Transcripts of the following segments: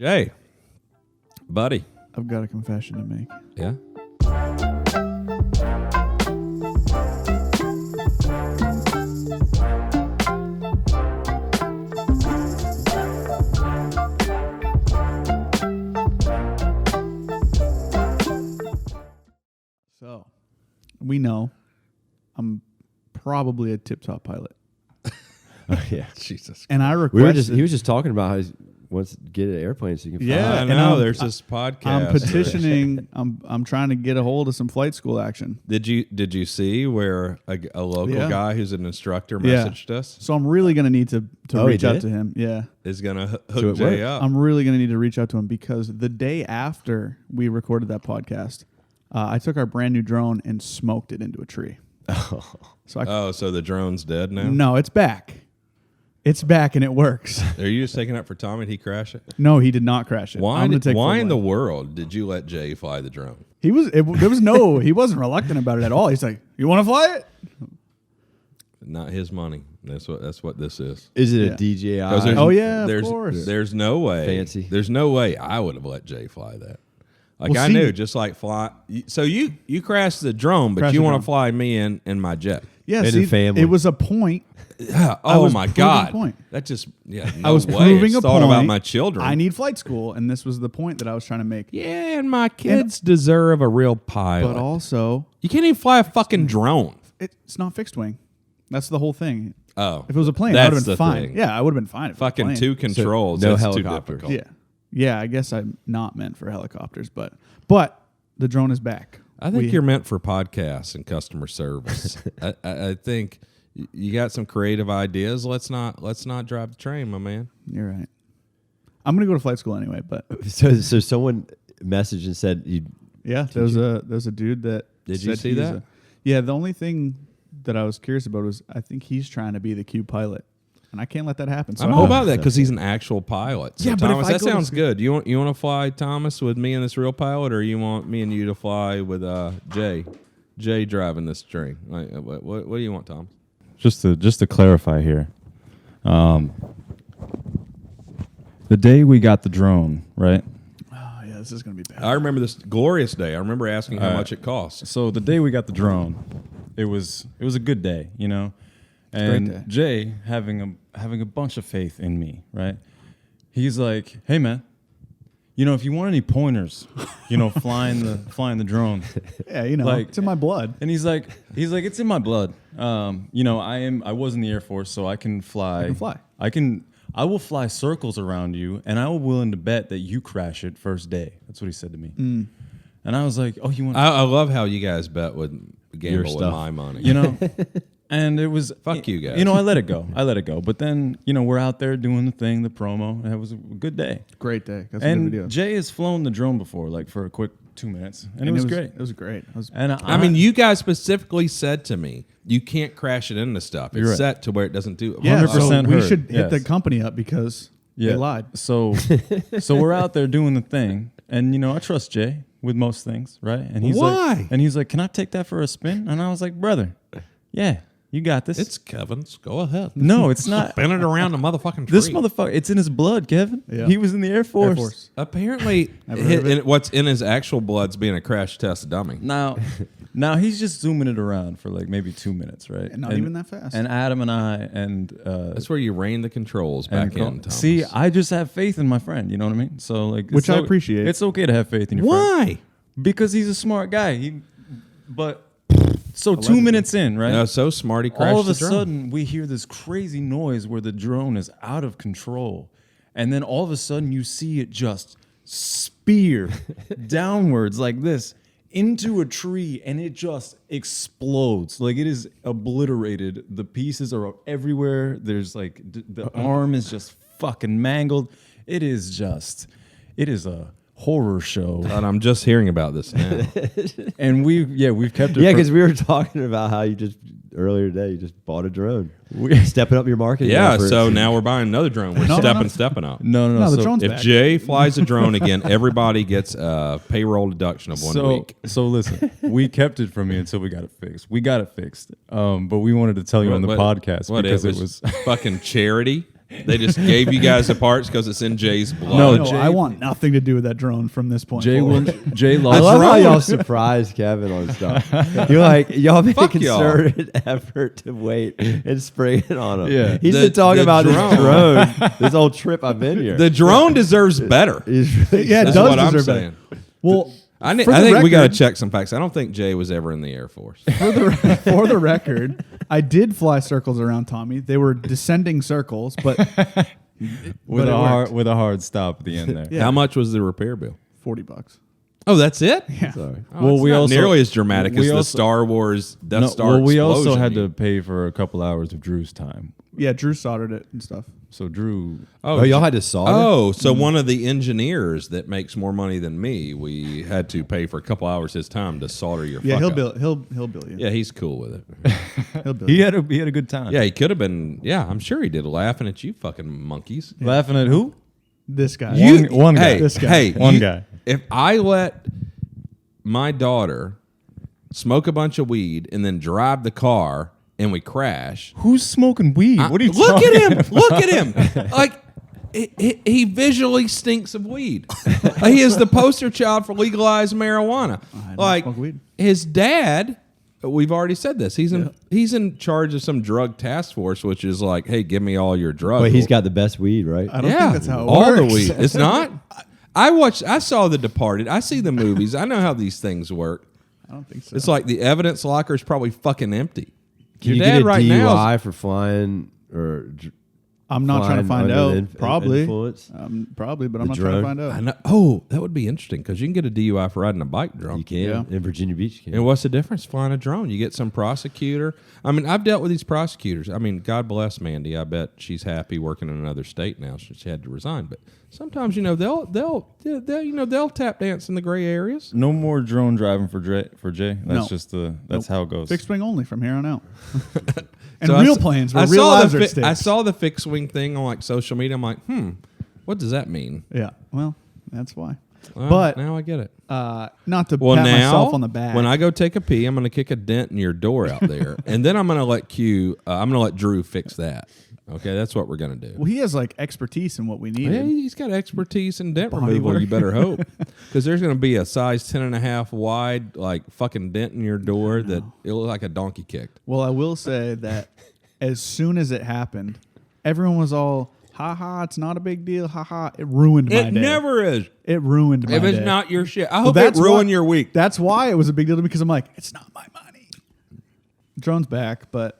Jay, buddy. I've got a confession to make. Yeah? So, we know I'm probably a tip-top pilot. Oh, yeah. Jesus. And I requested... He was just talking about how he wants to get an airplane so you can fly. Yeah, I know. There's this podcast. I'm petitioning. I'm trying to get a hold of some flight school action. Did you see where a local guy who's an instructor Yeah. messaged us? So I'm really going to need to reach he out did? to him. Yeah. Is going to So hook it Jay worked. up. I'm really going to need to reach out to him because the day after we recorded that podcast, I took our brand new drone and smoked it into a tree. So so the drone's dead now? No, it's back. It's back and it works. Are you just taking up for Tommy? Did he crash it? No, he did not crash it. Why I'm gonna take why full in the blame. world did you let Jay fly the drone? He wasn't reluctant about it at all. He's like, "You want to fly it?" Not his money. That's what this is. Is it Yeah. a DJI? 'Cause there's- Oh, yeah, of there's, course. There's no way. Fancy. There's no way I would have let Jay fly that. Like Well, I see- knew, just like fly. So you crashed the drone, but Crashed you the want drone. to fly me in my jet. Yeah, And see, in family. it was a point. Yeah. I Oh was my proving God. a point. That just I was way. proving It's a thought point. about my children. I need flight school, and this was the point that I was trying to make. Yeah, and my kids deserve a real pilot. But also, You can't even fly a fucking drone. it's not fixed wing. That's the whole thing. Oh, If it was a plane, I would that's have been the fine. thing. Yeah, I would have been fine. If Fucking it was a two plane. controls. no that's helicopter. too difficult. Yeah, I guess I'm not meant for helicopters, but the drone is back. I think you're meant for podcasts and customer service. I think you got some creative ideas. Let's not drive the train, my man. You're right. I'm gonna go to flight school anyway, but So someone messaged and said, yeah, there's a dude that Did you said see he's that? Yeah, the only thing that I was curious about was I think he's trying to be the Q pilot, and I can't let that happen. So I'm all about that because he's an actual pilot. So Yeah, but if Thomas, I that go to sounds school- good. You want to fly Thomas with me and this real pilot, or you want me and you to fly with Jay driving this train? Like, what do you want, Tom? Just to clarify here, the day we got the drone, right? Oh yeah, this is gonna be bad. I remember this glorious day. I remember asking how All right. much it cost. So the day we got the drone, it was a good day, you know. great And day. Jay having a bunch of faith in me, right? He's like, "Hey man, you know, if you want any pointers, you know, flying the drone." Yeah, you know, like- it's in my blood. And he's like, it's in my blood. You know, I was in the Air Force, so I can fly. You can fly. I will fly circles around you, and I will willing to bet that you crash it first day. That's what he said to me. And I was like, oh, you want I love how you guys bet with gamble with stuff. my money. you know? And it was Fuck you guys. You know, I let it go. But then, you know, we're out there doing the thing, the promo, and it was a good day. Great day. That's a good video. And Jay has flown the drone before, like for a quick 2 minutes, and it was great. It was great. And I mean, you guys specifically said to me, you can't crash it into stuff. It's You're right. set to where it doesn't do it. yeah, 100% so we heard, should hit yes. the company up because they lied. So we're out there doing the thing, and you know, I trust Jay with most things, right? And he's Why? like, can I take that for a spin? And I was like, brother, yeah, you got this. It's Kevin's. Go ahead. No, it's not. Spin it around the motherfucking tree. This motherfucker, it's in his blood, Kevin. Yeah. He was in the Air Force. Air Force. Apparently, Never heard of it. what's in his actual blood's being a crash test dummy. Now he's just zooming it around for like maybe 2 minutes, right? And not even that fast. And Adam and I and That's where you rein the controls back in, Thomas. see, I just have faith in my friend. You know what I mean? So like, Which I appreciate. It's okay to have faith in your friend. Why? Because he's a smart guy. So 2 minutes in, right? No, so smart he crashed All of a the drone. sudden, we hear this crazy noise where the drone is out of control. And then all of a sudden, you see it just spear downwards like this into a tree, and it just explodes. Like, it is obliterated. The pieces are everywhere. There's like, the arm is just fucking mangled. It is a horror show. And I'm just hearing about this now. And we've kept it. yeah, for- because we were talking about how you just earlier today you just bought a drone, stepping up your marketing. Yeah, efforts. so now we're buying another drone. We're stepping up. No. the So, drone's If back. Jay flies a drone again, everybody gets a payroll deduction of 1 week. So listen, we kept it from you until we got it fixed. We got it fixed, but we wanted to tell you on the podcast What, because it was fucking charity. They just gave you guys the parts because it's in Jay's blood. No, No, Jay- I want nothing to do with that drone from this point Jay forward. Jay I loves love how y'all surprise Kevin on stuff. You're like, y'all make a Fuck y'all. concerted effort to wait and spring it on him. Yeah. He's The- been talking the about drone. this drone this whole trip I've been here. The drone deserves better. He's really Yeah, it That's does what I'm deserve saying. better. Well, I for the think we got to record- check some facts. I don't think Jay was ever in the Air Force. for the record, I did fly circles around Tommy. They were descending circles, but with it worked. a hard stop at the end there. Yeah. How much was the repair bill? $40. Oh, that's it? Yeah. Sorry. Oh, Well, it's we not also- nearly as dramatic we as the also- Star Wars Death No, Star well, we also explosion had to you- pay for a couple hours of Drew's time. Yeah, Drew soldered it and stuff. So Drew, Oh, y'all had to solder? Oh, so one of the engineers that makes more money than me, we had to pay for a couple hours his time to solder your. Yeah, fuck he'll up. bill. He'll bill you. Yeah, he's cool with it. He'll bill he you. had a good time. Yeah, he could have been. Yeah, I'm sure he did, laughing at you, fucking monkeys. Laughing at who? This guy. One guy. Hey, This guy. hey, One guy. If I let my daughter smoke a bunch of weed and then drive the car and we crash, Who's smoking weed? What are you look talking at him! Look at him! Like he visually stinks of weed. He is the poster child for legalized marijuana. don't Like smoke weed. his dad. We've already said this. He's in charge of some drug task force, which is like, hey, give me all your drugs. But he's got the best weed, right? I don't think that's how it all works. the weed. It's not. I saw The Departed. I see the movies. I know how these things work. I don't think so. It's like the evidence locker is probably fucking empty. Can Your you dad get a right now is- DUI for flying or I'm not trying to flying find under out. the Probably. influence? Probably, but I'm The not trying to drone? find out. I know. Oh, that would be interesting because you can get a DUI for riding a bike drunk. You can. Yeah. In Virginia Beach, you can. And what's the difference? Flying a drone. You get some prosecutor. I mean, I've dealt with these prosecutors. I mean, God bless Mandy. I bet she's happy working in another state now. She had to resign. But sometimes, they'll tap dance in the gray areas. No more drone driving for Jay. That's No. that's how it goes. Fixed wing only from here on out. And So real planes where I real saw lives the are at stake. I saw the fixed wing thing on like social media. I'm like, what does that mean? Yeah, well, that's why. Well, But now I get it. not to Well, pat now myself on the back. when I go take a pee, I'm going to kick a dent in your door out there, and then I'm going to let Drew fix that. Okay, that's what we're going to do. well, he has like expertise in what we need. Yeah, he's got expertise in dent Body removal. work. You better hope, because there's going to be a size 10.5 wide, like fucking dent in your door that it'll look like a donkey kicked. Well, I will say that as soon as it happened, everyone was all, "Ha ha, it's not a big deal. Ha ha." It ruined my It day. never is. It ruined my If it's day. not your shit, I Well, hope it ruined your week. That's why it was a big deal to me because I'm like, it's not my money. Drone's back, but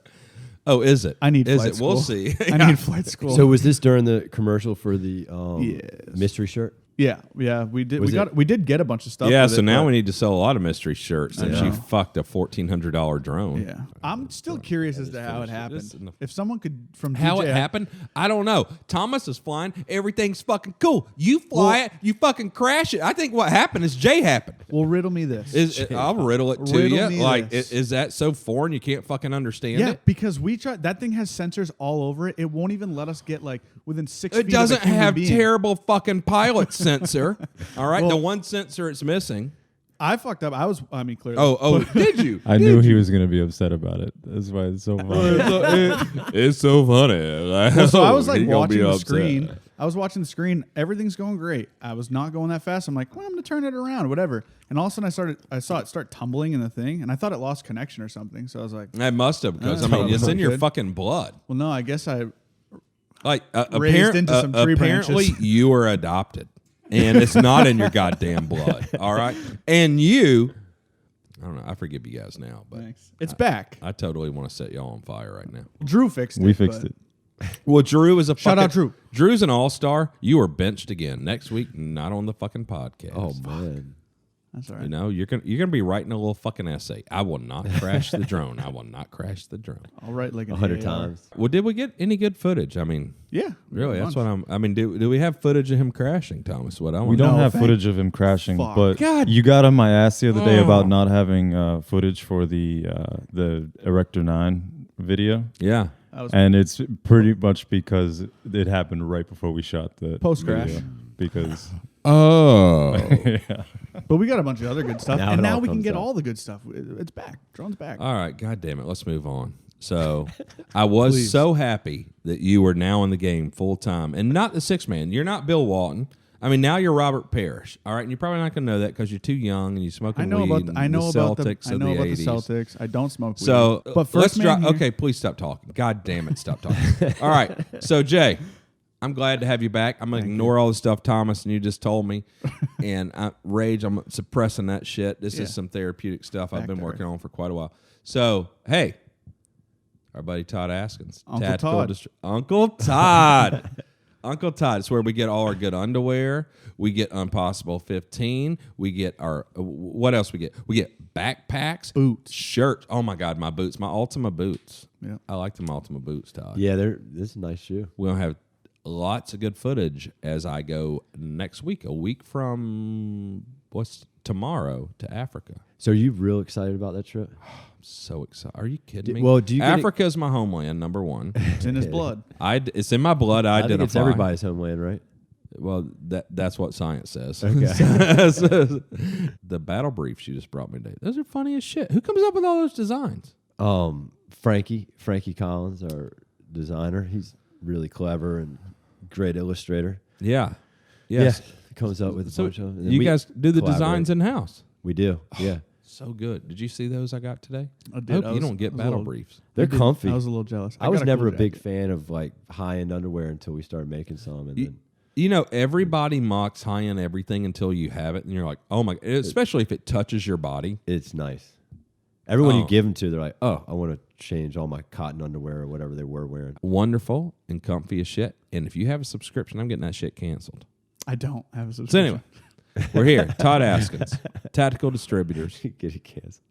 Oh, is it? I need Is flight it? school. We'll see. I need flight school. So was this during the commercial for the Yes. mystery shirt? yeah, we did. Was We did get a bunch of stuff. Yeah, with so it, now but- we need to sell a lot of mystery shirts. And she know. fucked a $1,400 drone. Yeah, I'm still curious as to how it This- happened. If someone could from How DJ it happened, I don't know. Thomas is flying. Everything's fucking cool. You fly it. You fucking crash it. I think what happened is Jay happened. Well, riddle me this. I'll riddle it to Riddle you. me Like, this. is that so foreign you can't fucking understand Yeah, it? because we tried. That thing has sensors all over it. It won't even let us get like within 6 It feet. doesn't of a human have being. terrible fucking pilot sensor. All right, the Well- one sensor it's missing. I fucked up. I mean, clearly. Oh, did you? I knew he was going to be upset about it. That's why it's so funny. It's so funny. Well, so I was like He gonna watching be the upset. screen. I was watching the screen. Everything's going great. I was not going that fast. I'm like, well, I'm gonna turn it around, whatever. And all of a sudden, I saw it start tumbling in the thing, and I thought it lost connection or something. So I was like, I must have because I That's mean it's probably in your good. fucking blood. well, no, I guess I. Like Raised into some tree apparently branches. you were adopted, and it's not in your goddamn blood. All right, and you, I don't know. I forgive you guys now, but Thanks. It's back. I totally want to set y'all on fire right now. Drew fixed it. We fixed but- it. Well, Drew is a Shout fucking, out Drew. Drew's an all-star. You are benched again next week. Not on the fucking podcast. Oh man. That's all right. You know, you're gonna be writing a little fucking essay. I will not crash the drone. I will not crash the drone. All right, like 100 times. Well, did we get any good footage? I mean, Yeah, really, that's what I'm. I mean, do we have footage of him crashing, Thomas? What I want We don't No, have thank footage of him crashing, fuck. but God. you got on my ass the other day Oh. about not having footage for the Erector 9 video. Yeah. That was And it's pretty much because it happened right before we shot the Post-crash. video. Because Oh. But we got a bunch of other good stuff, Now and it now all we can comes get out. all the good stuff. It's back. Drone's back. All right. God damn it. Let's move on. So I was so happy that you were now in the game full time and not the 6-man. You're not Bill Walton. I mean, now you're Robert Parrish. All right, and you're probably not going to know that because you're too young and you smoking weed. I know about the 80s. Celtics. I don't smoke weed. So but first okay, please stop talking. God damn it, stop talking. All right, so Jay, I'm glad to have you back. I'm going to ignore all the stuff Thomas and you just told me. And Rage, I'm suppressing that shit. This is some therapeutic stuff I've been working on for quite a while. So, hey, our buddy Todd Askins. Uncle Todd. Uncle Todd. It's where we get all our good underwear. We get Impossible 15. We get our, what else we get? We get backpacks. Boots. Shirts. Oh, my God, my boots. My Ultima boots. Yeah. I like them Ultima boots, Todd. Yeah, this is a nice shoe. We're going to have lots of good footage as I go next week, a week from tomorrow to Africa. So are you real excited about that trip? So excited. Are you kidding me? Well, do you Africa is my homeland, number one. It's in his blood. It's in my blood. I think it's everybody's homeland, right? Well, that's what science says. Okay. The battle briefs you just brought me today, those are funny as shit. Who comes up with all those designs? Frankie Collins, our designer. He's really clever and great illustrator. Yeah. Yes. Yeah. Comes up with a bunch of them. You guys do the designs in-house? We do, yeah. So good. Did you see those I got today? I did. You don't get battle briefs. They're comfy. I was a little jealous. I was never a big fan of like high-end underwear until we started making some. And then You know, everybody mocks high-end everything until you have it, and you're like, oh my, especially if it touches your body. It's nice. Everyone you give them to, they're like, oh, I want to change all my cotton underwear or whatever they were wearing. Wonderful and comfy as shit. And if you have a subscription, I'm getting that shit canceled. I don't have a subscription. So anyway, we're here. Todd Askins, Tactical Distributors. Get it canceled.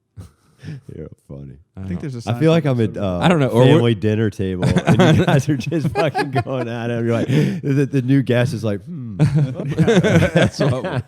You're funny. I think there's a I feel like I'm at I don't know, family dinner table and you guys are just fucking going at it. You're like, the new guest is like, That's what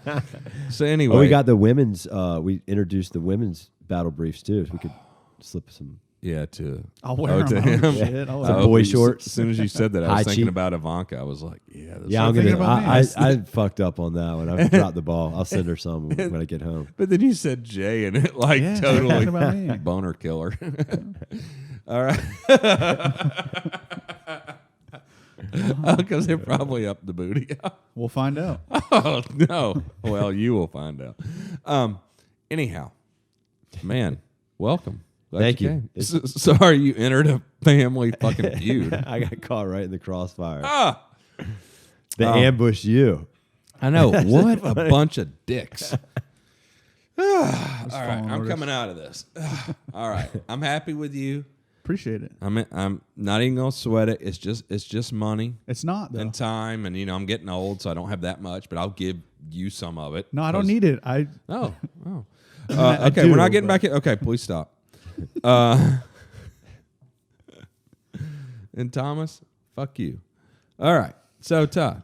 so anyway. Oh, we got the women's, we introduced the women's battle briefs too. So we could slip some. Yeah, to I'll wear to them. him. Shit, I'll Some wear 'em. boy shorts. As soon as you said that, I High was thinking cheek. about Ivanka. I was like, yeah. Yeah, I'm thinking gonna. about me. I fucked up on that one. I dropped the ball. I'll send her some when I get home. But then you said Jay, and it like Yeah, totally talking about me. boner killer. All right. Because they're probably up the booty. We'll find out. Oh, no. Well, you will find out. Anyhow, man, welcome. Glad Thank you. came. Sorry you entered a family fucking feud. I got caught right in the crossfire. Ah! They ambushed you. I know. What a bunch of dicks. All right, following I'm orders. coming out of this. All right, I'm happy with you. Appreciate it. I'm not even gonna sweat it. It's just money It's not though. and time, and I'm getting old, so I don't have that much. But I'll give you some of it. No, I don't need it. I Oh. I Okay, do, we're not getting but- back in. Okay, please stop. And Thomas, fuck you. All right. So Todd,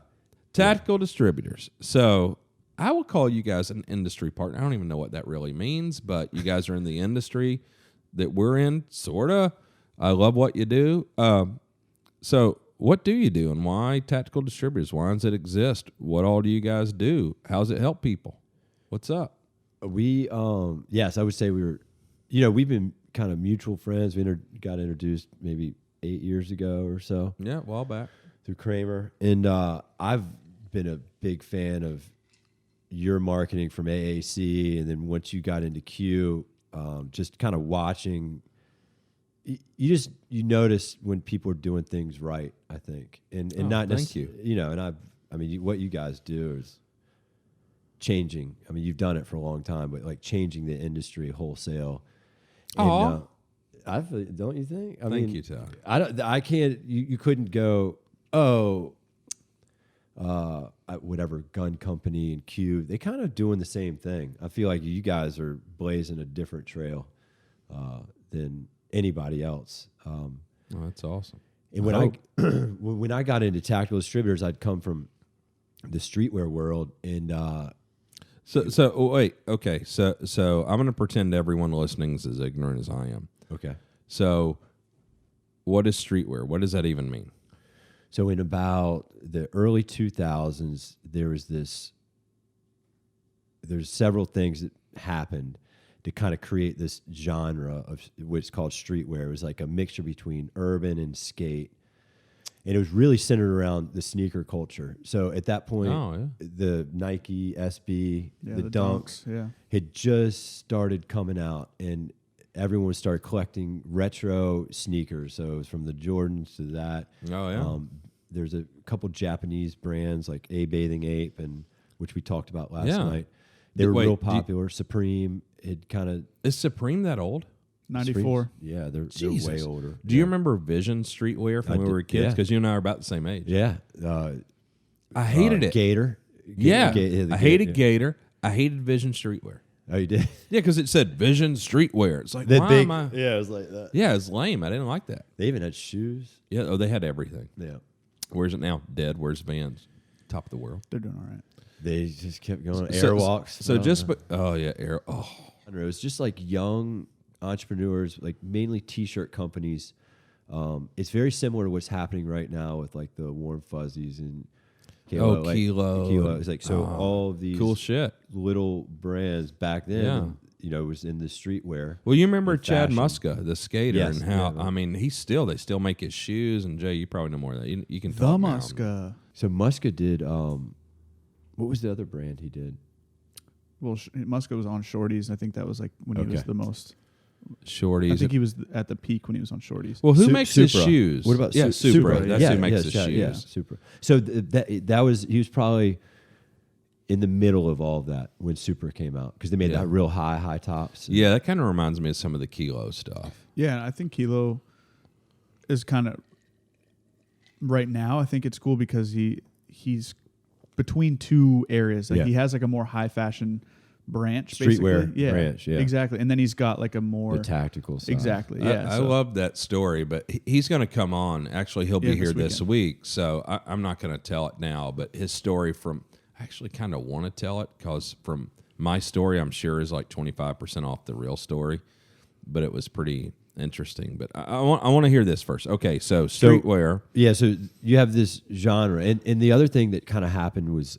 Tactical Distributors. So I will call you guys an industry partner. I don't even know what that really means, but you guys are in the industry that we're in, sorta. I love what you do. So what do you do, and why Tactical Distributors? Why does it exist? What all do you guys do? How does it help people? What's up? We, yes, I would say we were, we've been kind of mutual friends. We got introduced maybe 8 years ago or so. Yeah, a while back. Through Kramer. And I've been a big fan of your marketing from AAC. And then once you got into Q, just kind of watching, you notice when people are doing things right, I think. And not thank you. And what you guys do is changing. I mean, you've done it for a long time, but like changing the industry wholesale. And, don't you think? Thank you, Todd. I can't. You couldn't go. Whatever gun company and Q. They kind of doing the same thing. I feel like you guys are blazing a different trail than anybody else. Oh, that's awesome. And when I got into Tactical Distributors, I'd come from the streetwear world, and wait, okay. So I'm going to pretend everyone listening is as ignorant as I am. okay. So, what is streetwear? What does that even mean? So in about the early 2000s, there's several things that happened, to kind of create this genre of what's called streetwear. It was like a mixture between urban and skate. And it was really centered around the sneaker culture. So at that point, the Nike SB, the Dunks had just started coming out, and everyone started collecting retro sneakers. So it was from the Jordans to that. Oh, yeah. There's a couple Japanese brands like A Bathing Ape, and which we talked about last night. They were real popular. Supreme had kind of... Is Supreme that old? 94. Yeah, they're way older. Do you remember Vision Streetwear from when we were kids? Because you and I are about the same age. Yeah. I hated it. Gator. I hated Gator. I hated Vision Streetwear. Oh, you did? Yeah, because it said Vision Streetwear. It's like, that why big, am I? Yeah, it was like that. Yeah, it's lame. I didn't like that. They even had shoes. Yeah, they had everything. Yeah. Where's it now? Dead. Where's Vans? Top of the world. They're doing all right. They just kept going. Airwalks. Air. Oh. It was just like young entrepreneurs, like mainly T-shirt companies. It's very similar to what's happening right now with like the Warm Fuzzies and Kilo. Kilo. It's like all of these cool shit. little brands back then. You know, was in the streetwear. Well, you remember Chad Muska, the skater, Yes, and how yeah. I mean, they still make his shoes. And Jay, you probably know more of that. You can The talk now. Muska. So Muska did. What was the other brand he did? Well, Muska was on Shorties. I think that was like when he was the most. Shorties. I think he was at the peak when he was on Shorties. Well, who makes his Supra. shoes? What about Supra? Supra? That's who makes his shoes. Yeah, Supra. So that was he was probably in the middle of all of that when Supra came out because they made that real high tops. Yeah, that kind of reminds me of some of the Kilo stuff. Yeah, I think Kilo is kind of right now. I think it's cool because he's between two areas. Like he has like a more high fashion branch, streetwear basically. branch. Yeah, exactly. And then he's got like a more the tactical side. Exactly. Yeah, I love that story, but he's going to come on. Actually, he'll be here this week, so I'm not going to tell it now. But his story I actually kind of want to tell it because from my story, I'm sure is like 25% off the real story, but it was pretty interesting. But I want to hear this first. Okay, so streetwear. So you have this genre, and the other thing that kind of happened was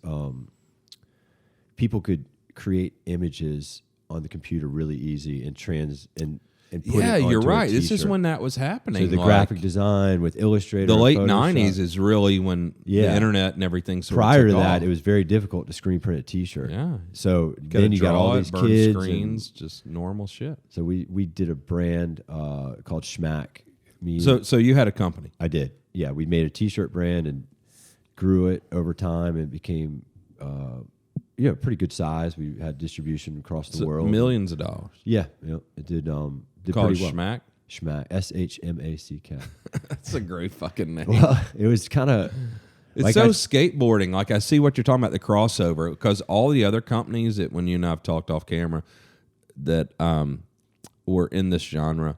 people could create images on the computer really easy and put it onto you're a right. This t-shirt. is when that was happening. So the graphic design with Illustrator, the late Photoshop. 90s is really when the internet and everything sort Prior of to took that, off. it was very difficult to screen print a T-shirt. Yeah. So then you got all these burn kids. screens, just normal shit. So we did a brand called Schmack. So you had a company. I did. Yeah, we made a T-shirt brand and grew it over time and became pretty good size. We had distribution across the world. Millions of dollars. Yeah, it did. Did Called pretty well. Schmack. Schmack. SHMACK. That's a great fucking name. Well, it was kind of. It's skateboarding. Like I see what you're talking about, the crossover, because all the other companies that when you and I've talked off camera that were in this genre,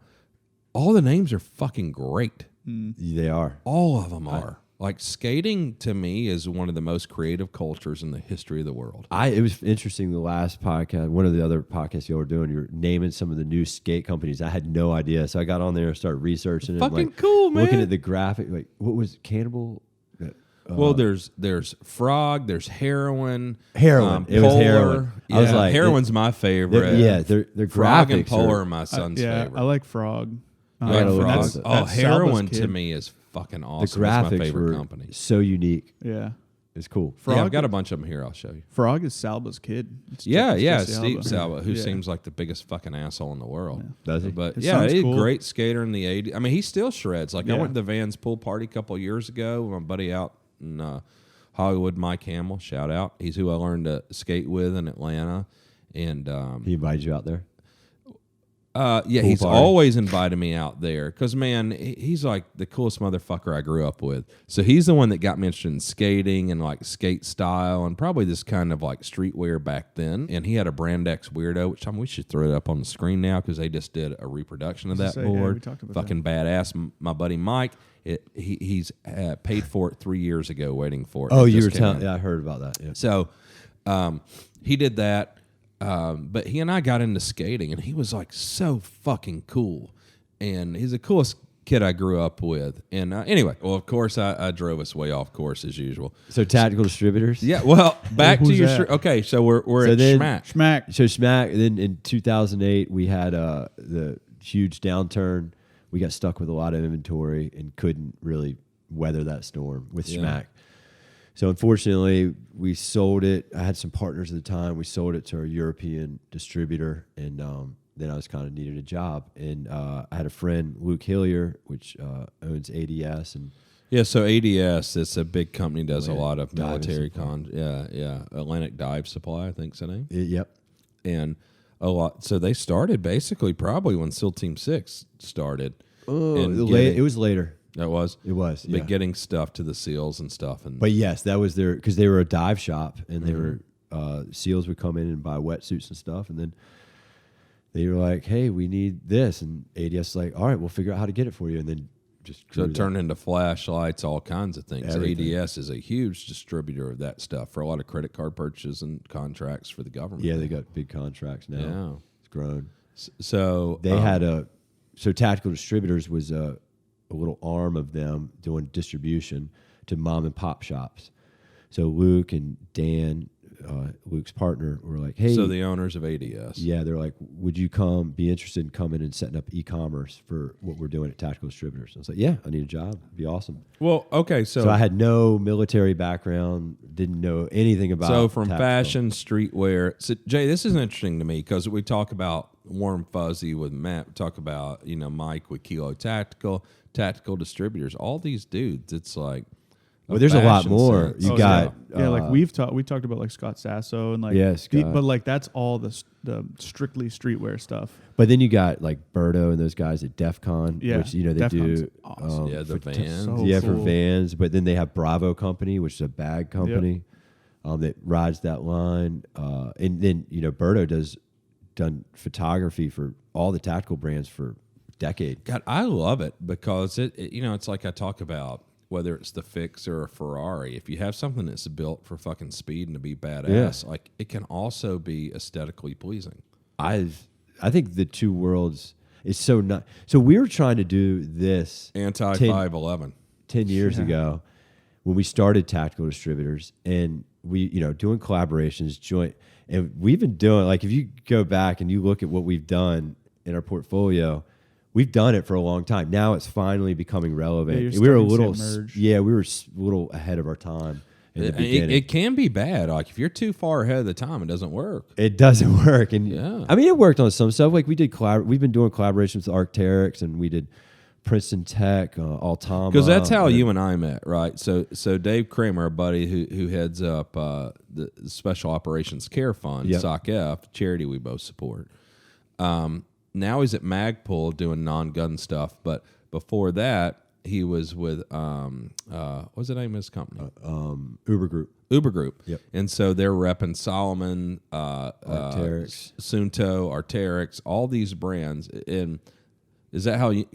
all the names are fucking great. They are. All of them are. Like skating to me is one of the most creative cultures in the history of the world. It was interesting. The last podcast, one of the other podcasts you were doing, you were naming some of the new skate companies. I had no idea, so I got on there and started researching. Fucking cool, man. Looking at the graphic, like what was Cannibal? Well, there's Frog, there's Heroin. Heroin. It was Heroin. Yeah, I was like, Heroin's my favorite. Their Frog and graphics Polar are my son's favorite. I like Frog. Like Frog. That's Heroin Salva's to kid. me is fucking The awesome. It's my graphics favorite were company. so unique. Yeah. It's cool. Frog, I've got a bunch of them here. I'll show you. Frog is Salva's kid. It's Yeah, Jesse Steve Alba. Salva, who Yeah. seems like the biggest fucking asshole in the world. Does he? But His yeah, son's he's a cool. great skater in the 80s. I mean, he still shreds. Like I Yeah. went to the Vans pool party a couple of years ago with my buddy out in Hollywood, Mike Hamill, shout out. He's who I learned to skate with in Atlanta. And He invited you out there. he's party. always invited me out there because, man, he's like the coolest motherfucker I grew up with. So he's the one that got me interested in skating and like skate style and probably this kind of like streetwear back then. And he had a Brand X Weirdo, which we should throw it up on the screen now because they just did a reproduction of that Say, yeah, we board. talked about Fucking badass. My buddy Mike, he's paid for it 3 years ago waiting for it. Oh, It you just were came telling. out. Yeah, I heard about that. Yeah. So he did that. But he and I got into skating, and he was like so fucking cool. And he's the coolest kid I grew up with. And anyway, well, of course, I drove us way off course as usual. So Tactical Distributors. Yeah, well, back to Who's your that? okay. So we're So at then- Schmack. Schmack. So Schmack. Then in 2008, we had the huge downturn. We got stuck with a lot of inventory and couldn't really weather that storm with Yeah. Schmack. So unfortunately, we sold it. I had some partners at the time. We sold it to our European distributor, and then I was kind of needed a job. And I had a friend, Luke Hillier, which owns ADS, and Yeah, so ADS, it's a big company, does a Atlantic lot of Dive military Supply. Yeah. Atlantic Dive Supply, I think's the name. yep. And a lot. So they started basically probably when SEAL Team 6 started. Oh, And it was later. That was. It was, But yeah. getting stuff to the SEALs and stuff. And But yes, that was their, because they were a dive shop, and they were SEALs would come in and buy wetsuits and stuff, and then they were like, "Hey, we need this," and ADS was like, "All right, we'll figure out how to get it for you," and then just so grew it that. turned into flashlights, all kinds of things. Everything. ADS is a huge distributor of that stuff for a lot of credit card purchases and contracts for the government. Yeah, they got big contracts now. Yeah. It's grown. So They had so Tactical Distributors was a little arm of them doing distribution to mom and pop shops. So Luke and Dan, Luke's partner, were like, "Hey," so the owners of ADS. yeah, they're like, "Would you be interested in coming and setting up e-commerce for what we're doing at Tactical Distributors?" I was like, "Yeah, I need a job. It'd be awesome." Well, okay, So I had no military background, didn't know anything about. So from tactical. fashion, streetwear. So Jay, this is interesting to me because we talk about Warm Fuzzy with Matt. We talk about Mike with Kilo Tactical Distributors. All these dudes. It's like, Well, there's a lot fashion more. sense. You Oh, got yeah, like we talked about like Scott Sasso and like Yeah, Scott. but like that's all the strictly streetwear stuff. But then you got like Berto and those guys at DEF CON, Yeah, which they DEF CON's do. awesome. Yeah, the Vans. so yeah, for cool. Vans. But then they have Bravo Company, which is a bag company that rides that line. And then Berto done photography for all the tactical brands for a decade. God, I love it because it's like I talk about whether it's the Fix or a Ferrari. If you have something that's built for fucking speed and to be badass, like it can also be aesthetically pleasing. I think the two worlds is so not. So we were trying to do this Anti 10 511. 10 years ago when we started Tactical Distributors, and we doing collaborations, joint, and we've been doing, like, if you go back and you look at what we've done in our portfolio, we've done it for a long time. Now it's finally becoming relevant. Yeah, you're We were a starting to little see it merge. we were a little ahead of our time in the beginning. It can be bad. Like if you're too far ahead of the time, it doesn't work. It doesn't work, and Yeah. I mean, it worked on some stuff. Like we did we've been doing collaborations with Arc'teryx, and we did Princeton Tech, Altama. Because that's how you and I met, right? So Dave Kramer, a buddy who heads up the Special Operations Care Fund, Yep. SOCF, charity we both support. Now he's at Magpul doing non-gun stuff, but before that, he was with what's the name of his company? Uber Group. Uber Group. Yep. And so they're repping Solomon, Arc'teryx. Sunto, Arc'teryx, all these brands. And is that how he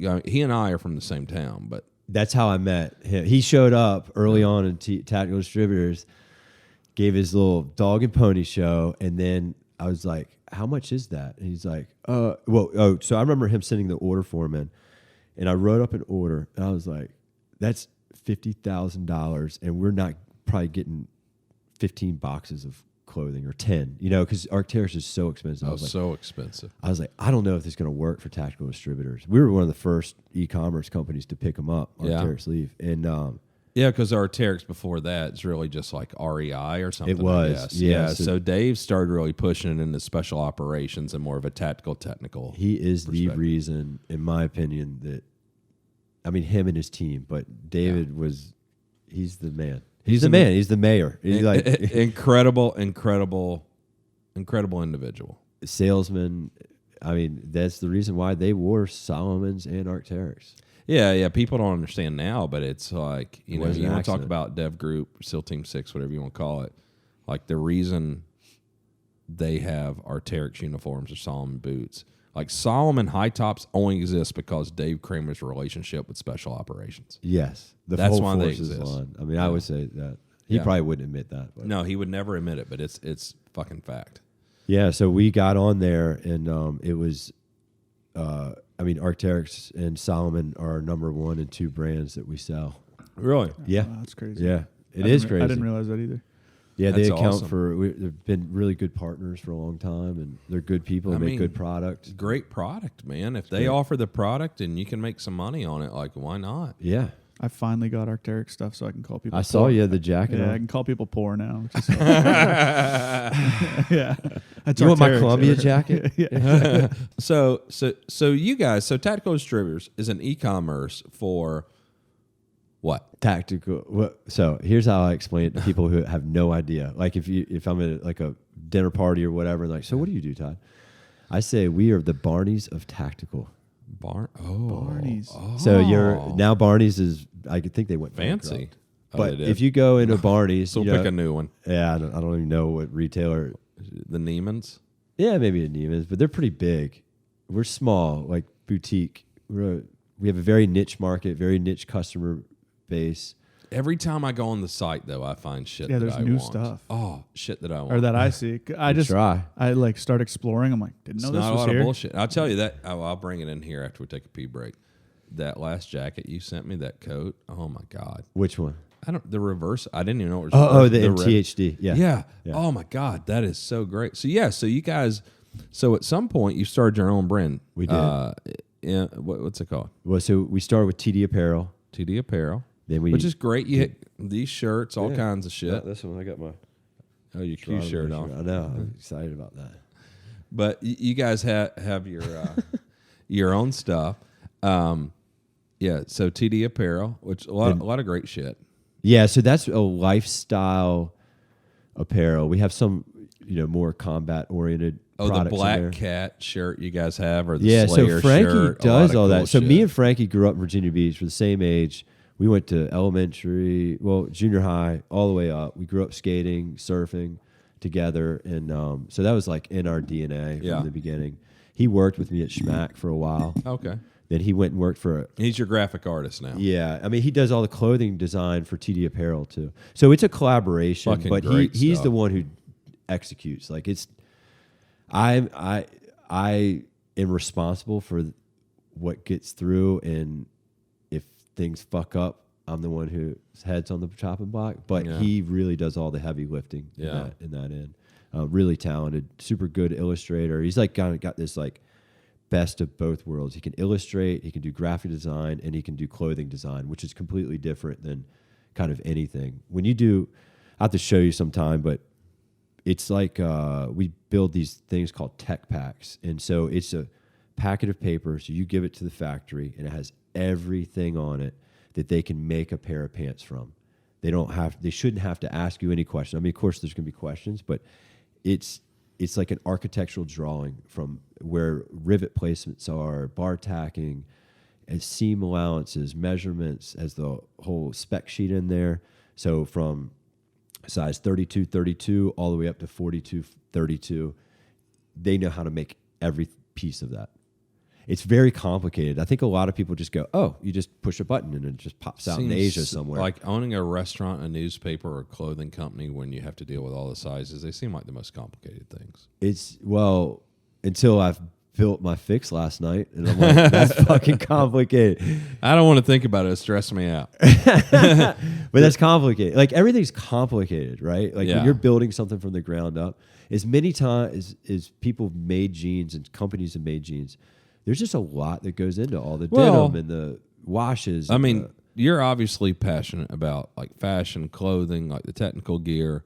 and I are from the same town? But That's how I met him. He showed up early on in Tactical Distributors, gave his little dog and pony show, and then I was like, "How much is that?" And he's like, so I remember him sending the order form in, and I wrote up an order, and I was like, "That's $50,000, and we're not probably getting 15 boxes of clothing or 10, because Arc'teryx is so expensive." so expensive. I was like, I don't know if this is going to work for Tactical Distributors. We were one of the first e-commerce companies to pick them up, Yeah. Arc'teryx Leaf. And Yeah, because Arc'teryx before that is really just like REI or something. It was, I guess. yeah. So Dave started really pushing it into special operations and more of a technical. he is the perspective. reason, in my opinion, that, I mean, him and his team, but David he's the man. He's the man. He's the mayor. He's like incredible individual. salesman. I mean, that's the reason why they wore Solomon's and Arc'teryx. Yeah. People don't understand now, but it's like, It was an you want to talk accident. about Dev Group, SEAL Team 6, whatever you want to call it. Like the reason they have Arc'teryx uniforms or Solomon boots. Like Solomon high tops only exist because Dave Kramer's relationship with special operations. Yes, That's whole why they forces exist. line. I mean, I would say that he Yeah. probably wouldn't admit that. But. No, he would never admit it, but it's fucking fact. Yeah, so we got on there, and it was I mean, Arc'teryx and Solomon are our number 1 and 2 brands that we sell. Really? Yeah. Wow, that's crazy. Yeah. It is crazy. I didn't realize that either. Yeah, they That's account awesome. for. They've been really good partners for a long time, and they're good people. They make good product. Great product, man. If they offer the product and you can make some money on it, like why not? Yeah, I finally got Arc'teryx stuff, so I can call people. I saw you the jacket. Yeah, I on. can call people poor now. Which is yeah, that's You want my Arc'teryx. Columbia jacket? Yeah. So you guys, so Tactical Distributors is an e-commerce for what? Tactical. So here's how I explain it to people who have no idea. Like if I'm at like a dinner party or whatever, and like, so what do you do, Todd? I say we are the Barneys of tactical. Barneys. Oh. So you're now Barneys is. I could think they went Fancy. bankrupt. Oh, But they did. if you go into Barneys, So you pick know, a new one. yeah, I don't even know what retailer. The Neiman's. Yeah, maybe a Neiman's, but they're pretty big. We're small, like boutique. We have a very niche market, very niche customer base. Every time I go on the site, though, I find shit. Yeah, that there's I new want. stuff. Oh, shit that I want. Or that I see. I just try. I like start exploring. I'm like, didn't know It's this not a was lot here. of bullshit. I'll tell you that. I'll bring it in here after we take a pee break. That last jacket you sent me, that coat. Oh my god. Which one? The reverse. I didn't even know it was. Oh, reverse. the red- MTHD. Yeah. Yeah. Yeah. Oh my god, that is so great. So yeah, so you guys. So at some point you started your own brand. We did. Yeah. What's it called? Well, so we started with TD Apparel. TD Apparel. Then we, Which is great. You hit these shirts, all kinds of shit. This one, I got my Your Q shirt on. I know. I'm excited about that. But you guys have your your own stuff. Yeah, so TD Apparel, which a lot of great shit. Yeah, so that's a lifestyle apparel. We have some, more combat oriented. Oh, the products in there. Black Cat shirt you guys have, or the Yeah, Slayer so Frankie shirt, does a lot all of that. cool So shit. me and Frankie grew up in Virginia Beach. We're the same age. We went to junior high, all the way up. We grew up skating, surfing together, and so that was like in our DNA from the beginning. He worked with me at Schmack for a while. Okay. Then he went and worked for He's your graphic artist now. Yeah, I mean he does all the clothing design for TD Apparel too. So it's a collaboration, Fucking but great he's stuff. the one who executes. Like it's, I am responsible for what gets through, and if things fuck up, I'm the one whose head's on the chopping block. But he really does all the heavy lifting. Yeah. in that end. Really talented, super good illustrator. He's like got this like best of both worlds. He can illustrate, he can do graphic design, and he can do clothing design, which is completely different than kind of anything. When you do, I have to show you sometime, but it's like we build these things called tech packs. And so it's a packet of paper, so you give it to the factory, and it has everything on it that they can make a pair of pants from. They shouldn't have to ask you any questions. I mean, of course, there's going to be questions, but it's like an architectural drawing from where rivet placements are, bar tacking, and seam allowances, measurements, as the whole spec sheet in there. So from size 32 all the way up to 42-32, they know how to make every piece of that. It's very complicated. I think a lot of people just go, oh, you just push a button and it just pops out in Asia somewhere. Like owning a restaurant, a newspaper, or a clothing company when you have to deal with all the sizes, they seem like the most complicated things. It's, well, until I've built my fix last night, and I'm like, that's fucking complicated. I don't want to think about it. It stresses me out. But that's complicated. Like everything's complicated, right? Like when you're building something from the ground up, as many times as people have made jeans and companies have made jeans, there's just a lot that goes into all the denim and the washes. I mean, you're obviously passionate about like fashion, clothing, like the technical gear.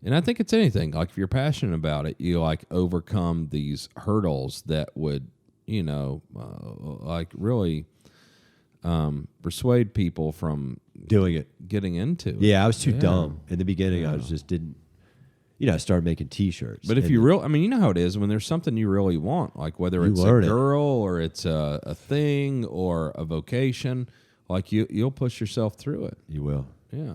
And I think it's anything. Like if you're passionate about it, you like overcome these hurdles that would, like really persuade people from doing it. getting into it. Yeah, I was too dumb. In the beginning, I was just didn't, I started making T-shirts. But if you you know how it is when there's something you really want, like whether it's a girl or it's a thing or a vocation, like you'll push yourself through it. You will. Yeah.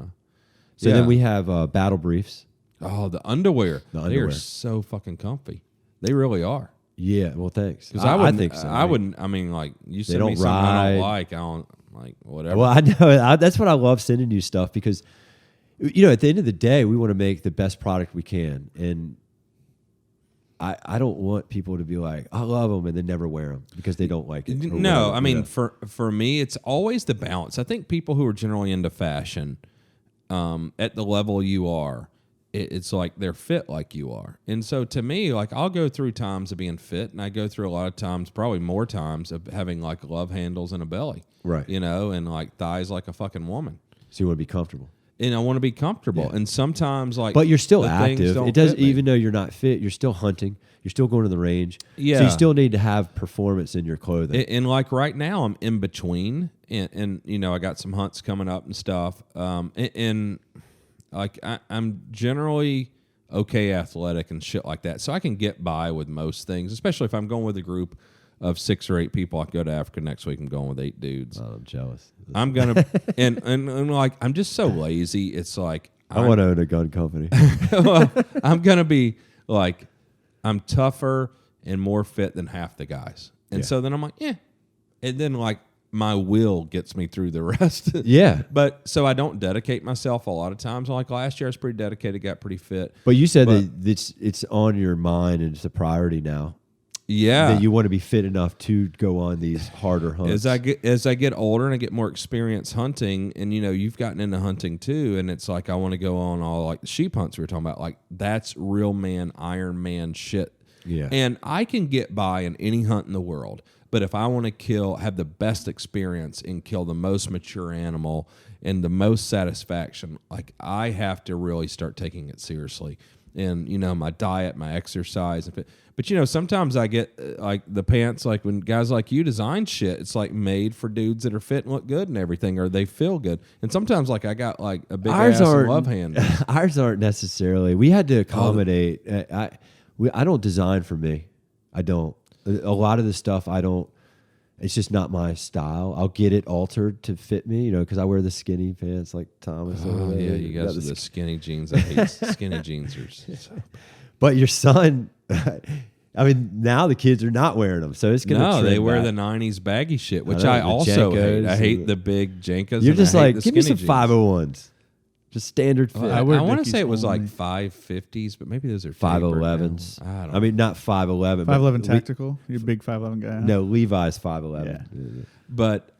So then we have battle briefs. Oh, the underwear. They underwear. are so fucking comfy. They really are. Yeah, well, thanks. Because I think so. I wouldn't. I mean, like you send don't me something I ride. don't like. I don't like whatever. Well, I know. That's what I love sending you stuff because, at the end of the day, we want to make the best product we can. And I don't want people to be like, I love them and then never wear them because they don't like it. No, whatever, I mean, for me, it's always the balance. I think people who are generally into fashion, at the level you are, it's like they're fit like you are. And so to me, like I'll go through times of being fit, and I go through a lot of times, probably more times, of having like love handles and a belly. Right. You know, and like thighs like a fucking woman. So you want to be comfortable. And I want to be comfortable. Yeah. And sometimes like, but you're still the things active. don't It does, fit me. even though you're not fit, you're still hunting. You're still going to the range. Yeah. So you still need to have performance in your clothing. And like right now, I'm in between, and you know, I got some hunts coming up and stuff. And like I'm generally okay athletic and shit like that, so I can get by with most things. Especially if I'm going with a group of 6 or 8 people. I can go to Africa next week. I'm going with 8 dudes. Oh, I'm jealous. I'm gonna and like I'm just so lazy. It's like I want to own a gun company. well, I'm gonna be like, I'm tougher and more fit than half the guys. And so then I'm like, yeah. And then like my will gets me through the rest. Yeah. But so I don't dedicate myself a lot of times. Like last year I was pretty dedicated, got pretty fit. But you said that it's on your mind and it's a priority now. Yeah. That you want to be fit enough to go on these harder hunts. As I get older and I get more experience hunting, and you know, you've gotten into hunting too, and it's like I want to go on all like the sheep hunts we were talking about. Like that's real man, Iron Man shit. Yeah. And I can get by in any hunt in the world, but if I want to have the best experience and kill the most mature animal and the most satisfaction, like I have to really start taking it seriously. And you know, my diet, my exercise, but you know, sometimes I get like the pants, like when guys like you design shit, it's like made for dudes that are fit and look good and everything, or they feel good. And sometimes like I got like a big ass and love handle. Ours aren't necessarily. We had to accommodate. I don't design for me. I don't. A lot of the stuff I don't. It's just not my style. I'll get it altered to fit me, you know, because I wear the skinny pants like Thomas over there. Yeah, you guys are the skinny jeans. I hate skinny jeans. But your son, I mean, now the kids are not wearing them, so it's going to No, they wear back. the 90s baggy shit, which know, I the also hate. I Jenkos hate the big Jenkos. You're and just I hate like, the give me some skinny jeans. 501s. Just standard fit. I wear want to Dickies say it was only. like 550s, but maybe those are 511s. I don't I mean, not 511. but 5'11" tactical. You're a big 5'11" guy. Huh? No, Levi's 511. But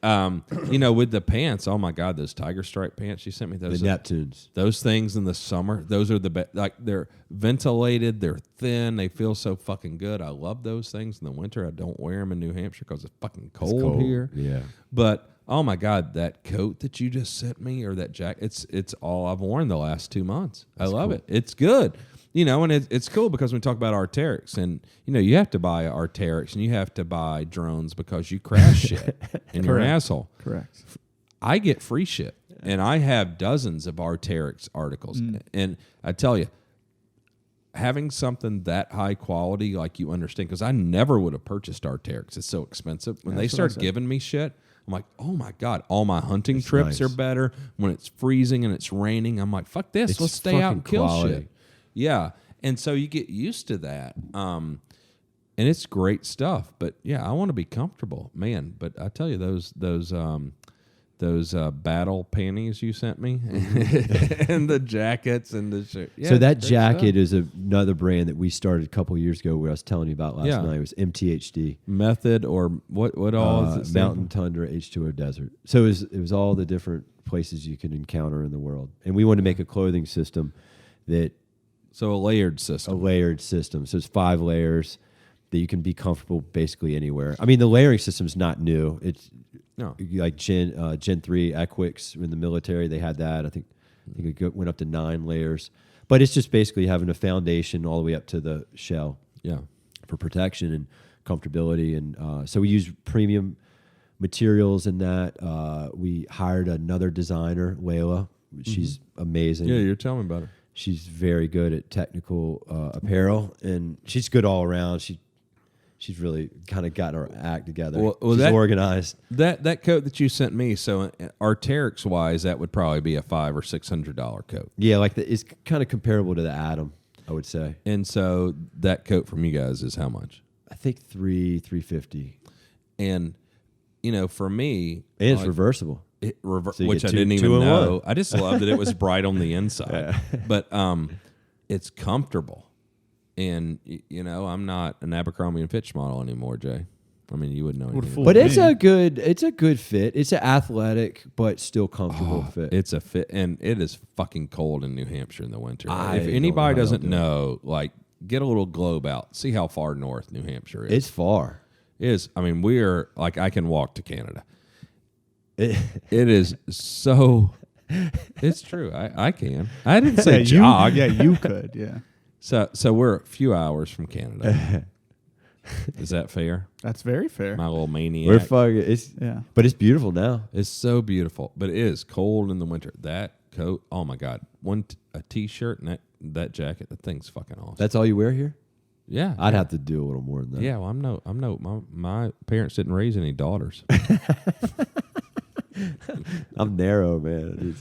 you know, with the pants, oh my god, those tiger stripe pants you sent me, The those Neptunes. those things in the summer, those are the best. Like they're ventilated, they're thin, they feel so fucking good. I love those things in the winter. I don't wear them in New Hampshire because it's fucking cold here. Yeah. But oh my god, that coat that you just sent me, or that jacket, it's all I've worn the last 2 months. I love it. It's good. You know, and it's cool because we talk about Arc'teryx, and you know, you have to buy Arc'teryx and you have to buy drones because you crash shit and you're an asshole. Correct. I get free shit, and I have dozens of Arc'teryx articles, and I tell you, having something that high quality, like you understand, because I never would have purchased Arc'teryx. It's so expensive. When they start giving me shit, I'm like, oh my god, all my hunting trips nice. are better. When it's freezing and it's raining, I'm like, fuck this, It's let's stay out and fucking kill quality. shit. Yeah, and so you get used to that, and it's great stuff. But yeah, I want to be comfortable, man. But I tell you, those battle panties you sent me, and the jackets and the shirt. Yeah, So that great jacket stuff. is another brand that we started a couple years ago where I was telling you about last night. It was MTHD. Method or what all is it? stand Mountain Tundra H2O Desert. So it was all the different places you can encounter in the world. And we wanted to make a clothing system that So a layered system. a layered system. So it's 5 layers that you can be comfortable basically anywhere. I mean, the layering system is not new. It's No. like Gen 3 Equix in the military. They had that. I think it went up to 9 layers. But it's just basically having a foundation all the way up to the shell Yeah. for protection and comfortability. And so we use premium materials in that. We hired another designer, Layla. She's amazing. Yeah, you're telling me about her. She's very good at technical apparel, and she's good all around. She's really kind of got her act together. Well, she's organized. That coat that you sent me, so Arc'teryx wise, that would probably be a $500 or $600 coat. Yeah, like it's kind of comparable to the Atom, I would say. And so that coat from you guys is how much? I think $350, And you know, for me, and it's like, reversible. So you which get I didn't two even in know. one. I just love that it was bright on the inside, but it's comfortable. And you know, I'm not an Abercrombie and Fitch model anymore, Jay. I mean, you would know. But it's a good fit. It's an athletic but still comfortable fit. It's a fit, and it is fucking cold in New Hampshire in the winter. don't If know anybody how doesn't they'll do know, like, get a little globe out, see how far north New Hampshire is. It's far. It is. I mean, we are like, I can walk to Canada. It is so. It's true. I can. I didn't say jog. You could. Yeah. So we're a few hours from Canada. Is that fair? That's very fair. My little maniac. We're fucking. Yeah. But it's beautiful now. It's so beautiful, but it is cold in the winter. That coat, oh my God! A t-shirt and that jacket. That thing's fucking awesome. That's all you wear here? Yeah. I'd have to do a little more than that. Yeah. Well, my parents didn't raise any daughters. I'm narrow, man.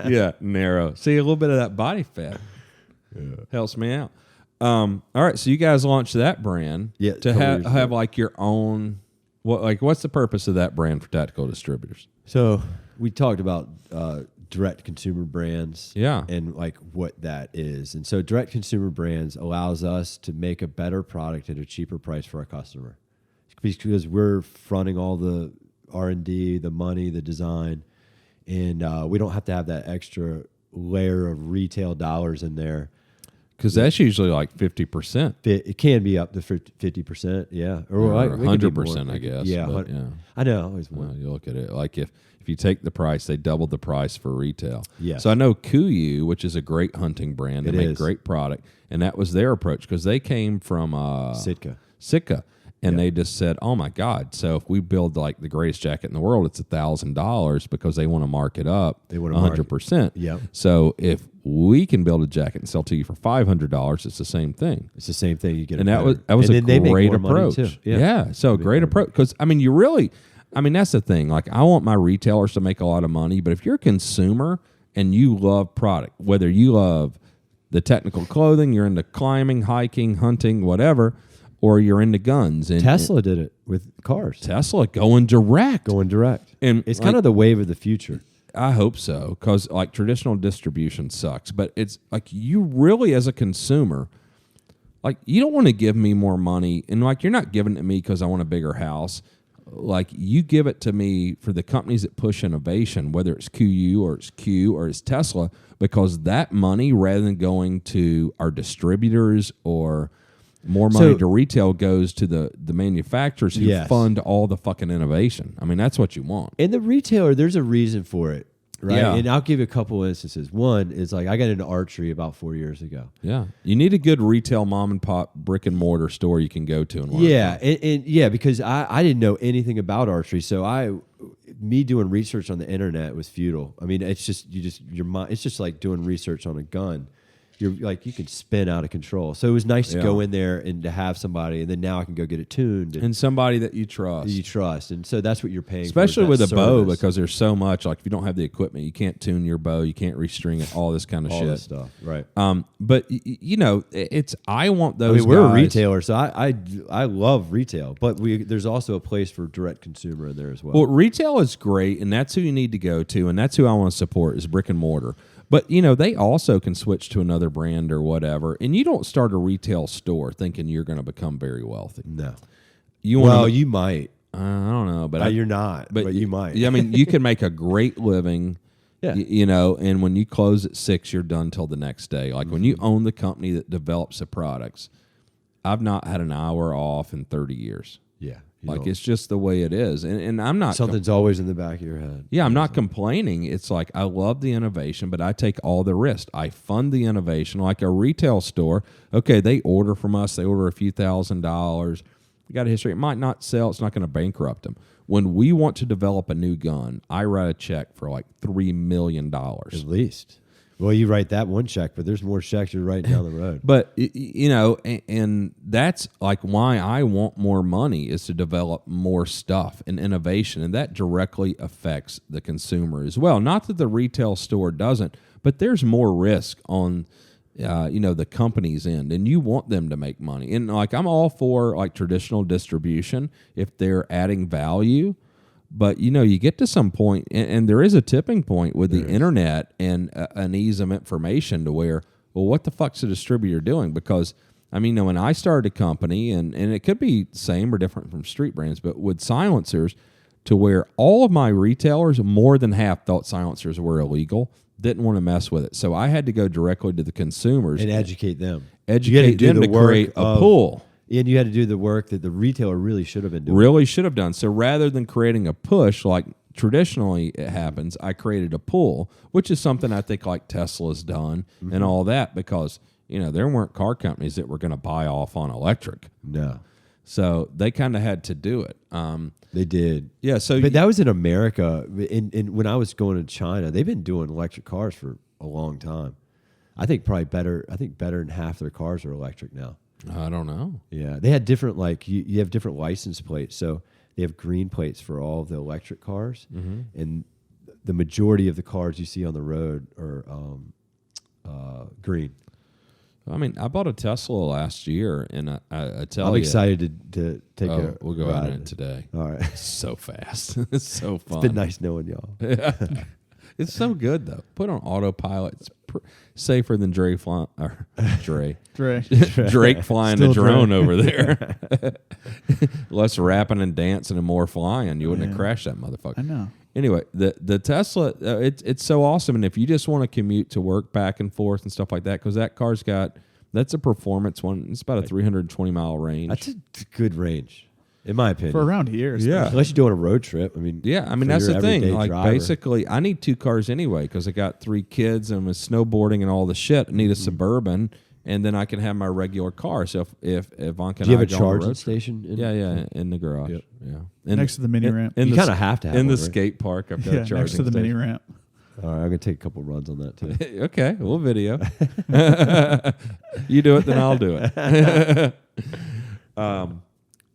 Yeah, narrow. See, a little bit of that body fat helps me out. All right, so you guys launched that brand to have like your own. What's the purpose of that brand for Tactical Distributors? So we talked about direct consumer brands, and like what that is. And so direct consumer brands allows us to make a better product at a cheaper price for our customer, because we're fronting all the R&D, the money, the design, and we don't have to have that extra layer of retail dollars in there. Because that's usually like 50%. It can be up to 50%, yeah, or 100%, I guess. Yeah, I know. Always well, you look at it like if you take the price, they doubled the price for retail. Yeah. So I know Kuiu, which is a great hunting brand, they make great product, and that was their approach because they came from Sitka. And they just said, "Oh my God!" So if we build like the greatest jacket in the world, it's $1,000 because they want to mark it up. They want 100%. Yeah. So if we can build a jacket and sell to you for $500, it's the same thing. It's the same thing. You get, and that was a great approach. Yeah. So great approach because I mean, that's the thing. Like I want my retailers to make a lot of money, but if you're a consumer and you love product, whether you love the technical clothing, you're into climbing, hiking, hunting, whatever. Or you're into guns. And Tesla did it with cars. Tesla going direct. And it's kind of the wave of the future. I hope so, because like traditional distribution sucks. But it's like you really, as a consumer, like you don't want to give me more money. And like you're not giving it to me because I want a bigger house. Like you give it to me for the companies that push innovation, whether it's QU or it's Q or it's Tesla, because that money, rather than going to our distributors or more money to retail, goes to the manufacturers who fund all the fucking innovation. I mean, that's what you want. And the retailer, there's a reason for it, right? Yeah. And I'll give you a couple instances. One is like I got into archery about 4 years ago. Yeah. You need a good retail mom and pop brick and mortar store you can go to and learn because I didn't know anything about archery. So me doing research on the internet was futile. I mean, it's just your mind. It's just like doing research on a gun. You're like you can spin out of control. So it was nice to go in there and to have somebody, and then now I can go get it tuned and somebody that you trust. And so that's what you're paying especially for, with a bow, because there's so much. Like if you don't have the equipment, you can't tune your bow, you can't restring it, all this kind of shit. All this stuff, right? But you know, I want those. I mean, we're a retailer, so I love retail, but there's also a place for direct consumer in there as well. Well, retail is great, and that's who you need to go to, and that's who I want to support is brick and mortar. But, you know, they also can switch to another brand or whatever. And you don't start a retail store thinking you're going to become very wealthy. No. You might. I don't know. But you're not, but you might. I mean, you can make a great living, you know, and when you close at 6, you're done till the next day. Like when you own the company that develops the products, I've not had an hour off in 30 years. Yeah. Like it's just the way it is, and I'm not. Something's always in the back of your head. Yeah, I'm not complaining. It's like I love the innovation, but I take all the risk. I fund the innovation, like a retail store. Okay, they order from us. They order a few $1,000s. We got a history. It might not sell. It's not going to bankrupt them. When we want to develop a new gun, I write a check for like $3 million at least. Well, you write that one check, but there's more checks you're writing down the road. But, you know, and that's like why I want more money is to develop more stuff and innovation, and that directly affects the consumer as well. Not that the retail store doesn't, but there's more risk on, you know, the company's end, and you want them to make money. And, like, I'm all for, like, traditional distribution if they're adding value. But, you know, you get to some point, and there is a tipping point with the internet and an ease of information to where well, what the fuck's a distributor doing? Because, I mean, when I started a company, and it could be same or different from street brands, but with silencers, to where all of my retailers, more than half thought silencers were illegal, didn't want to mess with it. So I had to go directly to the consumers. And educate them. Educate them to create a pool. And you had to do the work that the retailer really should have been doing. Really should have done. So rather than creating a push like traditionally it happens, I created a pull, which is something I think like Tesla's done and all that, because, you know, there weren't car companies that were going to buy off on electric. No. So they kind of had to do it. They did. Yeah. So but that was in America. In when I was going to China, they've been doing electric cars for a long time. I think probably better. I think better than half their cars are electric now. I don't know. Yeah, they had different, like you have different license plates. So they have green plates for all of the electric cars, and the majority of the cars you see on the road are green. I mean, I bought a Tesla last year, and I tell I'm you, excited to take a we'll go ride on it today. All right, It's so fast. It's so fun. it's been nice knowing y'all. It's so good though. Put on autopilot. It's safer than Drake flying Dre. Drake flying Still a drone Dre. over there. Less rapping and dancing and more flying. You wouldn't have crashed that motherfucker. I know. Anyway, the Tesla, it's so awesome. And if you just want to commute to work back and forth and stuff like that, because that car's that's a performance one. It's about a 320-mile range. That's a good range, in my opinion. For around here. Yeah. Unless you're doing a road trip. I mean, Yeah, I mean, for that's your the thing. everyday Like, driver. basically, I need 2 cars anyway because I got 3 kids and with snowboarding and all the shit. I need a Suburban, and then I can have my regular car. So if Ivanka Do you and have I a go on the charging road trip- station? Yeah, in the garage. Yep. Yeah, Next to the mini ramp. You kinda have to have in the one, right? skate park. I've got a Yeah, charging next to the mini station. ramp. All right, I'm gonna take a couple runs on that too. Okay, we'll video. You do it, then I'll do it.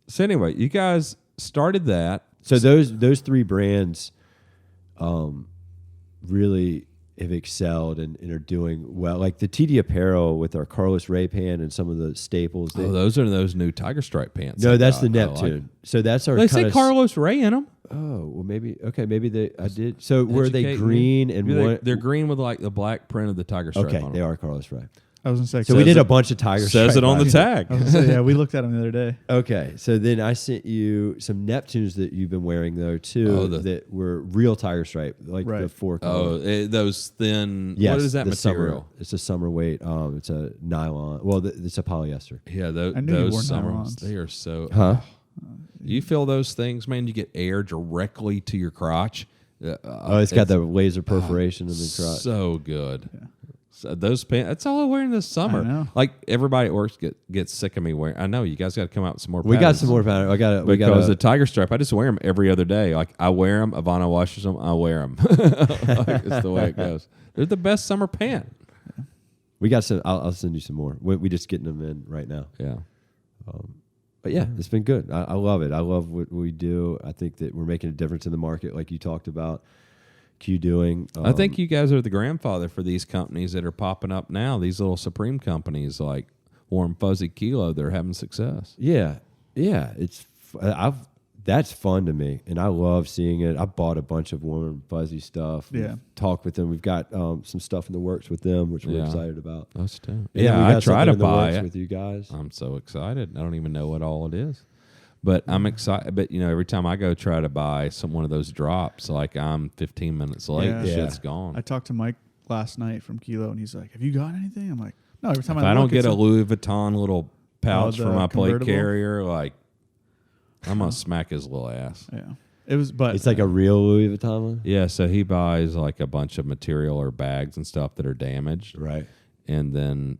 So anyway, you guys started that. So those 3 brands, really have excelled and are doing well. Like the TD Apparel with our Carlos Ray pan and some of the staples. Those are those new Tiger Stripe pants. No, I that's got. the I like Neptune. them. So that's our. They say kinda Carlos Ray in them. Oh well, maybe I did. So were they Educate me. green and one? They're green with like the black print of the tiger stripe Okay, on they them. are Carlos Ray. I was going to say. So we did it- a bunch of Tiger. Says Stripe it on the boxes. tag. I was gonna say, yeah, we looked at them the other day. Okay, so then I sent you some Neptunes that you've been wearing though too, that were real Tiger Stripe, like the Right. 4 Oh, color. those thin. Yes, what is that the material? Summer, it's a summer weight. It's a nylon. Well, it's a polyester. Yeah, I knew you wore those summers. nylons. They are so. Huh? You feel those things, man? You get air directly to your crotch. Oh, it's got the laser perforation in the crotch. So good. So those pants. That's all I wear in the summer. I know. Like everybody at work gets sick of me wearing. I know you guys got to come out with some more. We got patterns. some more pattern. We got Because the tiger stripe, I just wear them every other day. Like I wear them, Ivana washes them, I wear them. Like, it's the way it goes. They're the best summer pant. we got some. I'll send you some more. We just getting them in right now. Yeah. But yeah, it's been good. I love it. I love what we do. I think that we're making a difference in the market, like you talked about. Q doing. I think you guys are the grandfather for these companies that are popping up now. These little Supreme companies like Warm Fuzzy Kilo, they're having success. Yeah. That's fun to me, and I love seeing it. I bought a bunch of Warm Fuzzy stuff. Yeah. We've talked with them. We've got some stuff in the works with them, which we're excited about. Us too. And Yeah, we I got try something to in the buy works it. with you guys. I'm so excited. I don't even know what all it is. But I'm excited. But, every time I go try to buy one of those drops, like I'm 15 minutes late, Yeah. shit's gone. I talked to Mike last night from Kilo, and he's like, "Have you got anything?" I'm like, "No." Every time If I don't look, get it's a Louis Vuitton little pouch the for my plate convertible? carrier, like I'm gonna smack his little ass. Yeah, it was, but It's like a real Louis Vuitton one, Yeah, so he buys like a bunch of material or bags and stuff that are damaged, right? and then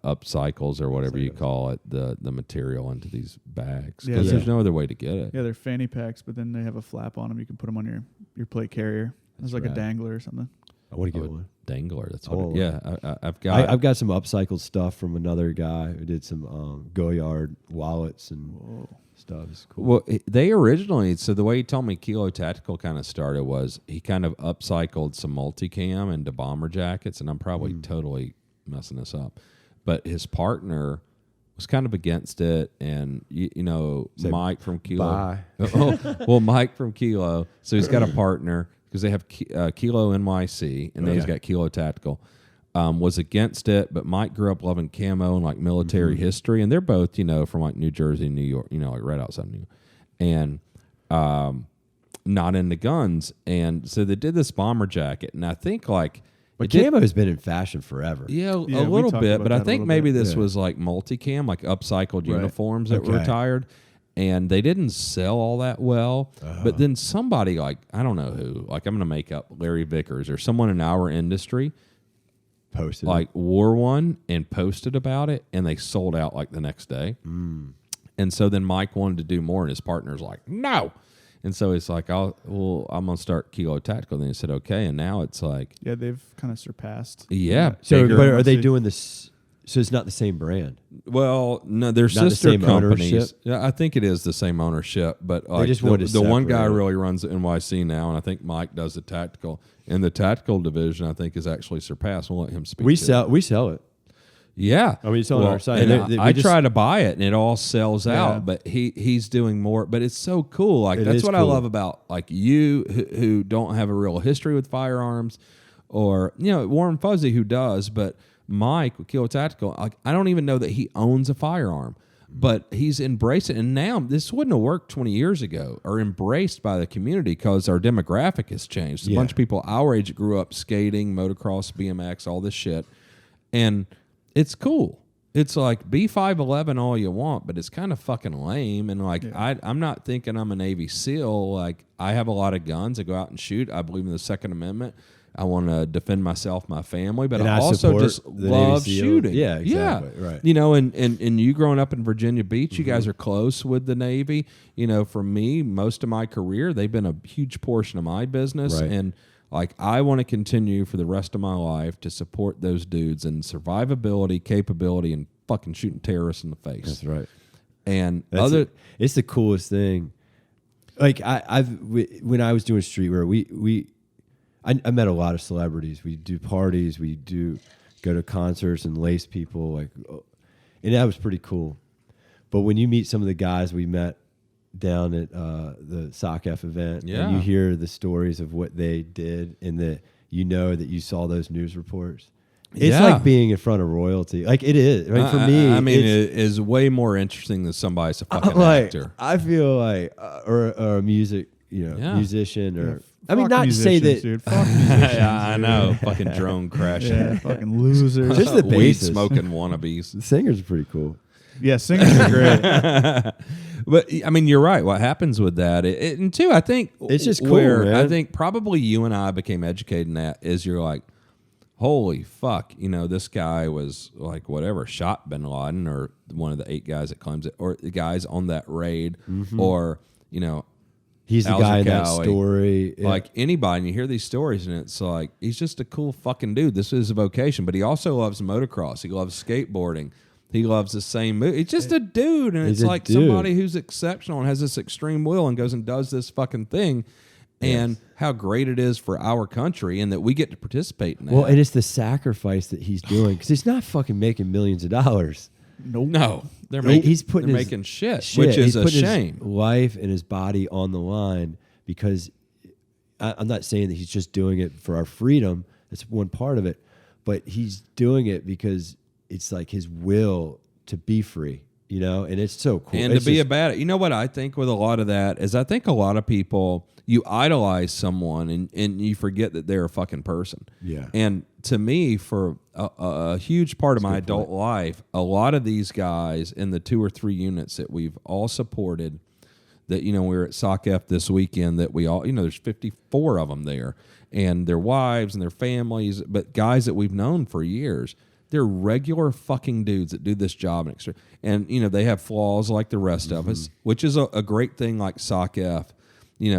upcycles or whatever you call it, the material into these bags because Yeah. there's no other way to get it. yeah, they're fanny packs, but then they have a flap on them. You can put them on your plate carrier. It's like rad. a dangler or something. I want to Oh, get one. Dangler, that's I what. want I've got. I've got some upcycled stuff from another guy who did some Goyard wallets and stuff. It's cool. Well, they originally, so the way he told me Kilo Tactical kind of started was he kind of upcycled some multicam into bomber jackets, and I'm probably totally messing this up, but his partner was kind of against it, and Mike from Kilo. Bye. Mike from Kilo. So he's got a partner because they have Kilo NYC, and then he's got Kilo Tactical. was against it, but Mike grew up loving camo and like military history, and they're both, from like New Jersey, New York, like right outside New York, and not into guns, and so they did this bomber jacket, and I think like. But camo has been in fashion forever. Yeah, a little bit, but I think maybe this was like multicam, like upcycled uniforms that were retired, and they didn't sell all that well. But then somebody like, I don't know who, like I'm going to make up Larry Vickers or someone in our industry posted wore one and posted about it, and they sold out like the next day. And so then Mike wanted to do more, and his partner's like, no. And so it's like, I'm going to start Kilo Tactical. Then he said, okay. And now it's like. Yeah, they've kind of surpassed. Yeah. So, but are they doing this? So it's not the same brand? Well, no, they're not sister the same companies. Ownership? Yeah, I think it is the same ownership. But like just wanted to the one guy separate it. really runs NYC now, and I think Mike does the tactical. And the tactical division, I think, is actually surpassed. We'll let him speak. We sell it. Yeah, I mean, it's on our site. And I try to buy it, and it all sells out. But he's doing more. But it's so cool. Like that's what I love about like you who don't have a real history with firearms, or Warren Fuzzy who does. But Mike with Kilo Tactical, like I don't even know that he owns a firearm, but he's embraced it. And now this wouldn't have worked 20 years ago, or embraced by the community because our demographic has changed. A bunch of people our age grew up skating, motocross, BMX, all this shit, and it's cool. It's like be 5'11" all you want, but it's kind of fucking lame. And like I'm not thinking I'm a Navy SEAL. Like I have a lot of guns. I go out and shoot. I believe in the Second Amendment. I want to defend myself, my family, but I also just love shooting. Yeah, exactly. Yeah. Right. And you growing up in Virginia Beach, you guys are close with the Navy. For me, most of my career, they've been a huge portion of my business. Right. And like I want to continue for the rest of my life to support those dudes and survivability, capability, and fucking shooting terrorists in the face. That's right. And it's the coolest thing. Like when I was doing streetwear, I met a lot of celebrities. We do parties, we do go to concerts and lace people, and that was pretty cool. But when you meet some of the guys we met down at the SOCF event, and you hear the stories of what they did, and that that you saw those news reports. It's like being in front of royalty. Like it is. Right? For me, I mean, it is way more interesting than somebody's a fucking actor. I feel like, or a music, musician, or I mean, not to say that. Dude, fuck musicians, I know, fucking drone crashing, fucking losers. Just the weed bassist. smoking wannabes. The singers are pretty cool. Yeah, singers are great. But I mean, you're right. What happens with that? And two, I think it's just cool. Man. I think probably you and I became educated in that is you're like, holy fuck, this guy was like whatever, shot Bin Laden or one of the 8 guys that claims it, or the guys on that raid, or he's the guy in that story. Like anybody, and you hear these stories, and it's like he's just a cool fucking dude. This is a vocation, but he also loves motocross. He loves skateboarding. He loves the same movie. He's just a dude, and it's like somebody who's exceptional and has this extreme will and goes and does this fucking thing. And how great it is for our country, and that we get to participate in that. Well, and it's the sacrifice that he's doing, because he's not fucking making millions of dollars. No, they're making shit, which is a shame. His life and his body on the line, because I'm not saying that he's just doing it for our freedom. That's one part of it, but he's doing it because it's like his will to be free, and it's so cool. And to be about it. You know what I think with a lot of that is I think a lot of people, you idolize someone and you forget that they're a fucking person. Yeah. And to me, for a huge part of my adult life, a lot of these guys in the 2 or 3 units that we've all supported, that, we were at SOCF this weekend, that we all, there's 54 of them there, and their wives and their families, but guys that we've known for years. They're regular fucking dudes that do this job and they have flaws like the rest of us, which is a great thing. Like SOCF,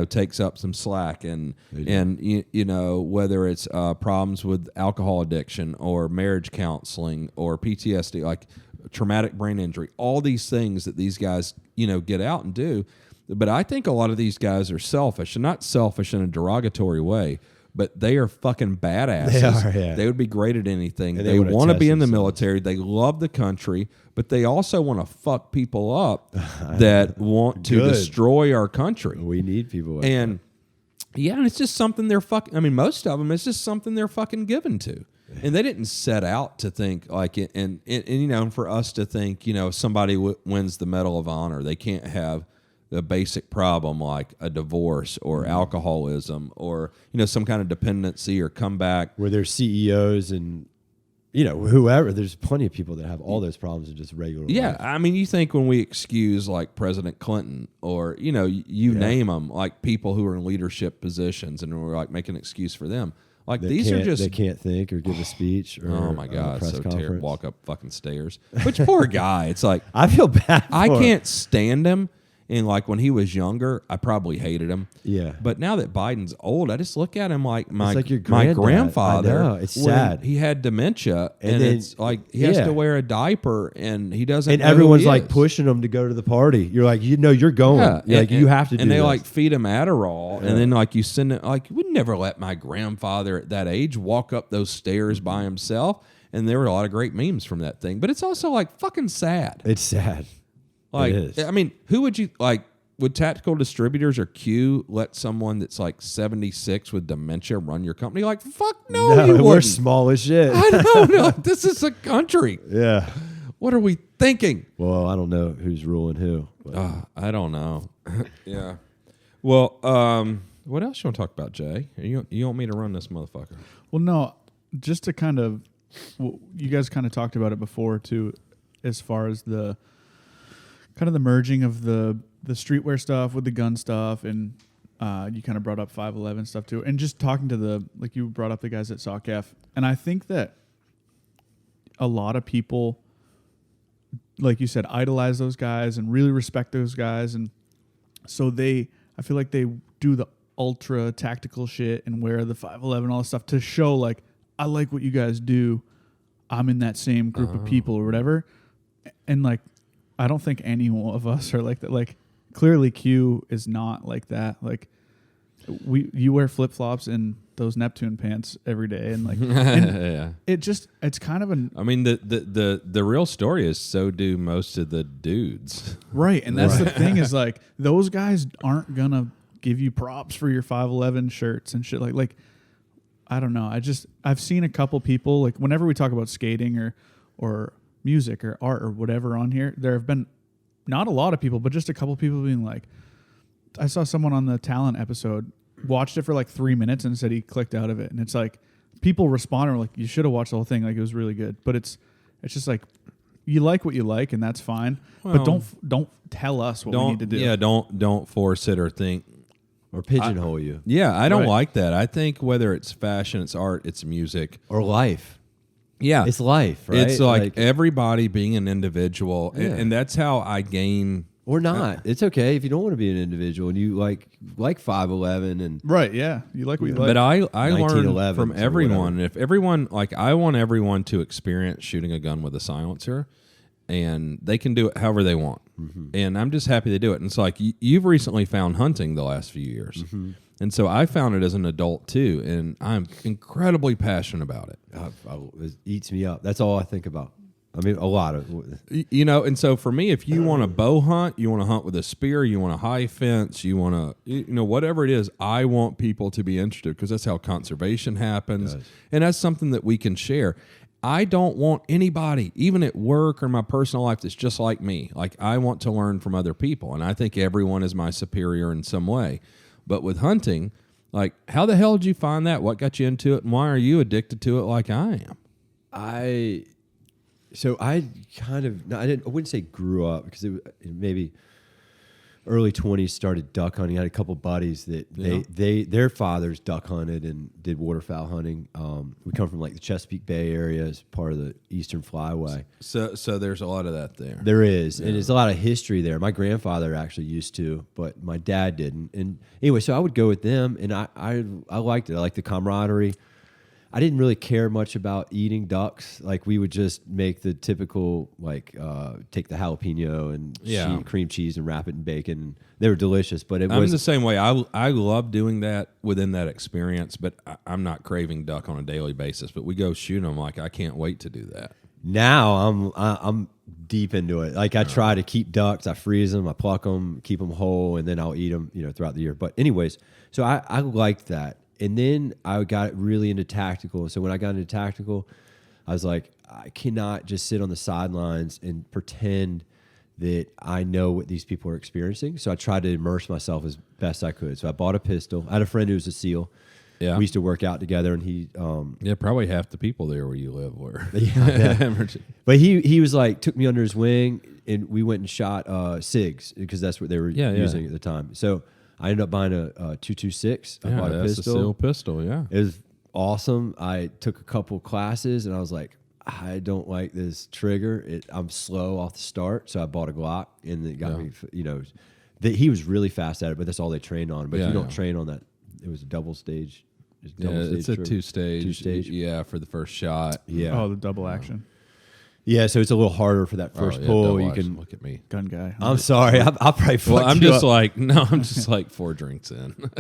takes up some slack, and whether it's problems with alcohol addiction or marriage counseling or PTSD, like traumatic brain injury, all these things that these guys get out and do. But I think a lot of these guys are selfish, and not selfish in a derogatory way. But they are fucking badasses. They are, yeah. They would be great at anything. And they want to be in the themselves. military. They love the country, but they also want to fuck people up that want to destroy our country. We need people like and it's just something they're fucking. I mean, most of them, it's just something they're fucking given to. And they didn't set out to think like it, and you know, and for us to think, you know, somebody wins the Medal of Honor, they can't have a basic problem like a divorce or alcoholism or, you know, some kind of dependency or comeback. Where there's CEOs and, you know, whoever, there's plenty of people that have all those problems in just regular Yeah, life. I mean, you think when we excuse like President Clinton or, you know, you name them, like people who are in leadership positions, and we're like making an excuse for them. Like these are just, they can't think or give a speech or oh my a God, press so conference. terrible. Walk up fucking stairs. Which poor guy. It's like I feel bad. I for him. can't stand him. And like when he was younger, I probably hated him. Yeah. But now that Biden's old, I just look at him like my like your my granddad. grandfather. I know. It's when sad. He had dementia, and then- it's like he has yeah. to wear a diaper, and he doesn't. And know who everyone's he like is. pushing him to go to the party. You're like, you know, you're going. Yeah, You're like, you have to do And they this. like feed him Adderall, and then like you send it. Like we'd never let my grandfather at that age walk up those stairs by himself. And there were a lot of great memes from that thing. But it's also like fucking sad. It's sad. Like it is. I mean, who would you like? Would Tactical Distributors or Q let someone that's like 76 with dementia run your company? Like, fuck no, you we're wouldn't. small as shit. I don't know. This is a country. Yeah. What are we thinking? Well, I don't know who's ruling who. But I don't know. Yeah. Well, what else you want to talk about, Jay? You want me to run this motherfucker? Well, no, just to kind of, well, you guys kind of talked about it before too, as far as the kind of the merging of the streetwear stuff with the gun stuff, and you kind of brought up 511 stuff too, and just talking to the, like you brought up the guys at SOCF, and I think that a lot of people, like you said, idolize those guys and really respect those guys, and so I feel like they do the ultra tactical shit and wear the 511, all this stuff to show like, I like what you guys do, I'm in that same group of people or whatever, and like I don't think any of us are like that. Like clearly Q is not like that. Like you wear flip flops and those Neptune pants every day, and like Yeah. it's kind of I mean, the real story is so do most of the dudes. right, and that's the thing is like those guys aren't gonna give you props for your 511 shirts and shit like I don't know. I've seen a couple people, like whenever we talk about skating or music or art or whatever on here, there have been not a lot of people, but just a couple people being like, I saw someone on the Talent episode watched it for like 3 minutes and said he clicked out of it, and it's like people responded like, you should have watched the whole thing, like it was really good, but it's just like you like what you like and that's fine, but don't tell us what we need to do. Yeah, don't force it or think. or pigeonhole you. Yeah, I don't Right. like that. I think whether it's fashion, it's art, it's music. Or life. Yeah. It's life, right? It's like everybody being an individual. Yeah. And that's how I gain. or not. It's okay if you don't want to be an individual and you like 511 and Right, yeah. You like what you like. But I learn 1911s from or everyone. If everyone, like, I want everyone to experience shooting a gun with a silencer, and they can do it however they want. Mm-hmm. And I'm just happy they do it. And it's like, you've recently found hunting the last few years. Mm-hmm. And so I found it as an adult too. And I'm incredibly passionate about it. it eats me up. That's all I think about. I mean, a lot of. You know, and so for me, if you want to bow hunt, you want to hunt with a spear, you want a high fence, you want to, you know, whatever it is, I want people to be interested because that's how conservation happens. And that's something that we can share. I don't want anybody, even at work or my personal life, that's just like me. Like, I want to learn from other people. And I think everyone is my superior in some way. But with hunting, like, how the hell did you find that? What got you into it? And why are you addicted to it like I am? I kind of, I wouldn't say grew up because it maybe early 20s started duck hunting. I had a couple buddies that their fathers duck hunted and did waterfowl hunting. We come from like the Chesapeake Bay area as part of the Eastern Flyway. So there's a lot of that there. There is, and there's a lot of history there. My grandfather actually used to, but my dad didn't. And anyway, so I would go with them, and I liked it. I liked the camaraderie. I didn't really care much about eating ducks. Like, we would just make the typical, like, take the jalapeno and cream cheese and wrap it in bacon. They were delicious, but I'm the same way. I love doing that within that experience, but I'm not craving duck on a daily basis. But we go shoot them. Like, I can't wait to do that. Now I'm deep into it. Like, I try to keep ducks. I freeze them. I pluck them, keep them whole, and then I'll eat them, throughout the year. But anyways, so I liked that. And then I got really into tactical. So when I got into tactical, I was like, I cannot just sit on the sidelines and pretend that I know what these people are experiencing. So I tried to immerse myself as best I could. So I bought a pistol. I had a friend who was a SEAL. Yeah. We used to work out together, and he probably half the people there where you live were. But he was like, took me under his wing, and we went and shot SIGs because that's what they were using at the time. So I ended up buying a 226. I bought a that's pistol. a SEAL pistol, yeah. It was awesome. I took a couple classes, and I was like, I don't like this trigger. I'm slow off the start, so I bought a Glock, and it got me. He was really fast at it, but that's all they trained on. But if you don't train on that, it was a double stage. It's a two-stage. Yeah, for the first shot. Yeah. Oh, the double action. Yeah, so it's a little harder for that first pull. You can look at me. Gun guy. I'm sorry. I'll probably fuck Well, I'm you just up. I'm just like 4 drinks in.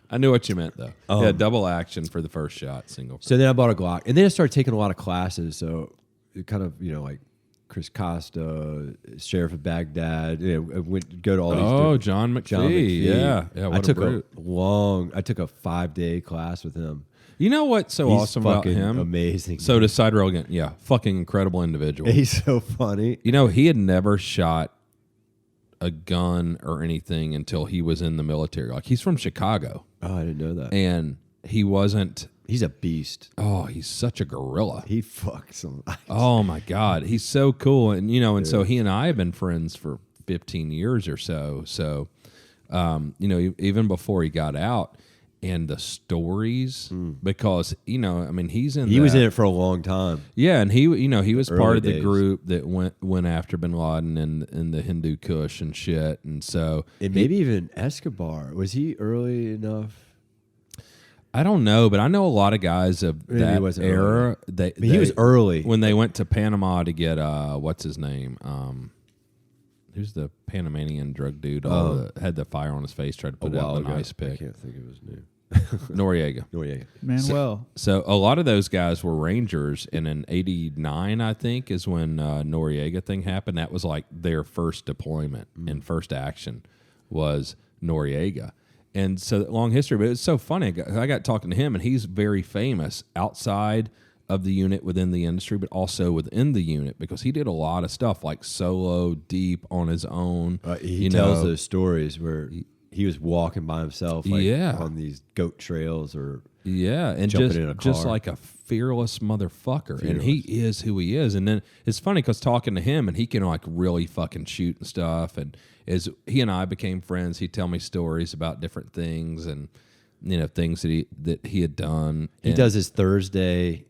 I knew what you meant though. Yeah, double action for the first shot, single. So then I bought a Glock, and then I started taking a lot of classes. So it kind of like Chris Costa, Sheriff of Baghdad. Go to all these. Oh, John McPhee. Yeah. I took a 5-day class with him. You know what's so He's awesome about fucking him? amazing. So to side rail again, yeah, fucking incredible individual. He's so funny. You know, he had never shot a gun or anything until he was in the military. Like, he's from Chicago. Oh, I didn't know that. And he wasn't. He's a beast. Oh, he's such a gorilla. He fucks some. Oh my God, he's so cool. And so he and I have been friends for 15 years or so. So, even before he got out, and the stories, because he was in it for a long time. Yeah, and he was Early part of the days. group that went after Bin Laden and the Hindu Kush and shit. And so, And maybe even Escobar. Was he early enough? I don't know, but I know a lot of guys of Maybe he that wasn't era. He was early. when they went to Panama to get what's his name? Who's the Panamanian drug dude? Had the fire on his face, tried to put it out with an ice I pick. can't think of his name. Noriega. Manuel. So a lot of those guys were Rangers, and in '89, I think, is when Noriega thing happened. That was like their first deployment and first action was Noriega. And so long history, but it's so funny. I got talking to him, and he's very famous outside of the unit within the industry, but also within the unit because he did a lot of stuff like solo, deep on his own. He tells those stories where he was walking by himself on these goat trails or and jumping in a car. just like a fearless motherfucker. And he is who he is. And then it's funny because talking to him, and he can like really fucking shoot and stuff. And as he and I became friends, he'd tell me stories about different things and things that he had done. He does his Thursday.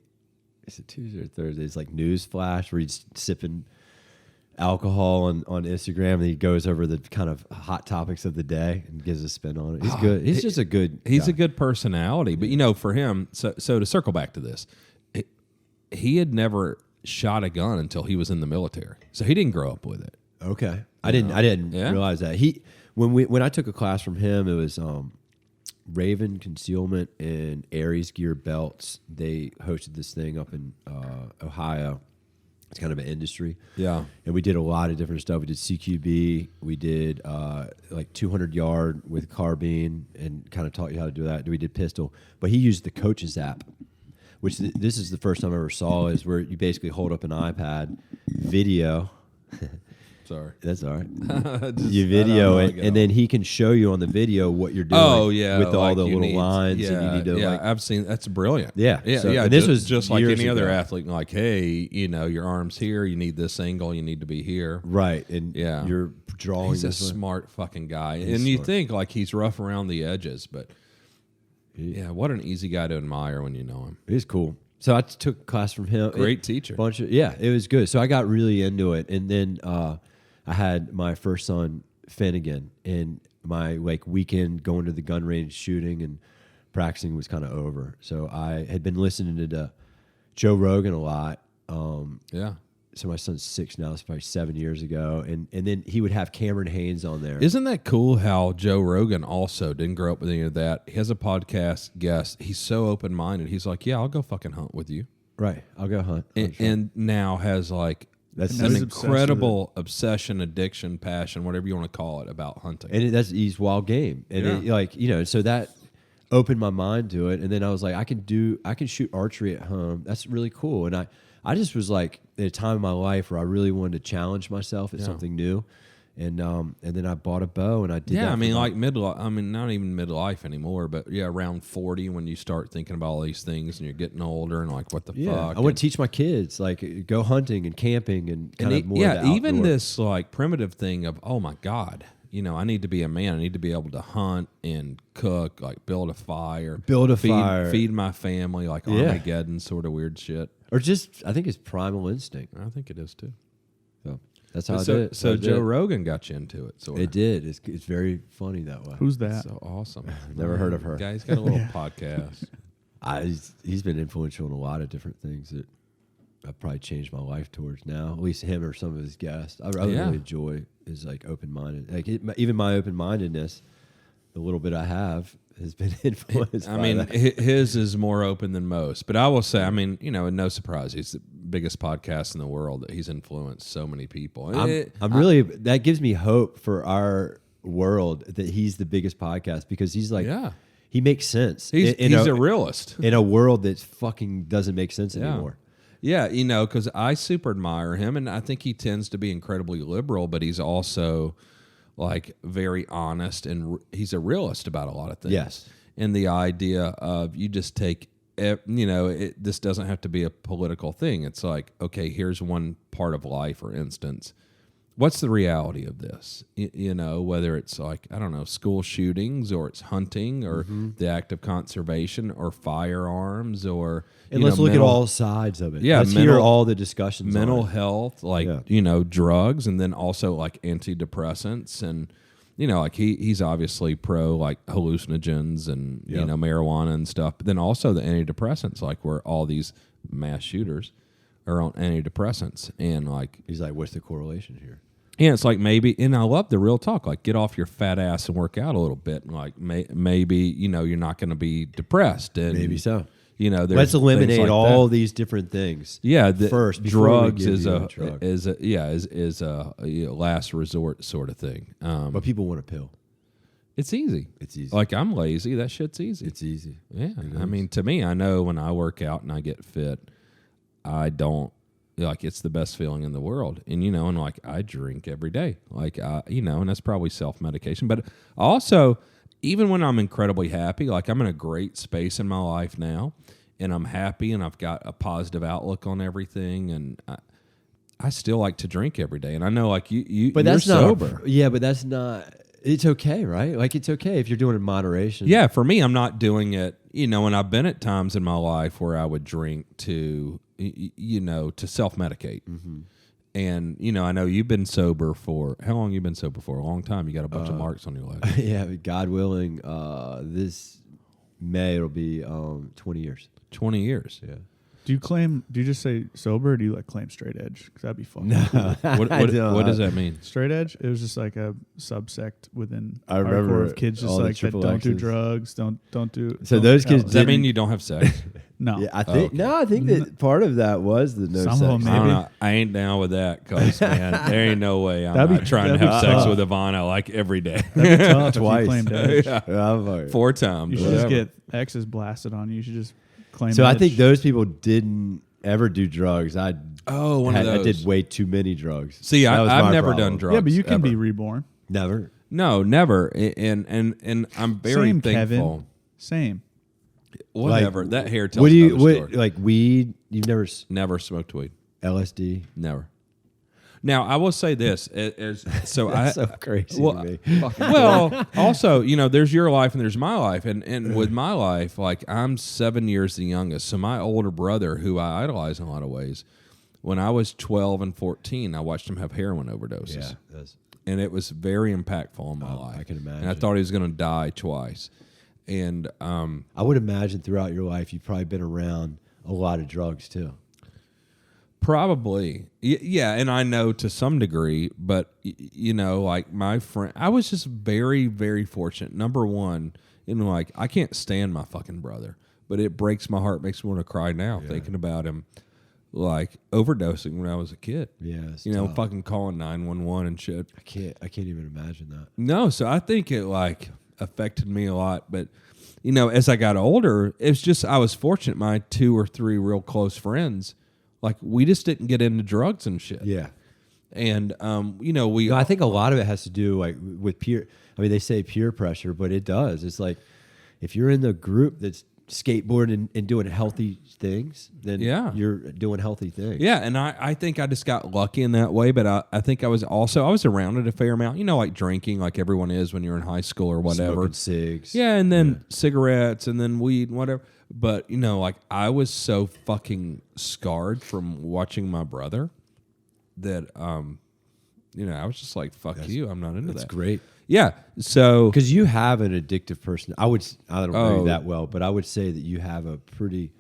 Is it Tuesday or Thursday? It's like news flash where he's sipping alcohol on Instagram, and he goes over the kind of hot topics of the day and gives a spin on it. He's good. He's just a good. He's guy. a good personality. But for him, so to circle back to this, he had never shot a gun until he was in the military, so he didn't grow up with it. Okay, I didn't realize that. When I took a class from him, it was Raven Concealment and Aries Gear Belts. They hosted this thing up in Ohio. It's kind of an industry. Yeah. And we did a lot of different stuff. We did CQB. We did like 200 yard with carbine and kind of taught you how to do that. We did pistol. But he used the Coach's app, which this is the first time I ever saw, is where you basically hold up an iPad, video. Sorry. That's all right. You video it, and then he can show you on the video what you're doing. Oh yeah, with all like the little lines, yeah, and you need to I've seen that's brilliant. Yeah, yeah, so, yeah. And this was just like any other ago. athlete. Like, hey, your arm's here. You need this angle. You need to be here. Right, and yeah, you're drawing. He's a this smart fucking guy, and smart. you think like he's rough around the edges, but yeah, what an easy guy to admire when you know him. He's cool. So I took a class from him. Great teacher. It was good. So I got really into it, and then I had my first son Finnegan, and my weekend going to the gun range shooting and practicing was kind of over. So I had been listening to Joe Rogan a lot. Yeah. So my son's 6 now. It's probably 7 years ago, and then he would have Cameron Haynes on there. Isn't that cool how Joe Rogan also didn't grow up with any of that? He has a podcast guest. He's so open minded. He's like, yeah, I'll go fucking hunt with you. Right. I'll go hunt. And now has like That's an he's incredible obsession, addiction, passion, whatever you want to call it, about hunting. And he's wild game, and so that opened my mind to it. And then I was like, I can shoot archery at home. That's really cool. And I just was like at a time in my life where I really wanted to challenge myself at something new. And then I bought a bow and I did that. Yeah, I mean, like midlife. I mean, not even midlife anymore, but yeah, around 40 when you start thinking about all these things and you're getting older and like, what the fuck? I want to teach my kids, like, go hunting and camping and kind of more. Yeah, of the even outdoor. this like primitive thing of, oh my God, you know, I need to be a man. I need to be able to hunt and cook, like build a fire, feed my family, like Armageddon sort of weird shit. Or just, I think it's primal instinct. I think it is too. So that's how I did it. So Joe Rogan got you into it. So it did. It's very funny that way. Who's that? so awesome. Never heard of her. Guy's got a little podcast. He's been influential in a lot of different things that I've probably changed my life towards now. At least him or some of his guests. I really enjoy his like open-minded. Like even my open-mindedness, the little bit I have, has been influenced. I mean, his is more open than most. But I will say, I mean, you know, no surprise, he's the biggest podcast in the world. That he's influenced so many people. I'm really that gives me hope for our world that he's the biggest podcast because he's like, he makes sense. He's a realist in a world that fucking doesn't make sense anymore. Yeah, you know, because I super admire him, and I think he tends to be incredibly liberal, but he's also like very honest, and he's a realist about a lot of things. Yes. And the idea of you just take, you know, this doesn't have to be a political thing. It's like, okay, here's one part of life, for instance. What's the reality of this? You know, whether it's like, I don't know, school shootings or it's hunting or the act of conservation or firearms or... And let's look at all sides of it. Yeah, let's hear all the discussions. Mental health, like, you know, drugs, and then also like antidepressants. And, you know, like he's obviously pro like hallucinogens and, you know, marijuana and stuff. But then also the antidepressants, like where all these mass shooters are on antidepressants. And like... He's like, what's the correlation here? Yeah, it's like maybe, and I love the real talk, like get off your fat ass and work out a little bit. And like maybe, you know, you're not going to be depressed. And maybe so. You know, let's eliminate like all these different things. Yeah, first, drugs is a last resort sort of thing. But people want a pill. It's easy. It's easy. Like I'm lazy. That shit's easy. It's easy. Yeah. I mean, to me, I know when I work out and I get fit, I don't like it's the best feeling in the world. And you know, and like I drink every day. Like you know, and that's probably self-medication. But also, even when I'm incredibly happy, like I'm in a great space in my life now, and I'm happy and I've got a positive outlook on everything, and I still like to drink every day. And I know like you but you're that's sober. But that's not it's okay, right? Like it's okay if you're doing it in moderation. Yeah, for me, I'm not doing it, you know, and I've been at times in my life where I would drink to, you know, to self-medicate. Mm-hmm. And, you know, I know you've been sober for, how long you been sober for? A long time. You got a bunch of marks on your leg. Yeah, God willing, this May it'll be 20 years. 20 years. Yeah. Do you just say sober or do you like claim straight edge? Because that'd be fun. No, what does that mean? Straight edge? It was just like a subsect within I remember of kids just all the like that triple don't do X's. drugs, don't do. So don't those tell kids us. Does that mean you don't have sex? No. Yeah, I think okay. I think that part of that was the no Some of sex. them I don't maybe. know. I ain't down with that because, man, there ain't no way I'm That'd be- not trying to that'd have be sex tough. with Ivana like every day. That'd be tough if you Twice. claimed edge. Yeah. Yeah, I'm like- 4 times. You should whatever. just get X's blasted on you. You should just claim So I edge. think those people didn't ever do drugs. One of I those. did way too many drugs. See, That was I've my never problem. done drugs. Yeah, but you can ever. be reborn. Never. No, never. And I'm very Same, thankful. Kevin. Same. Whatever. That hair tells What do you another story. like weed? You've never Never smoked weed. LSD? Never. Now I will say this: so That's so crazy well, to me. well, also, you know, there's your life and there's my life, and with my life, like I'm 7 years the youngest. So my older brother, who I idolize in a lot of ways, when I was 12 and 14, I watched him have heroin overdoses. Yeah, that's, And it was very impactful in my life. I can imagine. And I thought he was going to die twice. And I would imagine throughout your life you've probably been around a lot of drugs too. probably, yeah. And I know to some degree, but you know, like my friend, I was just very, very fortunate. Number one, you know, like I can't stand my fucking brother, but it breaks my heart, makes me want to cry now thinking about him, like overdosing when I was a kid. Yeah, it's you know, tough. fucking calling 911 and shit. I can't even imagine that. No, so I think it like affected me a lot, but as I got older, it's just I was fortunate. My 2 or 3 real close friends, like we just didn't get into drugs and shit. Yeah. And I think a lot of it has to do like with peer. I mean, they say peer pressure, but it does. It's like if you're in the group that's skateboarding and doing healthy things, then you're doing healthy things. Yeah, and I think I just got lucky in that way, but I think I was around it a fair amount, like drinking like everyone is when you're in high school or whatever. Smoking cigs. Yeah, and then cigarettes and then weed and whatever. But, like I was so fucking scarred from watching my brother that, I was just like, fuck you, I'm not into that. That's great. Yeah, so because you have an addictive person. I don't know you that well, but I would say that you have a pretty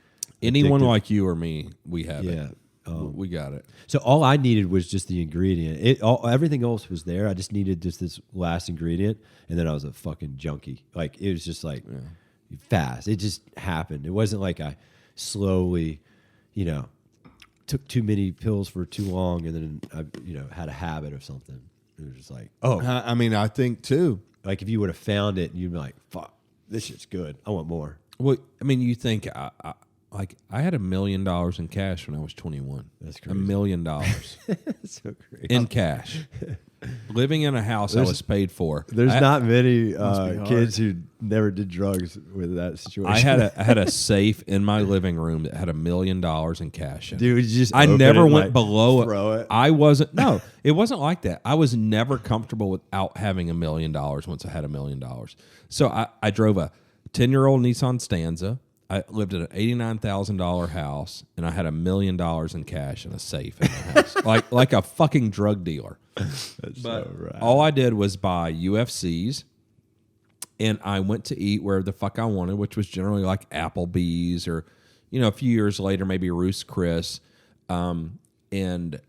anyone addictive, like you or me, we have it. We got it. So all I needed was just the ingredient. Everything else was there. I just needed just this last ingredient, and then I was a fucking junkie. Like it was just like fast. It just happened. It wasn't like I slowly, took too many pills for too long, and then I, had a habit of something. It was just like, I mean, I think too. Like if you would have found it, and you'd be like, "Fuck, this shit's good. I want more." Well, I mean, you think I had $1 million in cash when I was 21. That's crazy. $1 million That's so crazy. in cash, living in a house I was paid for. There's not many kids who never did drugs with that situation. I had a safe in my living room that had $1 million in cash in it. Dude, you just I open never it, went like, below throw it. I wasn't. No, it wasn't like that. I was never comfortable without having $1 million once I had $1 million. So I drove a 10-year-old Nissan Stanza. I lived in an $89,000 house, and I had $1 million in cash in a safe in the house, like a fucking drug dealer. That's so rad. All I did was buy UFCs, and I went to eat where the fuck I wanted, which was generally like Applebee's or, a few years later, maybe Ruth's Chris. And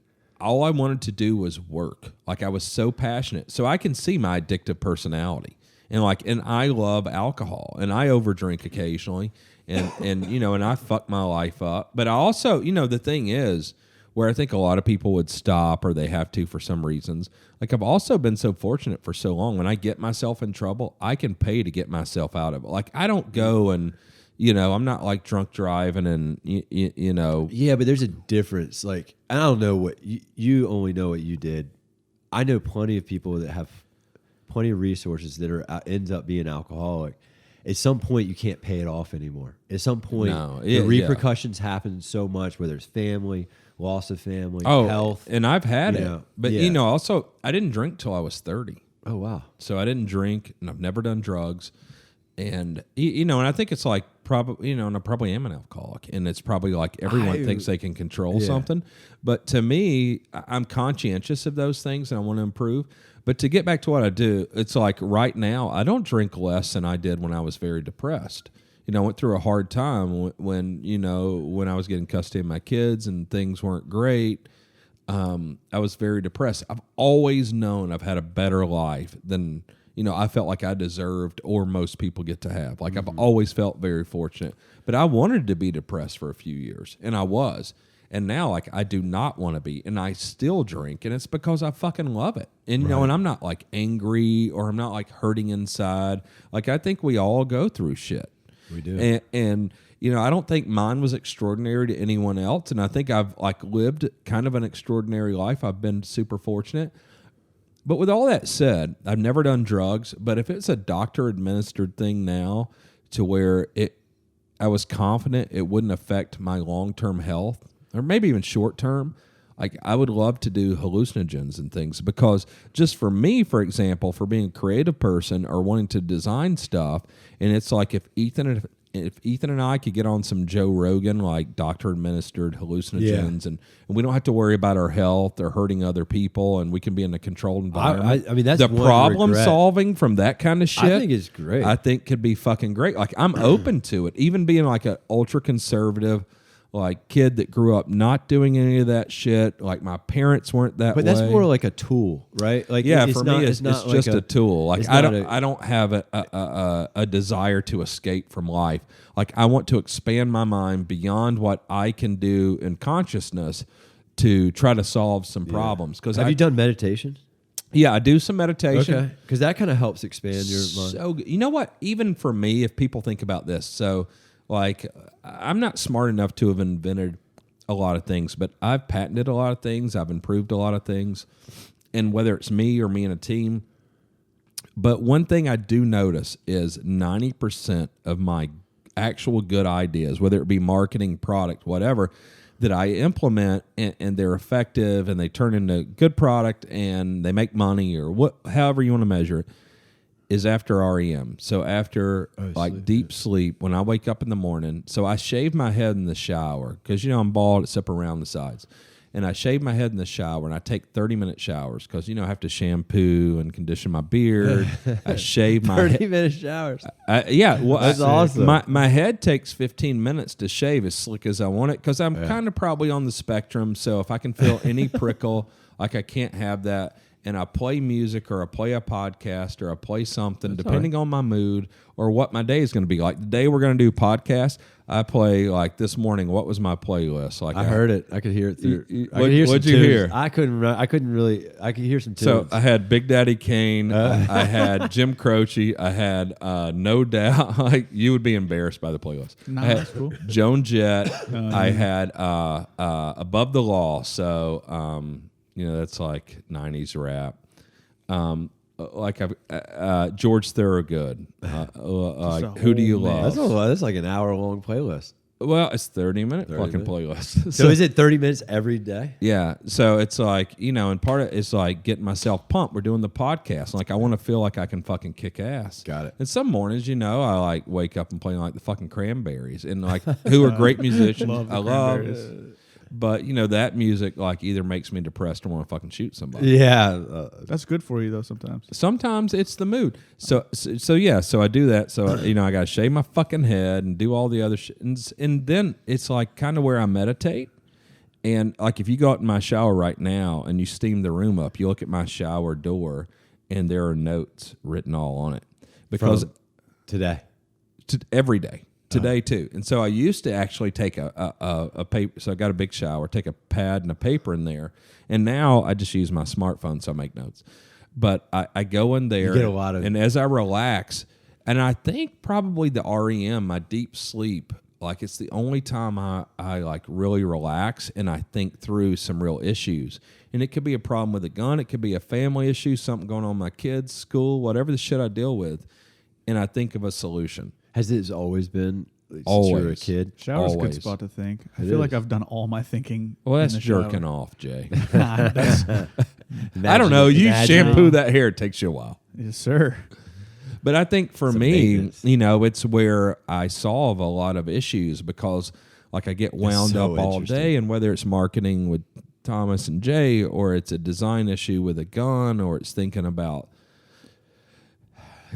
all I wanted to do was work. Like I was so passionate. So I can see my addictive personality. And I love alcohol, and I overdrink occasionally, and I fuck my life up. But I also, the thing is, where I think a lot of people would stop or they have to for some reasons. Like I've also been so fortunate for so long. When I get myself in trouble, I can pay to get myself out of it. Like I don't go and, I'm not like drunk driving and Yeah, but there's a difference. Like I don't know what you only know what you did. I know plenty of people that have plenty of resources that are ends up being alcoholic. At some point, you can't pay it off anymore. At some point, the repercussions happen so much, whether it's family, loss of family, health. And I've had it. But, also, I didn't drink till I was 30. Oh, wow. So I didn't drink, and I've never done drugs. And, and I think it's like probably, and I probably am an alcoholic. And it's probably like everyone thinks they can control something. But to me, I'm conscientious of those things, and I want to improve. But to get back to what I do, it's like right now, I don't drink less than I did when I was very depressed. I went through a hard time when I was getting custody of my kids and things weren't great. I was very depressed. I've always known I've had a better life than, I felt like I deserved or most people get to have. Like I've always felt very fortunate. But I wanted to be depressed for a few years, and I was. And now, like, I do not want to be, and I still drink, and it's because I fucking love it. And, and I'm not, like, angry, or I'm not, like, hurting inside. Like, I think we all go through shit. We do. And I don't think mine was extraordinary to anyone else, and I think I've, like, lived kind of an extraordinary life. I've been super fortunate. But with all that said, I've never done drugs, but if it's a doctor-administered thing now to where I was confident it wouldn't affect my long-term health, or maybe even short term, like I would love to do hallucinogens and things, because just for me, for example, for being a creative person or wanting to design stuff, and it's like if Ethan and I could get on some Joe Rogan, like doctor administered hallucinogens, and we don't have to worry about our health or hurting other people, and we can be in a controlled environment. I mean, that's the one problem regret. Solving from that kind of shit. I think it's great. I think could be fucking great. Like I'm open to it, even being like an ultra conservative, like kid that grew up not doing any of that shit. Like my parents weren't that way. But that's more like a tool, right? Like for me, it's not just like a tool. Like I don't have a desire to escape from life. Like I want to expand my mind beyond what I can do in consciousness to try to solve some problems. Because have you done meditation? Yeah, I do some meditation. Okay, because that kind of helps expand your mind. So you know what? Even for me, if people think about this, so like I'm not smart enough to have invented a lot of things, but I've patented a lot of things. I've improved a lot of things, and whether it's me or me and a team. But one thing I do notice is 90% of my actual good ideas, whether it be marketing, product, whatever, that I implement and they're effective and they turn into good product and they make money or however you want to measure it, is after REM. So after deep sleep, when I wake up in the morning, so I shave my head in the shower because, I'm bald except around the sides. And I shave my head in the shower and I take 30-minute showers because, I have to shampoo and condition my beard. I shave my 30-minute showers. That's awesome. My head takes 15 minutes to shave as slick as I want it because I'm kind of probably on the spectrum. So if I can feel any prickle, like I can't have that. And I play music or I play a podcast or I play something depending on my mood or what my day is going to be. Like the day we're going to do podcast, I play like this morning. What was my playlist? Like I heard it. I could hear it through. What'd you hear? I couldn't really. I could hear some tunes. So I had Big Daddy Kane. I had Jim Croce. I had No Doubt. Like you would be embarrassed by the playlist. No, I had that's cool. Joan Jett. I had Above the Law. So that's like 90s rap. Like George Thorogood. Who Do You Love? That's like an hour-long playlist. Well, it's 30-minute fucking playlist. So is it 30 minutes every day? Yeah. So it's like, and part of it's like getting myself pumped. We're doing the podcast. Like I want to feel like I can fucking kick ass. Got it. And some mornings, I like wake up and play like the fucking Cranberries and like who are great musicians. I love. But that music like either makes me depressed or want to fucking shoot somebody. Yeah, That's good for you though. Sometimes. Sometimes it's the mood. So I do that. So I got to shave my fucking head and do all the other shit, and then it's like kind of where I meditate. And like if you go out in my shower right now and you steam the room up, you look at my shower door and there are notes written all on it because today, every day. Today too, and so I used to actually take a paper. So I got a big shower, take a pad and a paper in there, and now I just use my smartphone so I make notes. But I go in there, you get a lot of, and as I relax, and I think probably the REM, my deep sleep, like it's the only time I like really relax and I think through some real issues. And it could be a problem with a gun, it could be a family issue, something going on with my kids, school, whatever the shit I deal with, and I think of a solution. Has this always been since always. you were a kid? Shower's a Always. good spot to think. I feel like I've done all my thinking. Well, that's in the shower. jerking off, Jay. That's, I don't know. You shampoo that hair, it takes you a while. yes, sir. But I think for Some me, maintenance. it's where I solve a lot of issues because like I get wound so up all interesting. day, and whether it's marketing with Thomas and Jay or it's a design issue with a gun or it's thinking about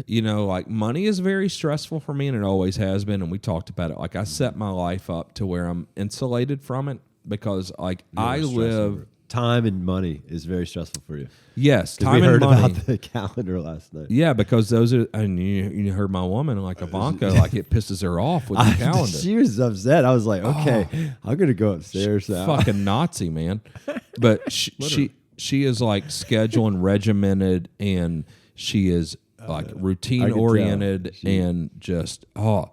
like money is very stressful for me and it always has been. And we talked about it. Like I set my life up to where I'm insulated from it because like I live. Time and money is very stressful for you. Yes. We Time heard and money. about the calendar last night. Yeah, because those are, and you heard my woman like Ivanka, like it pisses her off with the calendar. She was upset. I was like, okay, I'm going to go upstairs now. Fucking Nazi, man. But she is like schedule and regimented, and she is like routine oriented and just I'm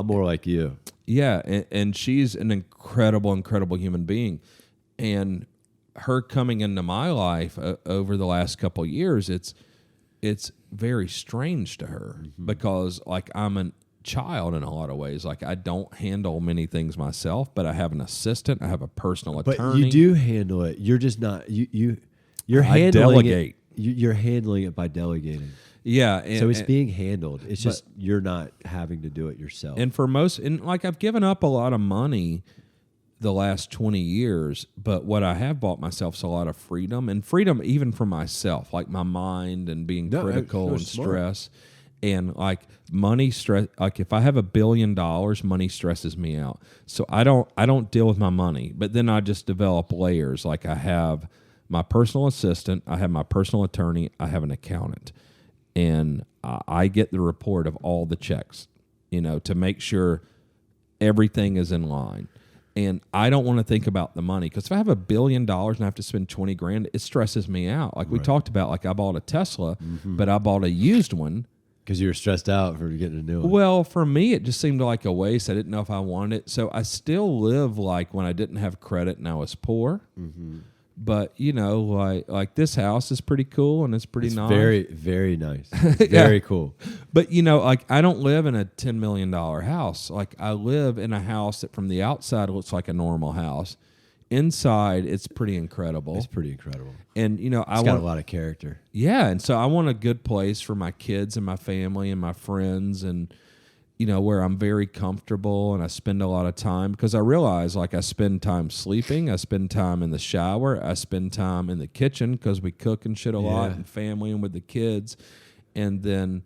more like you. Yeah, and she's an incredible human being, and her coming into my life over the last couple of years, it's very strange to her because like I'm a child in a lot of ways. Like I don't handle many things myself, but I have an assistant, I have a personal attorney. But you do handle it. You're just not you're handling delegate. it. You're handling it by delegating. Yeah. So it's being handled. It's just you're not having to do it yourself. And for most, and like I've given up a lot of money the last 20 years, but what I have bought myself is a lot of freedom, and freedom even for myself, like my mind and being critical and stress. And like money stress, like if I have $1 billion, money stresses me out. So I don't deal with my money, but then I just develop layers. Like I have my personal assistant, I have my personal attorney, I have an accountant. And I get the report of all the checks, to make sure everything is in line. And I don't want to think about the money because if I have $1 billion and I have to spend 20 grand, it stresses me out. Like we talked about, like I bought a Tesla, but I bought a used one. Because you were stressed out for getting a new one. Well, for me, it just seemed like a waste. I didn't know if I wanted it. So I still live like when I didn't have credit and I was poor. But, you know, like this house is pretty cool and it's pretty nice. Very, very nice. Very cool. But, you know, like I don't live in a $10 million house. Like I live in a house that from the outside looks like a normal house. Inside, it's pretty incredible. It's pretty incredible. And, you know, It's got a lot of character. Yeah, and so I want a good place for my kids and my family and my friends and, you know, where I'm very comfortable and I spend a lot of time because I realize, like, I spend time sleeping, I spend time in the shower, I spend time in the kitchen because we cook and shit a lot and family and with the kids, and then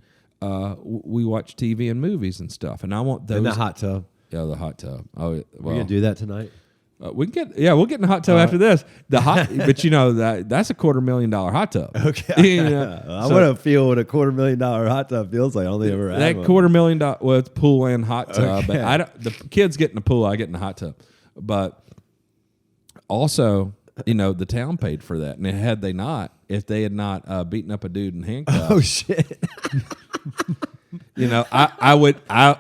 we watch TV and movies and stuff. And I want those. In the hot tub. Yeah, the hot tub. Oh, well. We're going to do that tonight? We'll get in the hot tub after this. But you know that's a $250,000 hot tub. Okay, You know? I want to feel what a $250,000 hot tub feels like. I only ever had That one. $250,000. Well, it's pool and hot tub, Okay. but the kids get in the pool, I get in the hot tub. But also, you know, the town paid for that, and had they not, if they had not beaten up a dude in handcuffs, Oh shit! you know, I would have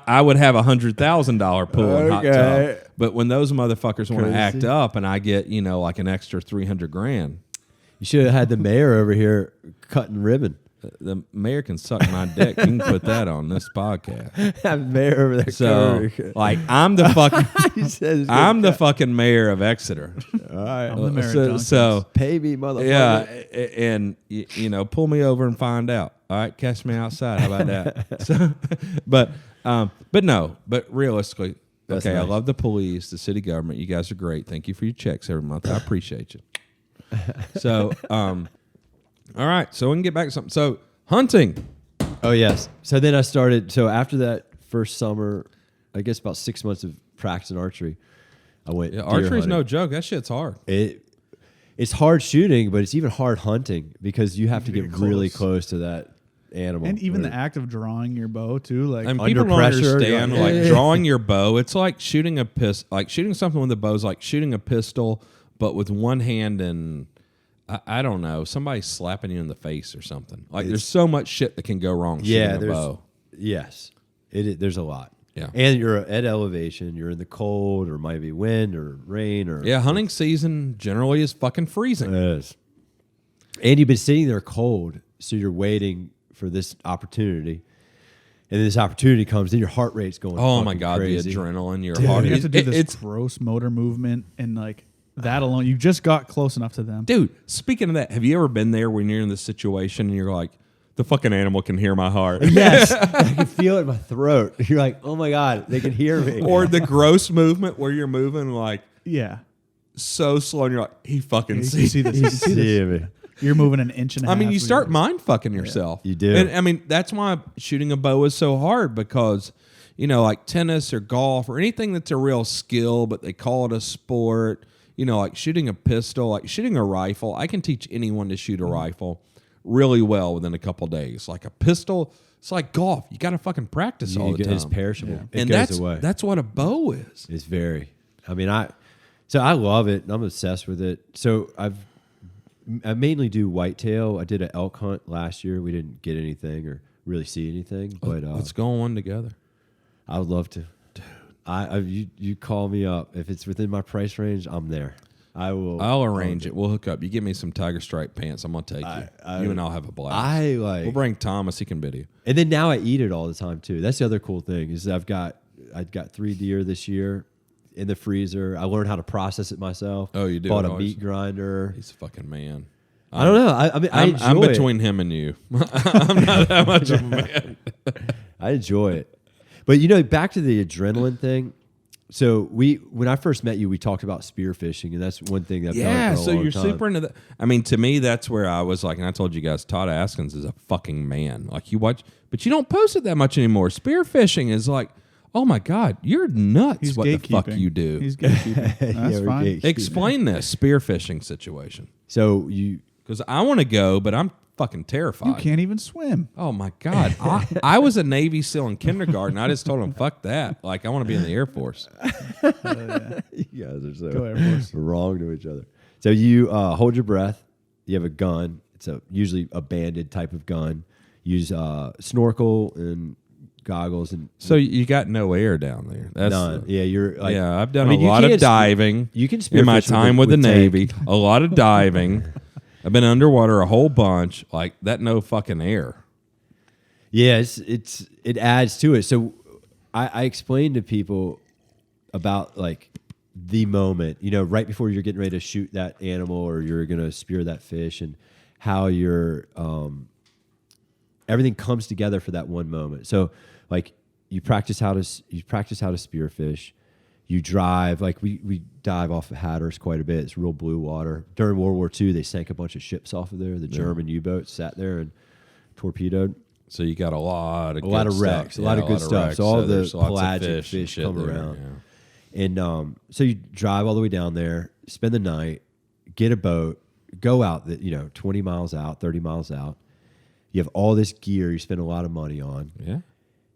$100,000 pool and hot Okay. tub. But when those motherfuckers want to act Crazy. up, and I get, you know, like an extra $300,000. You should have had the mayor over here cutting ribbon. The mayor can suck my dick. You can put that on this podcast. Have the mayor over there. So, like, I'm the fucking, He says, I'm the fucking mayor of Exeter. all right, I'm the mayor of So, Duncan's. so pay me, motherfucker. yeah, and you know, pull me over and find out. All right, catch me outside. How about that? So, but realistically, That's okay. I nice. love the police, the city government. You guys are great. Thank you for your checks every month. I appreciate you. So, all right. So we can get back to something. So hunting. Oh yes. So then I started. So after that first summer, I guess about 6 months of practicing archery, I went. Yeah, deer archery's hunting. no joke. That shit's hard. It's hard shooting, but it's even hard hunting because you have to get really close to that animal. And even Or- the act of drawing your bow too, like And Under people don't pressure, understand, you're like like, drawing your bow. It's like shooting a pistol, like shooting something with a bow is like shooting a pistol, but with one hand and I don't know, somebody slapping you in the face or something. Like there's so much shit that can go wrong yeah, shooting a there's bow. yes, there's a lot. Yeah. And you're at elevation. You're in the cold, or might be wind or rain, or Yeah, hunting season generally is fucking freezing. It is. And you've been sitting there cold, so you're waiting for this opportunity. And then this opportunity comes, then your heart rate's going. Oh my fucking god, crazy. the adrenaline, your dude, heart. you have to do this It's gross motor movement and like that alone. You just got close enough to them. dude. Speaking of that, have you ever been there when you're in this situation and you're like, the fucking animal can hear my heart? Yes, I can feel it in my throat. You're like, oh my god, they can hear me. Or the gross movement where you're moving like Yeah, so slow and you're like, he fucking you sees. see this. You see this. See me. You're moving an inch and a I half. mean, you with start your- mind fucking yourself. You do. And I mean, that's why shooting a bow is so hard because, you know, like tennis or golf or anything that's a real skill, but they call it a sport, you know, like shooting a pistol, like shooting a rifle. I can teach anyone to shoot a rifle really well within a couple days. Like a pistol, it's like golf. You got to fucking practice all the time. It's perishable. It and goes away. that's what a bow is. It's very. I mean, I love it. And I'm obsessed with it. So I mainly do whitetail. I did an elk hunt last year. We didn't get anything or really see anything, but Let's go on one together. I would love to. Dude, you call me up if it's within my price range. I'm there. I will. I'll arrange it. We'll hook up. You give me some tiger stripe pants. I'm gonna take you. You and I'll have a blast. We'll bring Thomas. He can bid you. And then now I eat it all the time too. That's the other cool thing is I've got 3 deer this year in the freezer. I learned how to process it myself. Oh, you do? Bought a Oh, meat grinder. He's a fucking man. I don't know. I mean, I enjoy I'm it. between him and you. I'm not that much of a man. I enjoy it. But you know, back to the adrenaline thing. So when I first met you, we talked about spearfishing, and that's one thing that I've done for a So long you're time. super into that. I mean, to me, that's where I was like, and I told you guys, Todd Askins is a fucking man. Like you watch, but you don't post it that much anymore. Spearfishing is like, oh my god, you're nuts. He's What the gatekeeping. fuck you do? He's gatekeeping. That's we're fine. gatekeeping. Explain this spearfishing situation. So you Because I want to go, but I'm fucking You terrified. can't even swim. Oh my God. I was a Navy SEAL in kindergarten. I just told him, fuck that. Like, I want to be in the Air Force. You guys are Go Air so Force. wrong to each other. So you hold your breath. You have a gun. It's usually a banded type of gun. Use snorkel and goggles and So you got no air down there. That's none. Yeah, you're like yeah, I've done I mean, a you lot of can't diving You can in my spearfish time with the tank. Navy. A lot of diving. I've been underwater a whole bunch. Like that, no fucking air. Yeah, it adds to it. So I explain to people about like the moment, right before you're getting ready to shoot that animal or you're gonna spear that fish, and how you're everything comes together for that one moment. So like you practice how to spearfish. You drive, like we dive off of Hatteras quite a bit. It's real blue water. During World War II, they sank a bunch of ships off of there. The German U-boats sat there and torpedoed. So you got a lot of Wrecks, stuff. a lot Yeah, of good stuff. wrecks. So all the there's lots of pelagic and fish shit come there, around. yeah. And so you drive all the way down there, spend the night, get a boat, go out, 20 miles out, 30 miles out. You have all this gear you spend a lot of money on. Yeah.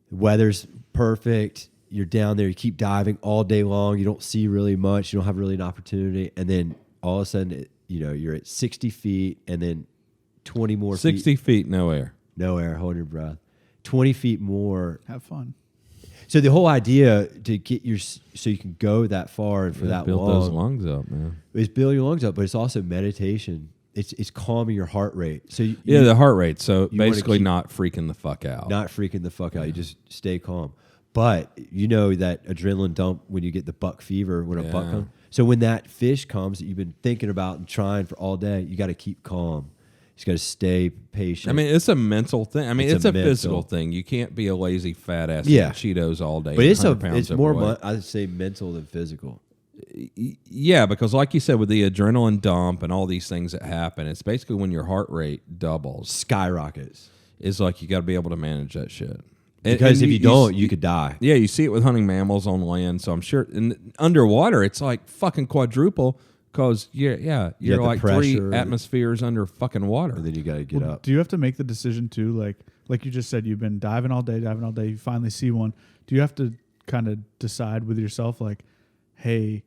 The weather's perfect. You're down there. You keep diving all day long. You don't see really much. You don't have really an opportunity. And then all of a sudden, you're at 60 feet and then 20 more 60 feet, no air. No air, hold your breath. 20 feet more. Have fun. So the whole idea to get so you can go that far and for that build long those lungs up, man. is build your lungs up, but it's also meditation. It's calming your heart rate. So The heart rate. So you wanna basically keep- not freaking the fuck out. not freaking the fuck out. You just stay calm. But you know that adrenaline dump when you get the buck fever when a buck Yeah. comes. So when that fish comes that you've been thinking about and trying for all day, you got to keep calm. You just got to stay patient. I mean, it's a mental thing. I mean, It's it's a a physical mental- thing. You can't be a lazy fat ass Yeah. eating Cheetos all day. but and it's 100 pounds more overweight. I'd say mental than physical. Yeah, because like you said, with the adrenaline dump and all these things that happen, it's basically when your heart rate doubles. Skyrockets. It's like you got to be able to manage that shit. Because if you don't, you could die. Yeah, you see it with hunting mammals on land. So I'm sure in underwater, it's like fucking quadruple because you're the like 3 pressure. atmospheres under fucking water. And then you got to get Well, up. do you have to make the decision too? Like you just said, you've been diving all day. You finally see one. Do you have to kind of decide with yourself, like, hey,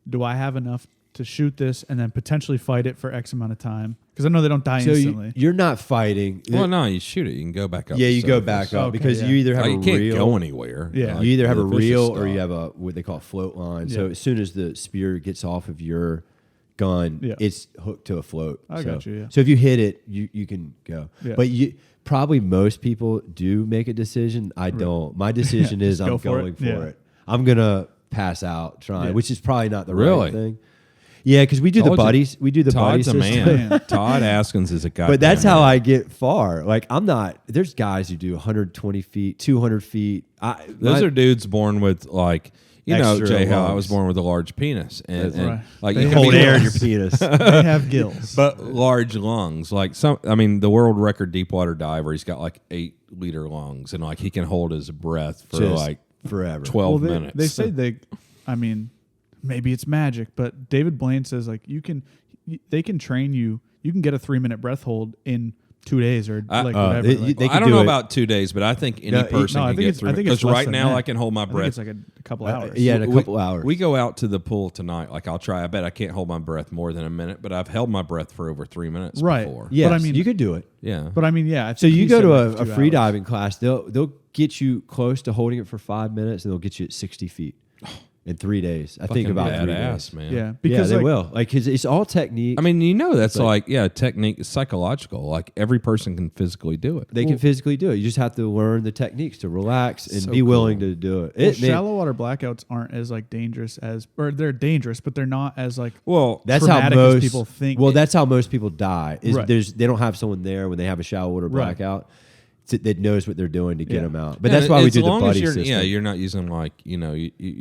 do I have enough to shoot this and then potentially fight it for X amount of time? Because I know they don't die So instantly. you're not fighting. Well, no, you shoot it. You can go back up. Yeah, the you go surface. back up Okay, because yeah. you either have Like, a you can't reel. go anywhere. Yeah. Like, You either have a the fish is reel or you stuck. have what they call a float line. So Yeah. as soon as the spear gets off of your gun, Yeah. it's hooked to a float. I got you, yeah. So if you hit it, you can go. Yeah. But probably most people do make a decision. I don't. My decision is Just I'm go for going it. for Yeah. it. I'm gonna pass out trying, Yeah. which is probably not the Really? right thing. Yeah, because we do the Told you. buddies. We do the buddy Todd's a system. man. Todd Askins is a guy. But that's how I get far. Like I'm not. There's guys who do 120 feet, 200 feet. Those are dudes born with like Extra Jay, how I lungs. was born with a large penis and Right. like They you have can hold be- air in your penis. They have gills. but large lungs. Like the world record deep water diver, he's got like 8-liter lungs, and like he can hold his breath for Just like forever. 12 Well, minutes. They say maybe it's magic, but David Blaine says like they can train you. You can get a 3-minute breath hold in 2 days or whatever. they like, can I don't do know it. about 2 days, but I think any No, person no, I can think get it's- through I think it. it's Because less right than now that. I can hold my I think breath. it's like a couple hours. Yeah, in a couple hours. We go out to the pool tonight. Like I'll try. I bet I can't hold my breath more than a minute, but I've held my breath for over 3 minutes Right. before. Yes, But I mean- you could do it. Yeah. But I mean, yeah. I So think you he go said, to like, a 2 free hours. diving class. They'll get you close to holding it for 5 minutes, and they'll get you at 60 feet in 3 days. I think Fucking about 3 badass, days. man. Yeah, Yeah, because they like, will. Like 'cause it's all technique. I mean, that's like- technique is psychological. Like every person can physically do it. they can physically do it. You just have to learn the techniques to relax and So be willing cool. to do it. well, Man, shallow water blackouts aren't as like dangerous or they're dangerous, but they're not as like Well, that's how traumatic as most people think. Well, that's how most people die. Is Right. they don't have someone there when they have a shallow water Right. blackout that knows what they're doing to get Yeah. them out. But yeah, that's why we as do the long as buddy you're, system. Yeah, you're not using like you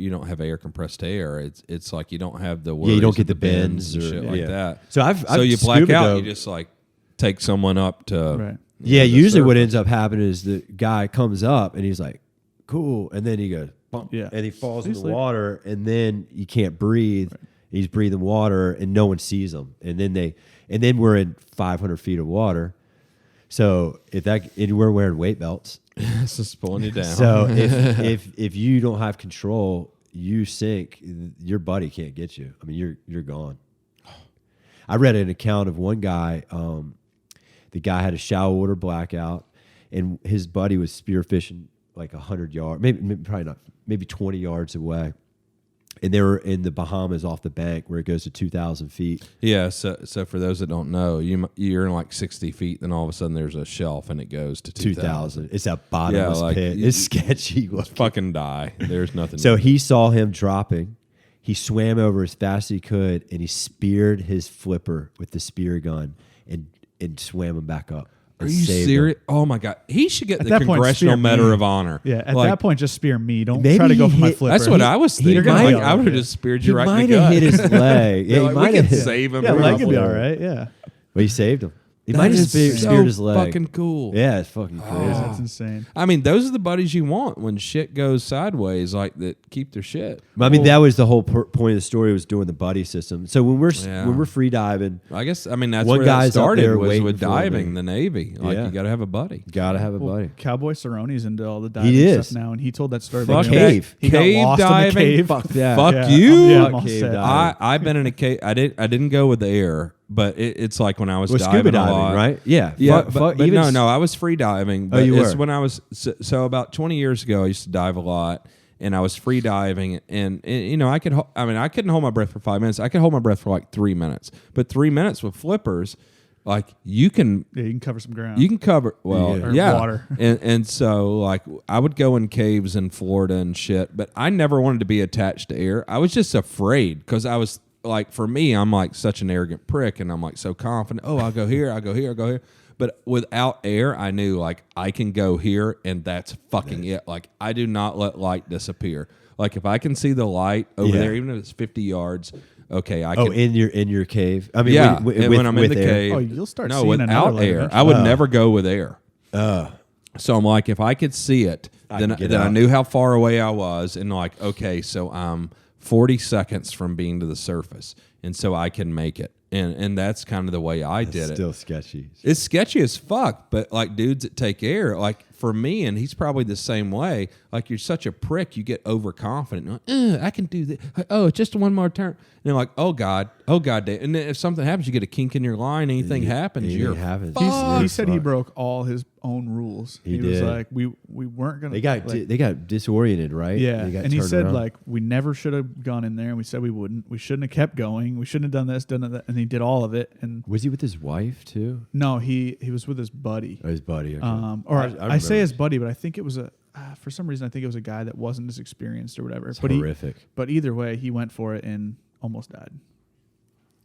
don't have air compressed air. It's like you don't have the you worries don't get of the bends and or shit yeah. like that. So I've you black scuba out. dove- You just like take someone up to right. Yeah, the usually what surface. ends up happening is the guy comes up and he's like, cool. And then he goes, bump, Yeah. and he falls in He's the like- water and then you can't breathe. He's breathing water and no one sees him. And then we're in 500 feet of water. So and we're wearing weight belts. This is pulling you down. So if you don't have control, you sink. Your buddy can't get you. I mean, you're gone. I read an account of one guy. The guy had a shallow water blackout, and his buddy was spearfishing like 100 yards, maybe probably not, maybe 20 yards away. And they were in the Bahamas off the bank where it goes to 2,000 feet. Yeah, so for those that don't know, you're in like 60 feet, then all of a sudden there's a shelf and it goes to 2,000. It's a bottomless pit. It's sketchy. Fucking die. There's nothing. So he saw him dropping. He swam over as fast as he could, and he speared his flipper with the spear gun and swam him back up. Are you serious? Oh my God. He should get At the that point, Congressional spear Medal me. of Honor. Yeah, at Like, that point, just spear me. Don't Maybe try to go for he my hit- flipper. That's what I was thinking. might- I would have just speared He you right in might the have gut. hit his leg. They're Yeah, he like, might we have can hit. save him. Yeah, leg could be probably. all right. Yeah, But he saved him. He That might have is speared so his leg. fucking cool. Yeah, it's fucking crazy. that's insane. I mean, those are the buddies you want when shit goes sideways, like that keep their shit. But I mean, that was the whole point of the story, was doing the buddy system. So when Yeah. we're free diving, I guess, I mean, that's One where that guy's up started there was waiting with for diving, me. the Navy. Like, Yeah. you got to have a buddy. gotta have a Well, buddy. Cowboy Cerrone's into all the diving is. stuff now, and he told that story. Fuck about that. He got Cave lost diving? in the cave. Fuck that. Fuck Yeah, you. I'm Fuck all cave set. diving. I've been in a cave. I didn't go with the air, but it's like when I was Well, diving scuba a diving, lot. right? Yeah. Yeah, Fuck, but even no, I was free diving. But you it's were? when I was so about 20 years ago. I used to dive a lot, and I was free diving, and you know I couldn't hold my breath for 5 minutes. I could hold my breath for like 3 minutes, but 3 minutes with flippers, like you can Yeah, you can cover some ground. you can cover well, Or yeah, water. and so like I would go in caves in Florida and shit, but I never wanted to be attached to air. I was just afraid because I was like, for me, I'm like such an arrogant prick, and I'm like so confident. Oh, I'll go here, I'll go here, I'll go here. But without air, I knew like I can go here, and that's fucking it. Like I do not let light disappear. Like if I can see the light over Yeah. there, even if it's 50 yards, okay, I can. Oh, in your cave. I mean, yeah, when, and when I'm in with the air. cave. Oh, you'll start no, seeing another without light air. eventually. I would never go with air. Uh, So I'm like, if I could see it, I then can get I out. knew how far away I was, and like, okay, so I'm 40 seconds from being to the surface, and so I can make it, and that's kind of the way I did it. Still sketchy. It's sketchy as fuck, but like dudes that take air, like for me, and he's probably the same way. Like you're such a prick, you get overconfident. You're like, I can do this. Oh, it's just one more turn. And you're like, oh God. And then if something happens, you get a kink in your line. Anything happens, anything you're happens. fucked. He said he broke all his own rules. He was did. like, we weren't gonna. They got like, they got disoriented, right? yeah, They got and he turned said around. like we never should have gone in there, and we said we wouldn't. We shouldn't have kept going. We shouldn't have done this, done that, and he did all of it. And Was he with his wife too? no, he was with his buddy. Or his buddy? Okay. Or I remember. say his buddy, but I think it was for some reason I think it was a guy that wasn't as experienced or whatever. It's but horrific. But either way, he went for it and almost died.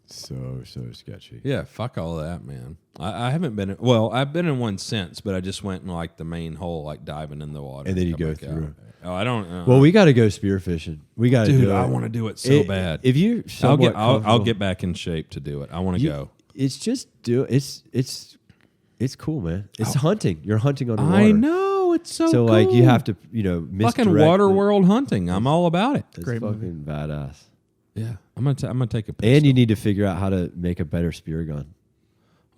So sketchy. Yeah, fuck all that, man. I haven't been. Well, I've been in one since, but I just went in like the main hole, like diving in the water, And then you come go back out. through. Oh, I don't. Well, we got to go spearfishing. We got to dude, do it. I want to do it so bad. If you, I'll get back in shape to do it. I want to go. It's just it's cool, man. It's hunting. You're hunting on the water. I know it's so. So like you cool. have to fucking misdirect water the- world hunting. I'm all about it. It's Great fucking badass. Yeah, I'm gonna take a pistol. And you need to figure out how to make a better spear gun.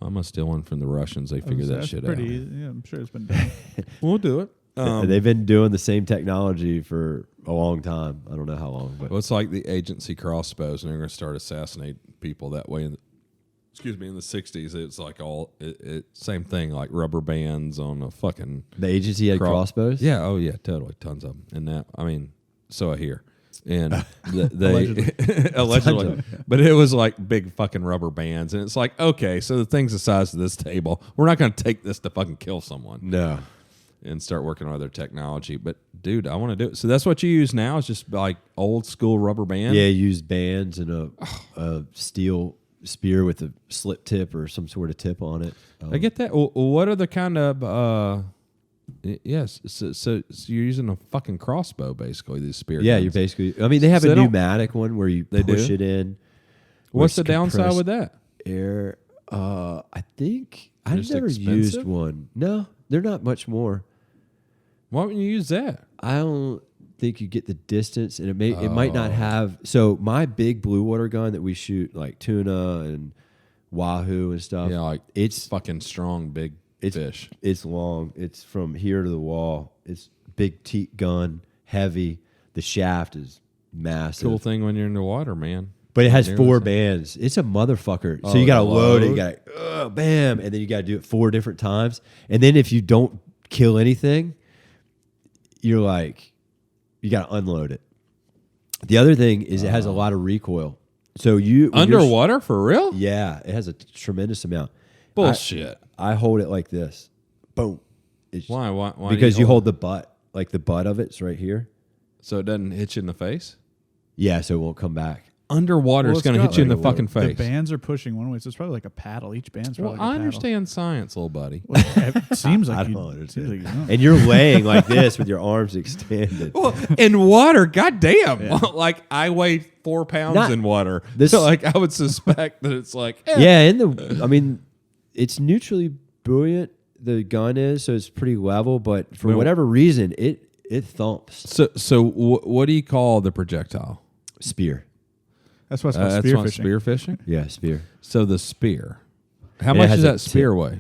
I'm gonna steal one from the Russians. They figure that That's shit pretty out. easy. Yeah, I'm sure it's been done. We'll do it. They've been doing the same technology for a long time. I don't know how long, but Well, it's like the agency crossbows, and they're going to start assassinating people that way. In the 60s, it's like same thing, like rubber bands on a fucking the agency had crossbows. Yeah, oh yeah, totally, tons of them. And that, I mean, so I hear. And they allegedly, but it was like big fucking rubber bands, and it's like, okay, so the thing's the size of this table. We're not going to take this to fucking kill someone. No. And start working on other technology. But dude, I want to do it. So that's what you use now is just like old school rubber band. Yeah, use bands and a steel spear with a slit tip or some sort of tip on it. I get that. Well, what are the kind of yes? So you're using a fucking crossbow basically. These spear. Yeah, guns. you're basically. I mean, they have So a they don't- pneumatic one where you They push do? it in. What's the with downside compressed with that? Air. I think I've Just never used expensive? one. No, they're not much more. Why wouldn't you use that? I don't think you get the distance, and it might not have. So my big blue water gun that we shoot like tuna and wahoo and stuff. Yeah, like it's fucking strong, big fish? It's long. It's from here to the wall. It's big teat gun, heavy. The shaft is massive. Cool thing when you're in the water, man. But it has Near 4 the- bands. It's a motherfucker. So Oh, you got to the load it. You load? got to, bam. And then you got to do it 4 different times. And then if you don't kill anything, you're like, you got to unload it. The other thing is it has a lot of recoil. So when you're Underwater for real? yeah, it has a tremendous amount. Bullshit. I hold it like this. Boom. It's, Why? Why? because do you hold the butt. Like the butt of it's right here. so it doesn't hit you in the face? Yeah, so it won't come back. Underwater Well, is going to it's hit you in the got, like, fucking The face. bands are pushing one way, so it's probably like a paddle. Each band's Well, probably like a I paddle. understand science, little buddy. Well, it seems like I you don't understand. seems like you don't. And you're laying like this with your arms extended. Well, in water, goddamn. Like, I weigh 4 pounds Not- in water. this- So, like, I would suspect that it's like, Yeah, I mean, it's neutrally buoyant. The gun is, so it's pretty level. But for Well- whatever reason, it thumps. So what do you call the projectile? Spear. That's why it's called That's not spearfishing. spearfishing? Yeah, spear. So the spear. How And it much has does a that spear tip. weigh?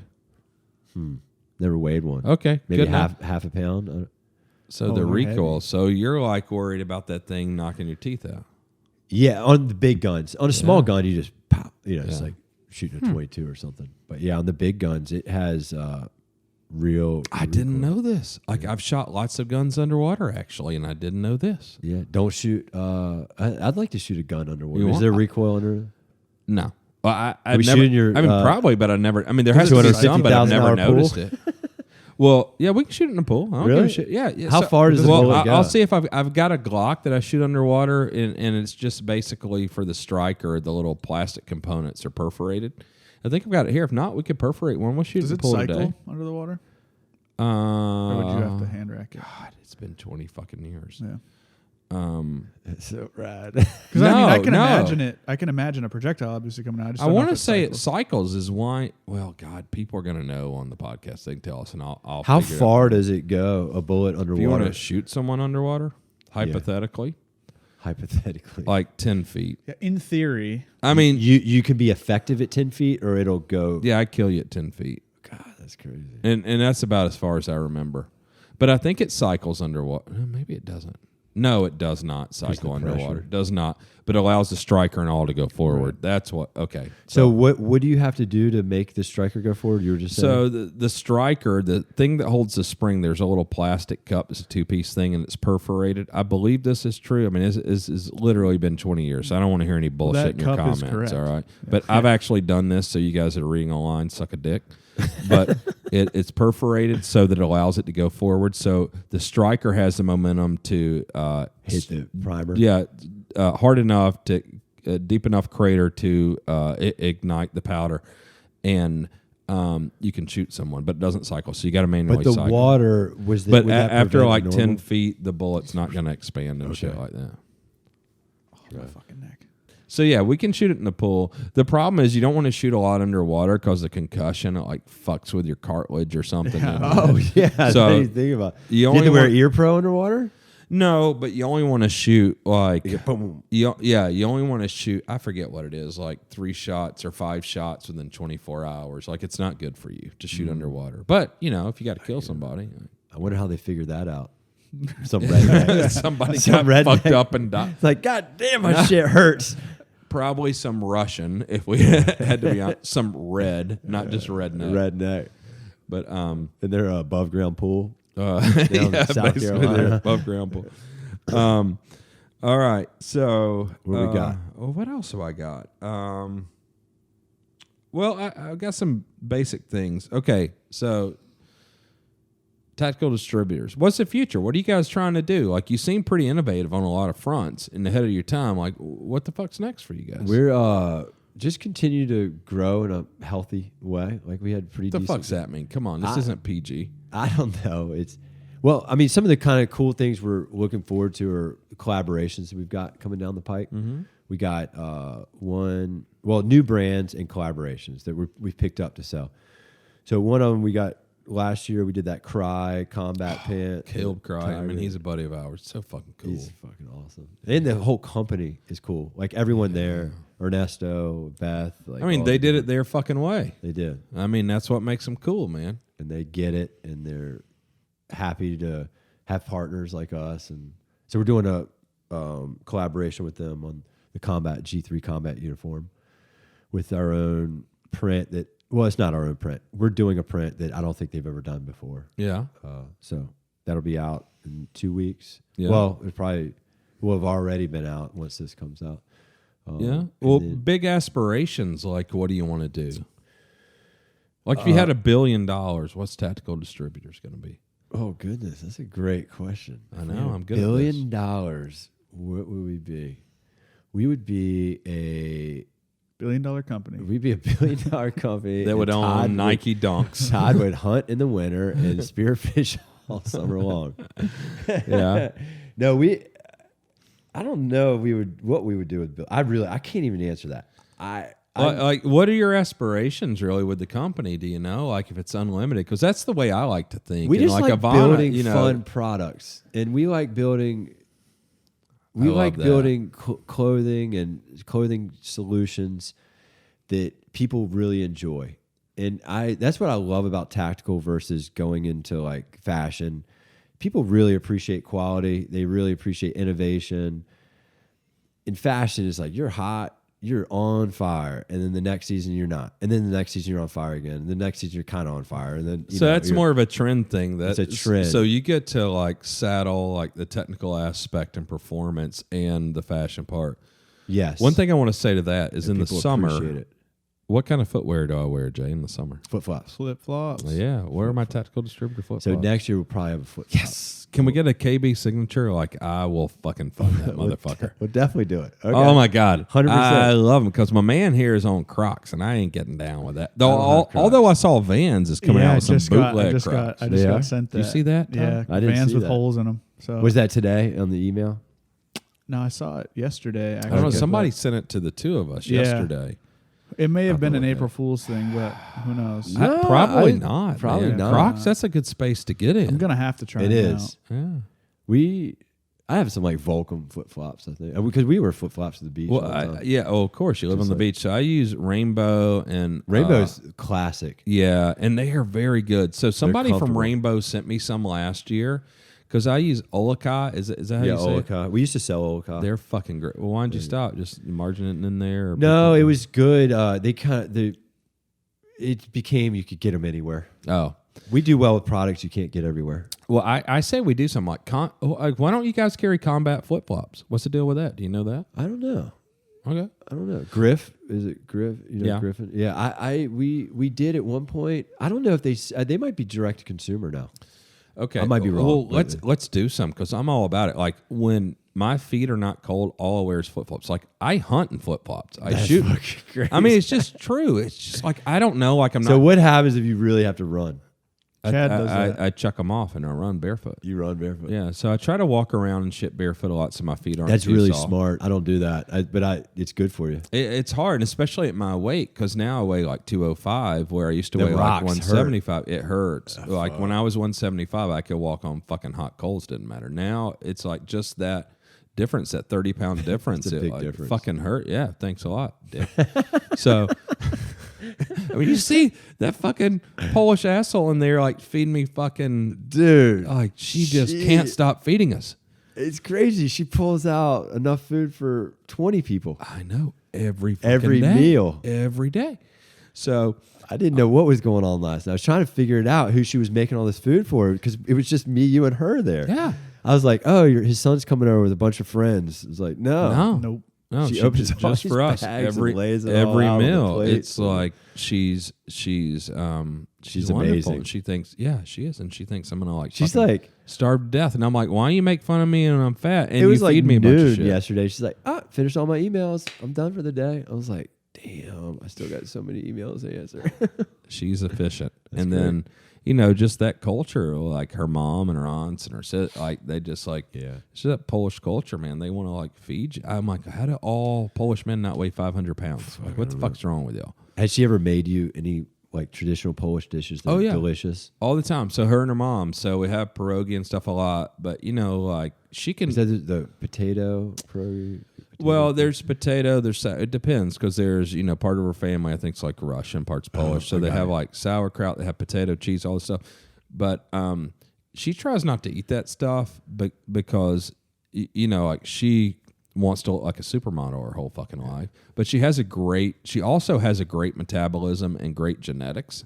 Never weighed one. Okay, Maybe good enough. half a pound. So Oh, the they're recoil. heavy. So you're like worried about that thing knocking your teeth out. Yeah, on the big guns. On a small Yeah. gun, you just pow. It's Yeah. like shooting a 22 or something. But yeah, on the big guns, it has real. I didn't recoil. know this. Like I've shot lots of guns underwater actually, and I didn't know this. Yeah, don't shoot. I'd like to shoot a gun underwater. You Is want- there recoil under? No. Well, we never. shooting your, I mean, probably, but I never. I mean, there has to be some, but I've never $250,000 pool? noticed it. Well, yeah, we can shoot it in a pool. I don't give a Really? shit. Yeah. How far does the well, bullet go? I'll see if I've got a Glock that I shoot underwater, and it's just basically for the striker. The little plastic components are perforated. I think I've got it here. If not, we could perforate one. We'll shoot Does it in it the pool cycle today. under the water? Or would you have to hand rack it? God, it's been 20 fucking years. Yeah. That's so rad. Because I mean, I can No. imagine it. I can imagine a projectile obviously coming out. I just I don't know want if to it say it cycles. cycles is why. Well, God, people are going to know on the podcast. They can tell us, and I'll. How figure it out. far does it go? A bullet If you want underwater? to shoot someone underwater, hypothetically, Hypothetically, like 10 feet. Yeah, in theory, I mean, you can be effective at 10 feet, or it'll go. yeah, I kill you at 10 feet, God, that's crazy. and that's about as far as I remember. But I think it cycles underwater. Maybe it doesn't. No, it does not cycle the underwater. pressure. It does not. But it allows the striker and all to go forward. That's what. Okay. So what do you have to do to make the striker go forward? You were just saying. So the striker, the thing that holds the spring, there's a little plastic cup. It's a 2-piece thing, and it's perforated. I believe this is true. I mean, it's literally been 20 years, so I don't want to hear any bullshit that in your cup is comments. correct. All right, but I've actually done this, so you guys that are reading online, suck a dick. But it's perforated so that it allows it to go forward. So the striker has the momentum to hit the primer. yeah, hard enough to deep enough crater to ignite the powder, and you can shoot someone, but it doesn't cycle. So you got to manually But the cycle. water was. But would that after prevent like normal? 10 feet, the bullet's not going to expand and shit like that. my fucking neck. So yeah, we can shoot it in the pool. The problem is you don't want to shoot a lot underwater because the concussion, it like fucks with your cartilage or something. Oh yeah. So So think about. you You only have to wear want- ear pro underwater. No, but you only want to shoot like You get boom. you only want to shoot. I forget what it is, like 3 shots or 5 shots within 24 hours. Like it's not good for you to shoot underwater. But if you got to kill somebody, I wonder how they figured that out. Some redneck. somebody Some got redneck. fucked up and died. It's like, God damn, my shit hurts. Probably some Russian, if we had to be honest. Some red, not just redneck. Redneck. But And they're above ground pool. yeah, in South basically Carolina. they're above ground pool. All right, so What we got? Well, what else have I got? Well, I've got some basic things. Okay, so tactical distributors. What's the future? What are you guys trying to do? Like, you seem pretty innovative on a lot of fronts and ahead of your time. Like, what the fuck's next for you guys? We're just continue to grow in a healthy way. Like we had pretty. What the decent. fuck's that mean? Come on, this isn't PG. I don't know. I mean, some of the kind of cool things we're looking forward to are collaborations that we've got coming down the pike. Mm-hmm. We got new brands and collaborations that we've picked up to sell. So one of them we got last year we did that Cry combat pant. Caleb Cry. I mean, Tiger. he's a buddy of ours. So fucking cool. He's fucking awesome. And the whole company is cool. Like everyone there, Ernesto, Beth. Like I mean, they did it their fucking way. They did. I mean, that's what makes them cool, man. And they get it, and they're happy to have partners like us. And so we're doing a collaboration with them on the G3 combat uniform with our own print that, well, it's not our own print. We're doing a print that I don't think they've ever done before. Yeah. So that'll be out in 2 weeks. Yeah. Well, it probably will have already been out once this comes out. Yeah. And Well, then- big aspirations. Like, what do you want to do? Like, if you had $1 billion, what's Tactical Distributors going to be? oh goodness, that's a great question. I know. I'm good $1 at billion, this. what would we be? We would be a $1 billion company. $1 billion company That would and own Todd Nike Dunks. Todd would hunt in the winter and spearfish all summer long. Yeah. No, I don't know what we would do with Bill. I can't even answer that. Like, what are your aspirations really with the company? Do you know, like, if it's unlimited? Because that's the way I like to think. We And just like Ivana, building you know, fun products, and we like building. We I love like that. building clothing and clothing solutions that people really enjoy, and that's what I love about tactical versus going into like fashion. People really appreciate quality. They really appreciate innovation. In fashion, it's like you're hot, you're on fire, and then the next season you're not, and then the next season you're on fire again, and the next season you're kind of on fire, and then So that's more of a trend thing. It's a trend. So you get to like saddle like the technical aspect and performance and the fashion part. yes. One thing I want to say to that is in the People summer, appreciate it. what kind of footwear do I wear, Jay, in the summer? Flip flops. Flip flops. Yeah, where are my Tactical Distributor flip So flops? next year we'll probably have a flip flop. Yes. Can we get a KB signature? Like, I will fucking fund that motherfucker. We'll definitely do it. Okay. Oh my God, 100%. I love them because my man here is on Crocs, and I ain't getting down with that. Though, don't have Crocs. although I saw Vans is coming Yeah, out I with some just bootleg got Crocs. I just They are? got sent that. Did you see that, Tom? Yeah, I didn't Vans see with that. holes in them. So Was that today on the email? No, I saw it yesterday. I don't know. actually, Somebody but sent it to the two of us Yeah. yesterday. It may have been an like April Fool's thing, but who knows? No, Probably I- not. probably man. not. Crocs. That's a good space to get in. I'm gonna have to try It them is. out. Yeah. I have some like Volcom flip flops, I think, because we wear flip flops to the beach. Well, all the time. yeah. Oh, of course. You live Just on the like- beach, so I use Rainbow and Rainbow's classic. yeah, and they are very good. So somebody from comfortable. Rainbow sent me some last year because I use Olaka. Is that how Yeah, you say it? Olaka. We used to sell Olaka. They're fucking great. Well, why did you stop? Just margin it in there? Or No, it was good. It became you could get them anywhere. Oh. We do well with products you can't get everywhere. Well, I say we do something like why don't you guys carry combat flip flops? What's the deal with that? Do you know that? I don't know. Okay. I don't know. Griff, is it Griff? You know Yeah. Griffin. Yeah, we did at one point. I don't know if they might be direct to consumer now. Okay. I might be wrong, Well, but- let's do some because I'm all about it. Like when my feet are not cold, all I wear is flip flops. Like I hunt in flip flops. I shoot. fucking crazy. I mean, it's just true. It's just like I don't know. Like I'm So not. what happens if you really have to run? Chad does that. I chuck them off and I run barefoot. You run barefoot. Yeah. So I try to walk around and shit barefoot a lot so my feet aren't. That's too really soft. smart. I don't do that, but it's good for you. It's hard, especially at my weight, because now I weigh like 205, where I used to The weigh like rocks 175. It hurts. Like when I was 175, I could walk on fucking hot coals. Didn't matter. Now it's like just that difference, that 30-pound difference. It's a it big like difference. fucking hurt. Yeah. Thanks a lot, Dick. So. I mean, you see that fucking Polish asshole in there, like feeding me fucking, Dude, like she just can't stop feeding us. it's crazy. She pulls out enough food for 20 people. I know every fucking Every day. meal. every day. So I didn't know what was going on last night. I was trying to figure it out who she was making all this food for because it was just me, you, and her there. yeah, I was like, oh, his son's coming over with a bunch of friends. It was like, no. Nope. No, She she opens all just these for us bags and every lays it all every out on the meal. plate. It's like she's wonderful. amazing. And she thinks, yeah, she is, and she thinks I'm gonna like. She's fucking like, starve to death, and I'm like, why you make fun of me and I'm fat and it was you like feed me a bunch of noon shit? yesterday. She's like, finished all my emails. I'm done for the day. I was like, damn, I still got so many emails to answer. She's efficient, and great. then just that culture, like her mom and her aunts and her like they just like Yeah. It's just that Polish culture, man. They want to like feed you. I'm like, how do all Polish men not weigh 500 pounds? Like, what the fuck's wrong with y'all? Has she ever made you any like traditional Polish dishes that Oh, are yeah. delicious? all the time. So her and her mom. So we have pierogi and stuff a lot. But like she can. Is that the potato pierogi? Well, there's potato. It depends because there's part of her family I think it's like Russian, parts Polish. So they have like sauerkraut. They have potato, cheese, all this stuff. But she tries not to eat that stuff, because like she wants to look like a supermodel her whole fucking life. But she also has a great metabolism and great genetics.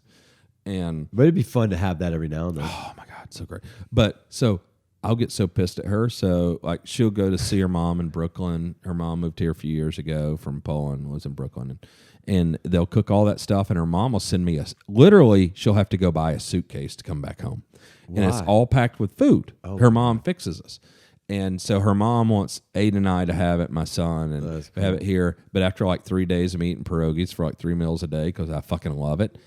But it'd be fun to have that every now and then. Oh my God, so great. But so I'll get so pissed at her. So like she'll go to see her mom in Brooklyn. Her mom moved here a few years ago from Poland, was in Brooklyn. And they'll cook all that stuff. And her mom will send me literally she'll have to go buy a suitcase to come back home. And it's all packed with food. Her mom fixes us. And so her mom wants Aiden and I to have it, my son, and have it here. But after like 3 days of eating pierogies for like 3 meals a day, because I fucking love it,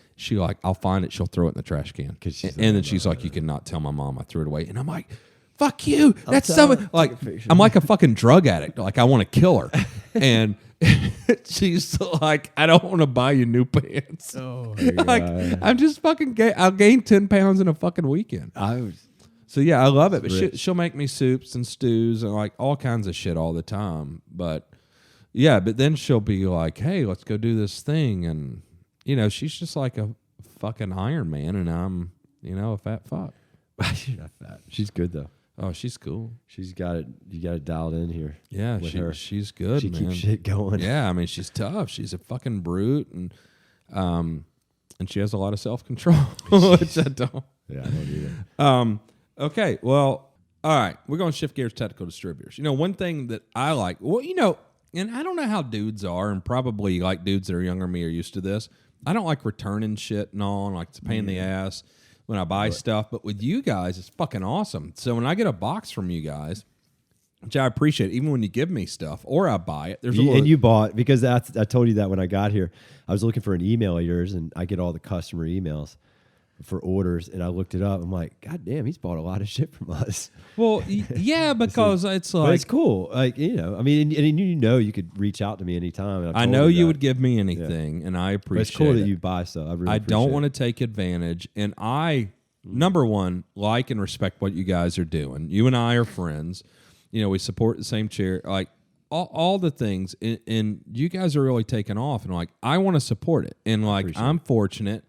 I'll find it, she'll throw it in the trash can. And then she's like, you cannot tell my mom I threw it away. And I'm like, fuck you. That's so like, I'm like a fucking drug addict. Like I want to kill her. And she's like, I don't want to buy you new pants. Oh, like I'm just fucking I'll gain 10 pounds in a fucking weekend. So yeah, I love it. But she'll make me soups and stews and like all kinds of shit all the time. But yeah, but then she'll be like, hey, let's go do this thing. And she's just like a fucking Iron Man, and I'm a fat fuck. She's not fat. She's good though. Oh, she's cool. She's got it. You got it dialed in here. Yeah, she's good. She man. keeps shit going. Yeah, I mean she's tough. She's a fucking brute, and she has a lot of self control, which I don't. Yeah, I don't either. Okay, well, all right. We're going to shift gears to technical distributors. One thing that I like, and I don't know how dudes are, and probably like dudes that are younger than me are used to this. I don't like returning shit and all, and like it's a pain in the ass when I buy stuff. But with you guys, it's fucking awesome. So when I get a box from you guys, which I appreciate, even when you give me stuff or I buy it, and you bought, because I told you that when I got here, I was looking for an email of yours, and I get all the customer emails for orders, and I looked it up. I'm like, God damn, he's bought a lot of shit from us. Well, yeah, because it's like, but it's cool. Like, I mean, and you could reach out to me anytime. I know you would give me anything, and I appreciate it. It's cool that you buy stuff. I don't want to take advantage, and I, number one, like and respect what you guys are doing. You and I are friends. We support the same chair, like all the things, and you guys are really taking off, and like I want to support it, and like I'm fortunate.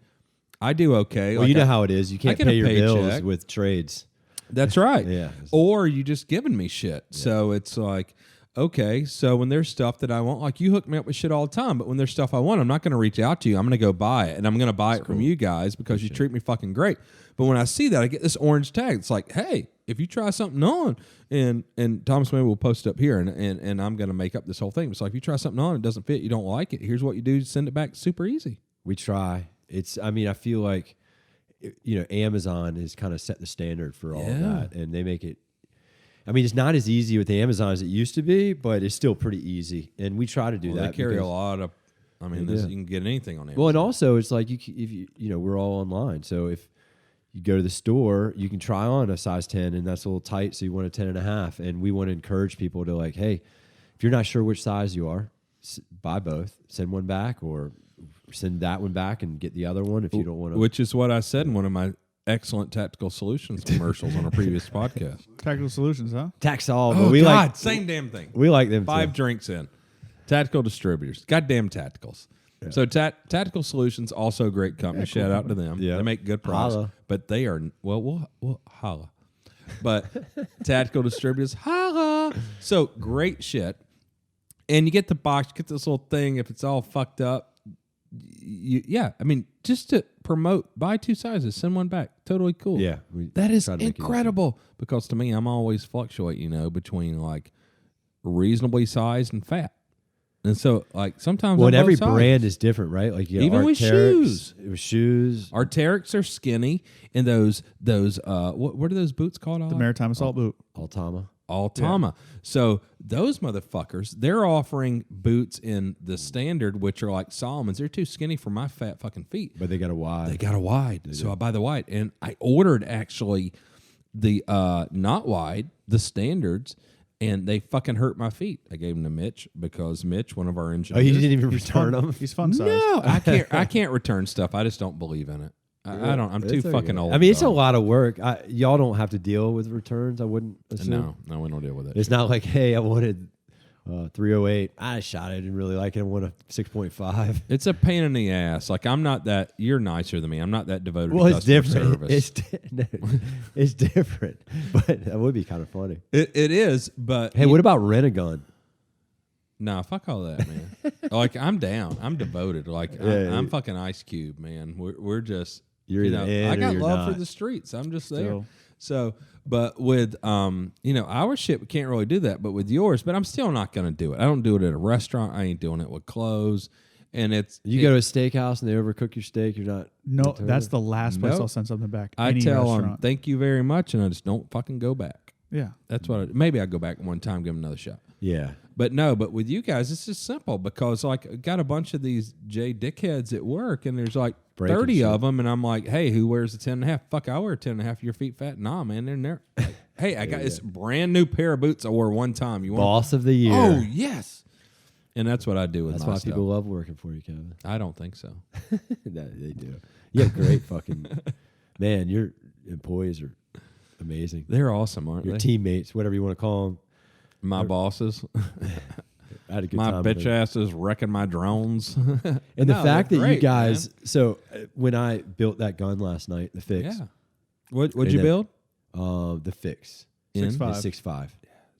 I do okay. Well, like you know how it is. You can't pay your bills with trades. That's right. Yeah. Or you just giving me shit. Yeah. So it's like, okay, so when there's stuff that I want, like you hook me up with shit all the time, but when there's stuff I want, I'm not going to reach out to you. I'm going to go buy it, and I'm going to buy it from you guys because you treat me fucking great. But when I see that, I get this orange tag. It's like, hey, if you try something on, and Thomas maybe will post it up here, and I'm going to make up this whole thing. It's like, if you try something on, it doesn't fit, you don't like it, here's what you do, send it back, super easy. We try. I feel like, Amazon has kind of set the standard for all of that, and they make it. I mean, it's not as easy with Amazon as it used to be, but it's still pretty easy, and we try to do that. They carry a lot of. I mean, you can get anything on Amazon. Well, and also it's like we're all online, so if you go to the store, you can try on a size 10, and that's a little tight, so you want a 10.5, and we want to encourage people to like, hey, if you're not sure which size you are, buy both, send one back, or send that one back and get the other one if you don't want to. Which is what I said in one of my excellent Tactical Solutions commercials on a previous podcast. Tactical Solutions, huh? Taxol. Oh, we God, same damn thing. We like them 5 too. drinks in. Tactical Distributors. Goddamn Tacticals. Yeah. So Tactical Solutions, also a great company. Yeah, shout out to them. Yeah. They make good products. Holla. But they are, we'll holla. But Tactical Distributors, holla. So great shit. And you get the box, you get this little thing. If it's all fucked up, just to promote, buy 2 sizes, send one back. Totally cool. Yeah. That is incredible because to me, I'm always fluctuate, between like reasonably sized and fat. And so like sometimes every brand is different, right? Like even with shoes. Shoes. Arc'teryx are skinny, and those what are those boots called? The Maritime Assault Boot. Altama. Yeah. So those motherfuckers, they're offering boots in the standard, which are like Solomon's. They're too skinny for my fat fucking feet. But they got a wide. So I buy the wide. And I ordered actually the not wide, the standards, and they fucking hurt my feet. I gave them to Mitch because Mitch, one of our Oh, engineers. you didn't even He's return fun. them? He's fun size. No, I can't. I can't return stuff. I just don't believe in it. I don't. I'm too It's okay. fucking old. I mean, it's a dog. lot of work. Y'all don't have to deal with returns, I wouldn't assume. No, we don't deal with it. It's not like, hey, I wanted 308. I shot it. I didn't really like it. I want a 6.5. It's a pain in the ass. Like I'm not that. You're nicer than me. I'm not that devoted. Well, to it's customer different. Service. It's different, but that would be kind of funny. It is, but Hey, what about rent a gun? No, fuck all that, man. Like I'm down. I'm devoted. Like I'm fucking Ice Cube, man. We're just You're either in I or got you're love not. for the streets. I'm just there. Still. So, but with our shit, we can't really do that. But with yours, but I'm still not gonna do it. I don't do it at a restaurant. I ain't doing it with clothes. And You go to a steakhouse and they overcook your steak. You're not. No, that's the last place Nope. I'll send something back. I Any tell them restaurant. thank you very much, and I just don't fucking go back. Yeah. That's what. Maybe I go back one time, give them another shot. Yeah. But no, but with you guys, it's just simple because like I got a bunch of these J dickheads at work, and there's like Breaking 30 shit. of them, and I'm like, hey, who wears a 10.5? Fuck, I wear a 10.5. Your feet fat? Nah, man, they're in there. Like, hey, I got this brand new pair of boots I wore one time. You want? Boss of the year. Oh yes. And that's what I do with That's my why stuff. people love working for you, Kevin. I don't think so. No, they do. You have great fucking man. Your employees are amazing. They're awesome, aren't Your they? teammates, whatever you want to call them. My bosses, I had a good my time. with bitch them. asses wrecking my drones. And the No, fact that they're you great, guys. man. So when I built that gun last night, the fix. Yeah. What'd And you then- build? The fix. In? 6'5". 6.5.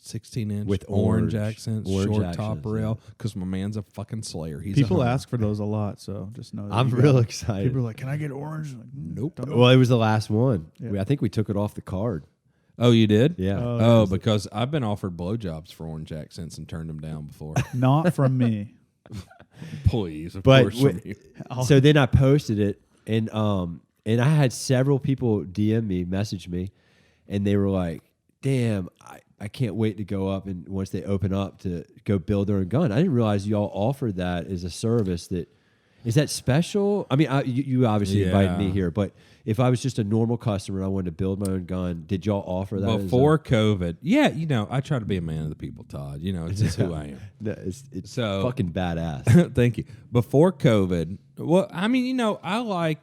16-inch With orange orange accents, accents, short top yeah. rail. Because my man's a fucking slayer. He's People a hunter. ask for those a lot, so just know that I'm you got real it. excited. People are like, "Can I get orange?" Like, Nope. don't know. Well, it was the last one. Yeah. I think we took it off the card. Oh, you did? Yeah. Oh, because I've been offered blowjobs for orange accents and turned them down before. Not from me. Please, of But course. from you. So then I posted it, and I had several people DM me, message me, and they were like, "Damn, I can't wait to go up and once they open up to go build their own gun." I didn't realize y'all offered that as a service. Is that special? I mean, you obviously invited me Yeah. here, but if I was just a normal customer and I wanted to build my own gun, did y'all offer that? Before COVID. Yeah, I try to be a man of the people, Todd. It's just who I am. No, it's So- fucking badass. Thank you. Before COVID, well, I mean, I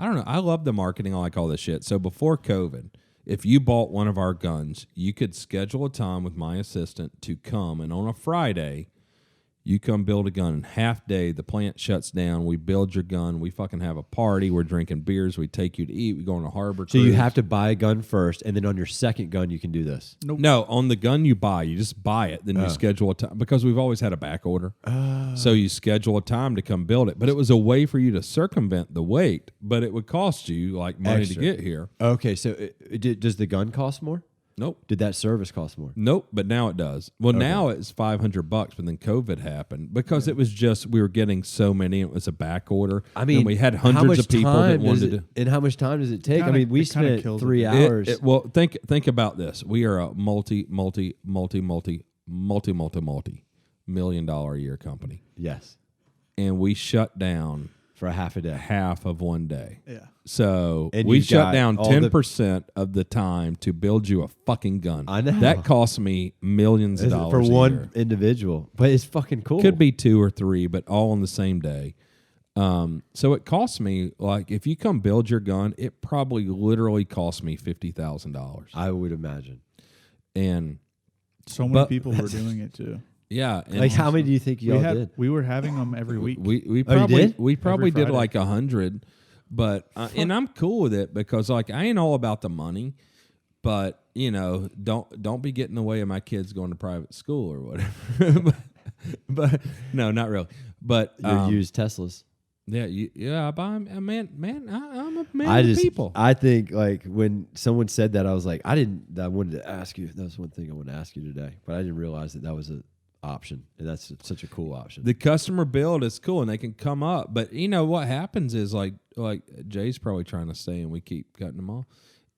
don't know. I love the marketing. I like all this shit. So before COVID, if you bought one of our guns, you could schedule a time with my assistant to come, and on a Friday, you come build a gun in half day. The plant shuts down. We build your gun. We fucking have a party. We're drinking beers. We take you to eat. We go on a harbor So you cruise. have to buy a gun first, and then on your second gun, you can do this. No, on the gun you buy, you just buy it. Then you schedule a time because we've always had a back order. So you schedule a time to come build it. But it was a way for you to circumvent the wait. But it would cost you like money Extra. to get here. Okay, so does the gun cost more? Nope. Did that service cost more? Nope, but now it does. Well, now it's $500, but then COVID happened because it was just we were getting so many. It was a back order. I mean, and we had how hundreds much of people that time does wanted it- to. And how much time does it take? I Kinda- mean, we it kinda spent kills 3 it. hours. Well, think about this. We are a multi-million-dollar a year company, Yes, and we shut down for a half a day. half of one day. Yeah. So And we you've shut got down all the- 10% of the time to build you a fucking gun. I know. That costs me millions of Is it dollars for a one year. individual, but it's fucking cool. Could be 2 or 3, but all on the same day. So it costs me, like, if you come build your gun, it probably literally costs me $50,000. I would imagine. And So many But- people were doing it too. yeah, and Like, how many do you think y'all did? We were having them every week. we Oh, you probably did? we probably Every did Friday. like 100, but and I'm cool with it because like I ain't all about the money, but don't be getting in the way of my kids going to private school or whatever. but no, not really. But Your used Teslas. yeah, I buy 'em. I'm a man I of the just, people. I think like when someone said that, I was like, I wanted to ask you. That was one thing I wanted to ask you today, but I didn't realize that was an option, and that's such a cool option. The customer build is cool, and they can come up. But what happens is like Jay's probably trying to say, and we keep cutting them off.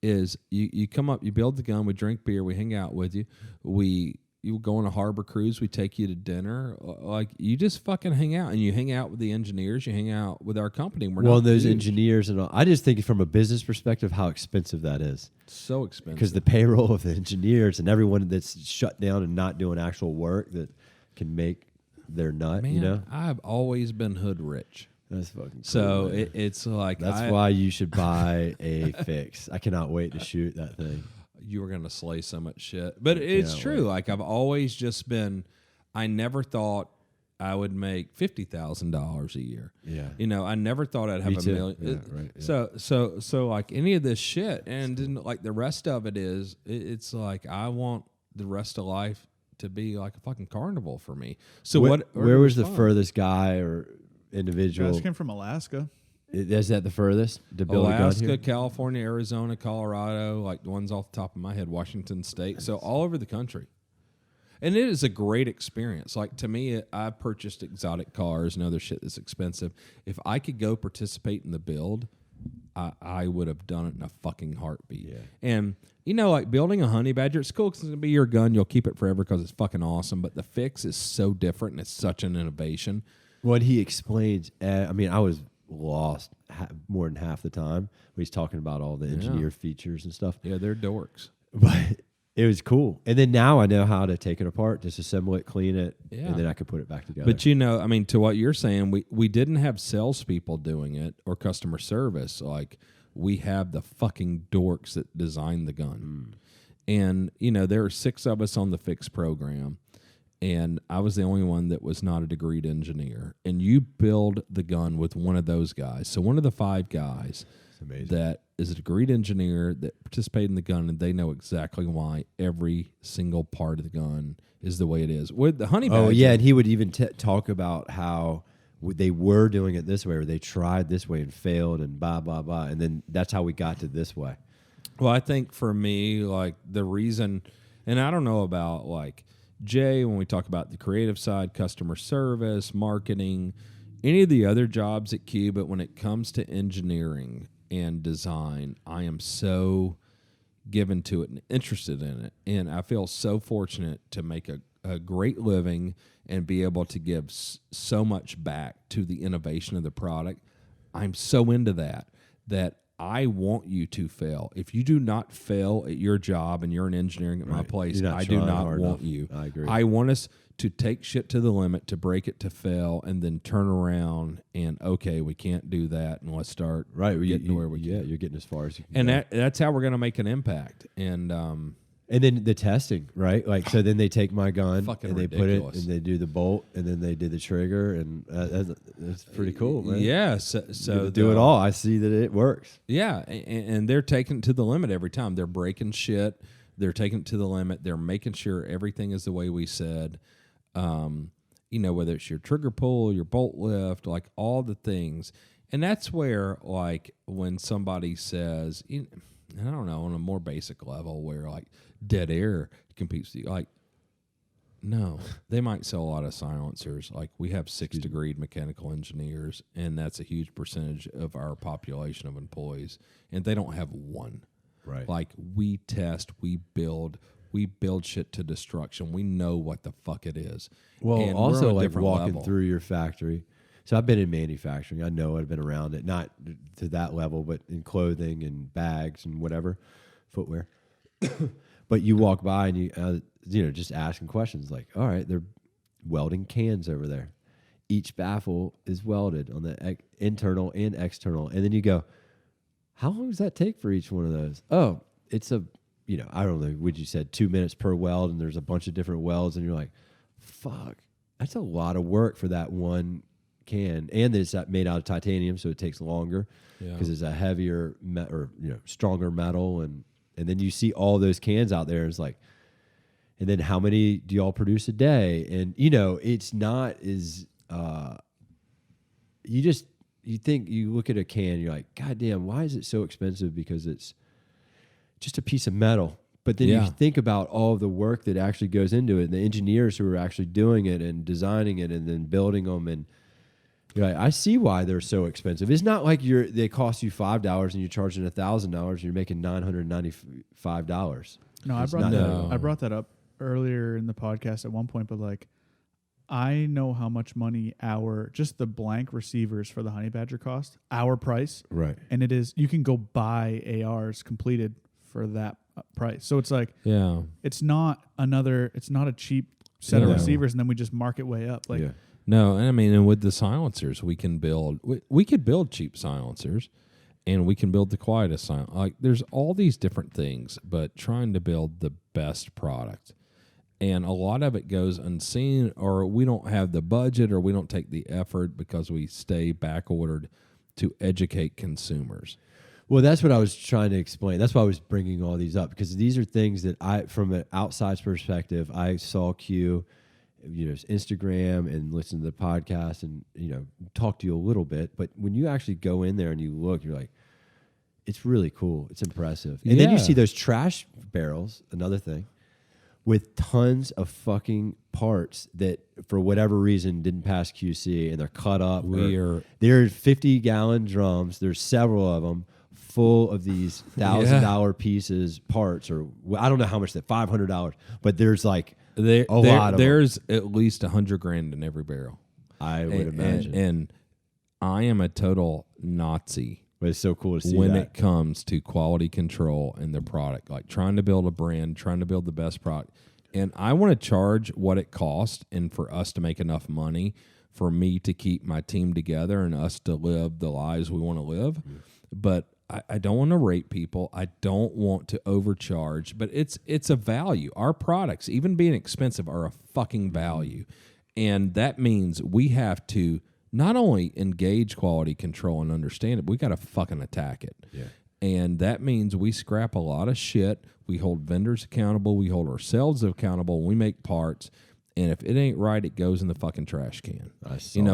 Is you come up, you build the gun, we drink beer, we hang out with you, we you go on a harbor cruise, we take you to dinner. Like, you just fucking hang out, and you hang out with the engineers, you hang out with our company. We're Well, not those huge. engineers and all, I just think from a business perspective how expensive that is. So expensive. Because the payroll of the engineers and everyone that's shut down and not doing actual work that can make their nut, Man, you know? I've always been hood rich. That's fucking cool. So man. it's like That's why you should buy a fix. I cannot wait to shoot that thing. you were going to slay so much shit. But it's Yeah, true. Like, I've always just been, I never thought I would make $50,000 a year. Yeah. You know, I never thought I'd have Me a too. million. Yeah, right, yeah. So like any of this shit, and then like the rest of it is, it's like I want the rest of life to be like a fucking carnival for me. So where was the fun. furthest guy or individual? Guys came from Alaska. Is that the furthest to build a gun Alaska, here? California, Arizona, Colorado, like the ones off the top of my head, Washington State. So all over the country. And it is a great experience. Like, to me, I've purchased exotic cars and other shit that's expensive. If I could go participate in the build, I would have done it in a fucking heartbeat. Yeah. And, you know, like building a honey badger, it's cool because it's going to be your gun. You'll keep it forever because it's fucking awesome. But the fix is so different, and it's such an innovation. When he explains, I mean, I was lost more than half the time when he's talking about all the engineer features and stuff. Yeah, they're dorks. But it was cool. And then now I know how to take it apart, disassemble it, clean it, Yeah. and then I could put it back together. But, you know, I mean, to what you're saying, we didn't have salespeople doing it or customer service. Like, we have the fucking dorks that designed the gun. And, you know, there are 6 of us on the fix program. And I was the only one that was not a degreed engineer. And you build the gun with one of those guys. So one of the 5 guys that is a degreed engineer that participated in the gun, and they know exactly why every single part of the gun is the way it is. With the honey badger, oh, yeah, and he would even talk about how they were doing it this way, or they tried this way and failed, and blah, blah, blah. And then that's how we got to this way. Well, I think for me, like, the reason, and I don't know about, like, Jay, when we talk about the creative side, customer service, marketing, any of the other jobs at Q, but when it comes to engineering and design, I am so given to it and interested in it. And I feel so fortunate to make a great living and be able to give so much back to the innovation of the product. I'm so into that I want you to fail. If you do not fail at your job and you're in engineering at my place, I do not want enough. you. I agree. I want us to take shit to the limit, to break it, to fail, and then turn around and, okay, we can't do that, and let's start getting to where we can. Yeah, you're getting as far as you can And go. that's how we're going to make an impact. And then the testing, right? Like, so then they take my gun Fucking and they ridiculous. put it, and they do the bolt, and then they do the trigger, and that's pretty cool, man. yeah, You so do it all. I see that it works. Yeah, and they're taking it to the limit every time. They're breaking shit. They're taking it to the limit. They're making sure everything is the way we said. You know, whether it's your trigger pull, your bolt lift, like all the things. And that's where, like, when somebody says, and I don't know, on a more basic level, where like Dead Air competes with you, like, no, they might sell a lot of silencers. Like, we have 6 degreed mechanical engineers, and that's a huge percentage of our population of employees, and they don't have one. Right. Like, we test, we build shit to destruction. We know what the fuck it is. Well, And we're also on a like different walking level. through your factory. So I've been in manufacturing. I know I've been around it, not to that level, but in clothing and bags and whatever, footwear. But you walk by and you know, just asking questions like, all right, they're welding cans over there. Each baffle is welded on the internal and external. And then you go, how long does that take for each one of those? Oh, it's you know, I don't know what you said, 2 minutes per weld, and there's a bunch of different welds, and you're like, fuck, that's a lot of work for that one can. And it's made out of titanium, so it takes longer because it's a heavier or stronger metal, and then you see all those cans out there. It's like, and then how many do y'all produce a day? And you know, it's not as you look at a can, you're like, God damn, why is it so expensive? Because it's just a piece of metal. But then you think about all of the work that actually goes into it, and the engineers who are actually doing it and designing it and then building them, and you're like, I see why they're so expensive. It's not like they cost you $5 and you're charging $1,000 and you're making $995. No, I It's brought not I brought that up earlier in the podcast at one point, but like, I know how much money just the blank receivers for the honey badger cost, our price. Right. And you can go buy ARs completed for that price. So it's like, it's not a cheap set of receivers, and then we just mark it way up. Like, no, and I mean, and with the silencers, we can build, we could build cheap silencers, and we can build the quietest silencer. Like, there's all these different things, but trying to build the best product. And a lot of it goes unseen, or we don't have the budget, or we don't take the effort because we stay back ordered to educate consumers. Well, that's what I was trying to explain. That's why I was bringing all these up, because these are things that from an outside perspective, I saw Q, Instagram, and listen to the podcast, and talk to you a little bit. But when you actually go in there and you look, you're like, it's really cool. It's impressive. And then you see those trash barrels. Another thing. With tons of fucking parts that, for whatever reason, didn't pass QC, and they're cut up. They're 50-gallon drums. There's several of them full of these $1,000 pieces, parts, or I don't know how much that $500, but there's like a lot of there's them. At least $100,000 in every barrel. I would imagine. And I am a total Nazi. But it's so cool to see when it comes to quality control and the product, like trying to build a brand, trying to build the best product. And I want to charge what it costs, and for us to make enough money for me to keep my team together and us to live the lives we want to live. But I don't want to rate people. I don't want to overcharge, but it's a value. Our products, even being expensive, are a fucking value. And that means we have to not only engage quality control and understand it, but we got to fucking attack it. Yeah. And that means we scrap a lot of shit. We hold vendors accountable. We hold ourselves accountable. We make parts. And if it ain't right, it goes in the fucking trash can.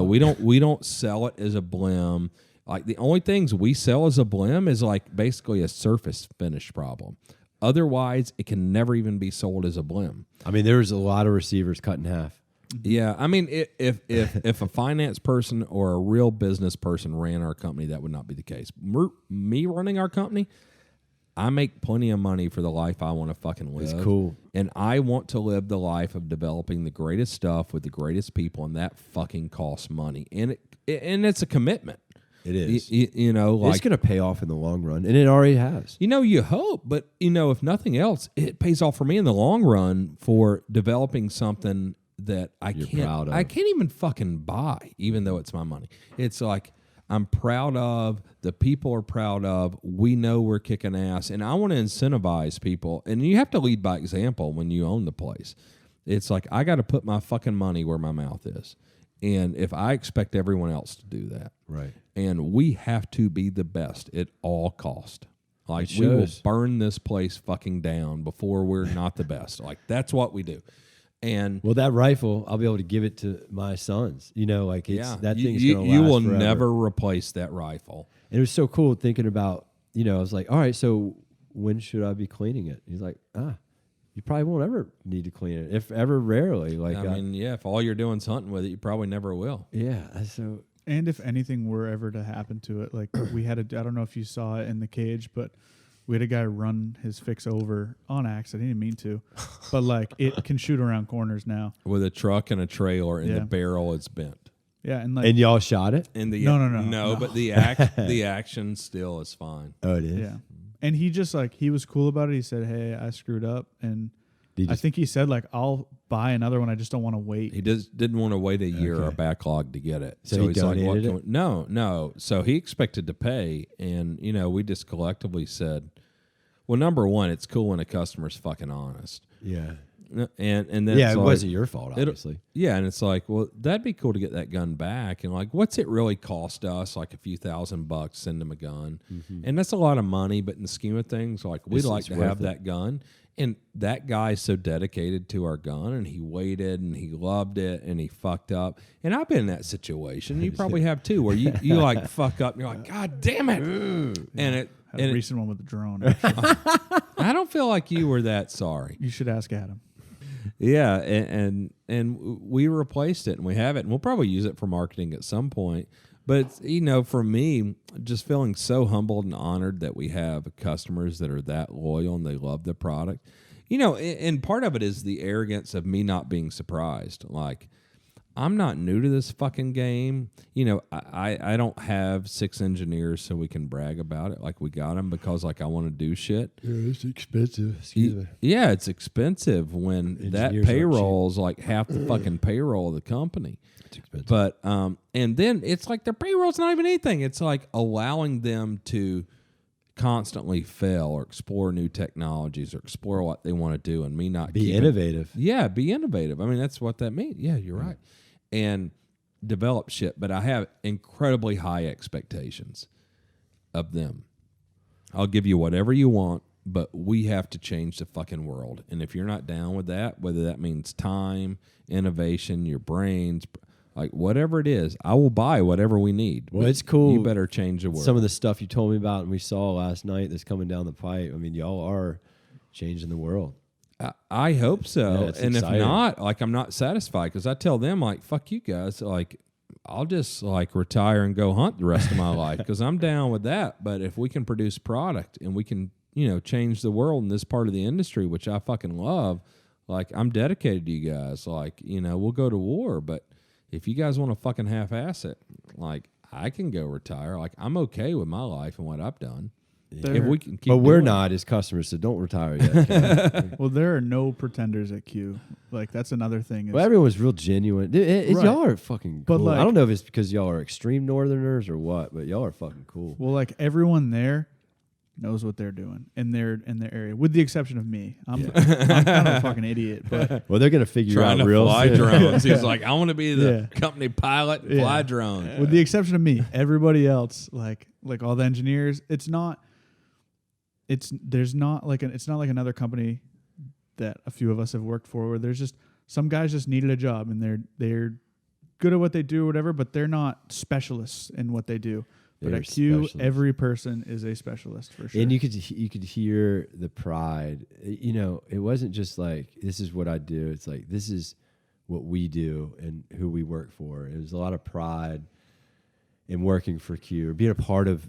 We don't sell it as a blim. Like, the only things we sell as a blim is like basically a surface finish problem. Otherwise, it can never even be sold as a blim. I mean, there's a lot of receivers cut in half. Yeah, I mean, if a finance person or a real business person ran our company, that would not be the case. Me running our company, I make plenty of money for the life I want to fucking live. It's cool. And I want to live the life of developing the greatest stuff with the greatest people, and that fucking costs money. And it's a commitment. It is. Like, it's going to pay off in the long run, and it already has. You hope, but if nothing else, it pays off for me in the long run for developing something that I can't even fucking buy, even though it's my money. It's like, I'm proud of, the people are proud of, we know we're kicking ass, and I want to incentivize people. And you have to lead by example when you own the place. It's like, I got to put my fucking money where my mouth is. And if I expect everyone else to do that. Right. And we have to be the best at all cost. Like, we will burn this place fucking down before we're not the best. Like, that's what we do. And well, that rifle, I'll be able to give it to my sons. That thing's going to last you will forever. never replace that rifle. And it was so cool thinking about, I was like, all right, so when should I be cleaning it? He's like, you probably won't ever need to clean it, if ever, rarely. Like, if all you're doing is hunting with it, you probably never will. Yeah, so. And if anything were ever to happen to it, like we had I don't know if you saw it in the cage, but we had a guy run his fix over on accident. He didn't mean to, but like, it can shoot around corners now with a truck and a trailer, and the barrel is bent. Yeah, and y'all shot it. And no. But the action still is fine. Oh, it is. Yeah, and he just he was cool about it. He said, "Hey, I screwed up," and I think he said I'll buy another one. I just don't want to wait. He didn't want to wait a year or backlog to get it. So he's like, "What? No." So he expected to pay, and we just collectively said, well, number one, it's cool when a customer's fucking honest. Yeah. And then it wasn't your fault, obviously. And it's like, well, that'd be cool to get that gun back. And like, what's it really cost us? Like a few $1,000, send them a gun. Mm-hmm. And that's a lot of money, but in the scheme of things, like, we'd like to have that gun. And that guy's so dedicated to our gun, and he waited, and he loved it, and he fucked up. And I've been in that situation. You probably have too, where you like fuck up, and you're like, God damn it. And had a recent one with the drone. Actually. I don't feel like you were that sorry. You should ask Adam. Yeah, and we replaced it, and we have it, and we'll probably use it for marketing at some point. But for me, just feeling so humbled and honored that we have customers that are that loyal and they love the product. and part of it is the arrogance of me not being surprised. Like, I'm not new to this fucking game. I don't have 6 engineers so we can brag about it. Like, we got them because, like, I want to do shit. Yeah, it's expensive. Excuse me. Yeah, it's expensive when Engineers that aren't payroll is like half the fucking payroll of the company. It's expensive. But and then it's like their payroll's not even anything. It's like allowing them to constantly fail or explore new technologies or explore what they want to do, and me not Be innovative. Yeah, be innovative. I mean, that's what that means. Yeah, you're right. And develop shit. But I have incredibly high expectations of them. I'll give you whatever you want, but we have to change the fucking world. And if you're not down with that, whether that means time, innovation, your brains, like whatever it is, I will buy whatever we need. Well, But it's cool. You better change the world. Some of the stuff you told me about and we saw last night that's coming down the pipe. I mean, y'all are changing the world. I hope so. Yeah, it's and exciting. if not, like, I'm not satisfied because I tell them, like, fuck you guys. Like, I'll just, like, retire and go hunt the rest of my life because I'm down with that. But if we can produce product and we can, change the world in this part of the industry, which I fucking love, like, I'm dedicated to you guys. Like, we'll go to war. But if you guys want to fucking half-ass it, like, I can go retire. Like, I'm okay with my life and what I've done. If we can keep But we're doing it. not as customers, so don't retire yet. Well, there are no pretenders at Q. Like, that's another thing. Well, everyone's real genuine. Right. Y'all are fucking But, cool. like- I don't know if it's because y'all are extreme northerners or what, but y'all are fucking cool. Well, like, everyone there knows what they're doing in their area, with the exception of me. I'm kind of a fucking idiot, but Well, they're going to figure Trying out to real fly soon. drones. He's like, I want to be the Yeah. company pilot and Yeah. fly drones. with the exception of me, everybody else, like all the engineers, it's not like another company that a few of us have worked for where there's just some guys just needed a job and they're good at what they do or whatever, but they're not specialists in what they do. But They're at Q, specialists. every person is a specialist for sure. And you could hear the pride. It wasn't just like, this is what I do. It's like, this is what we do and who we work for. It was a lot of pride in working for Q or being a part of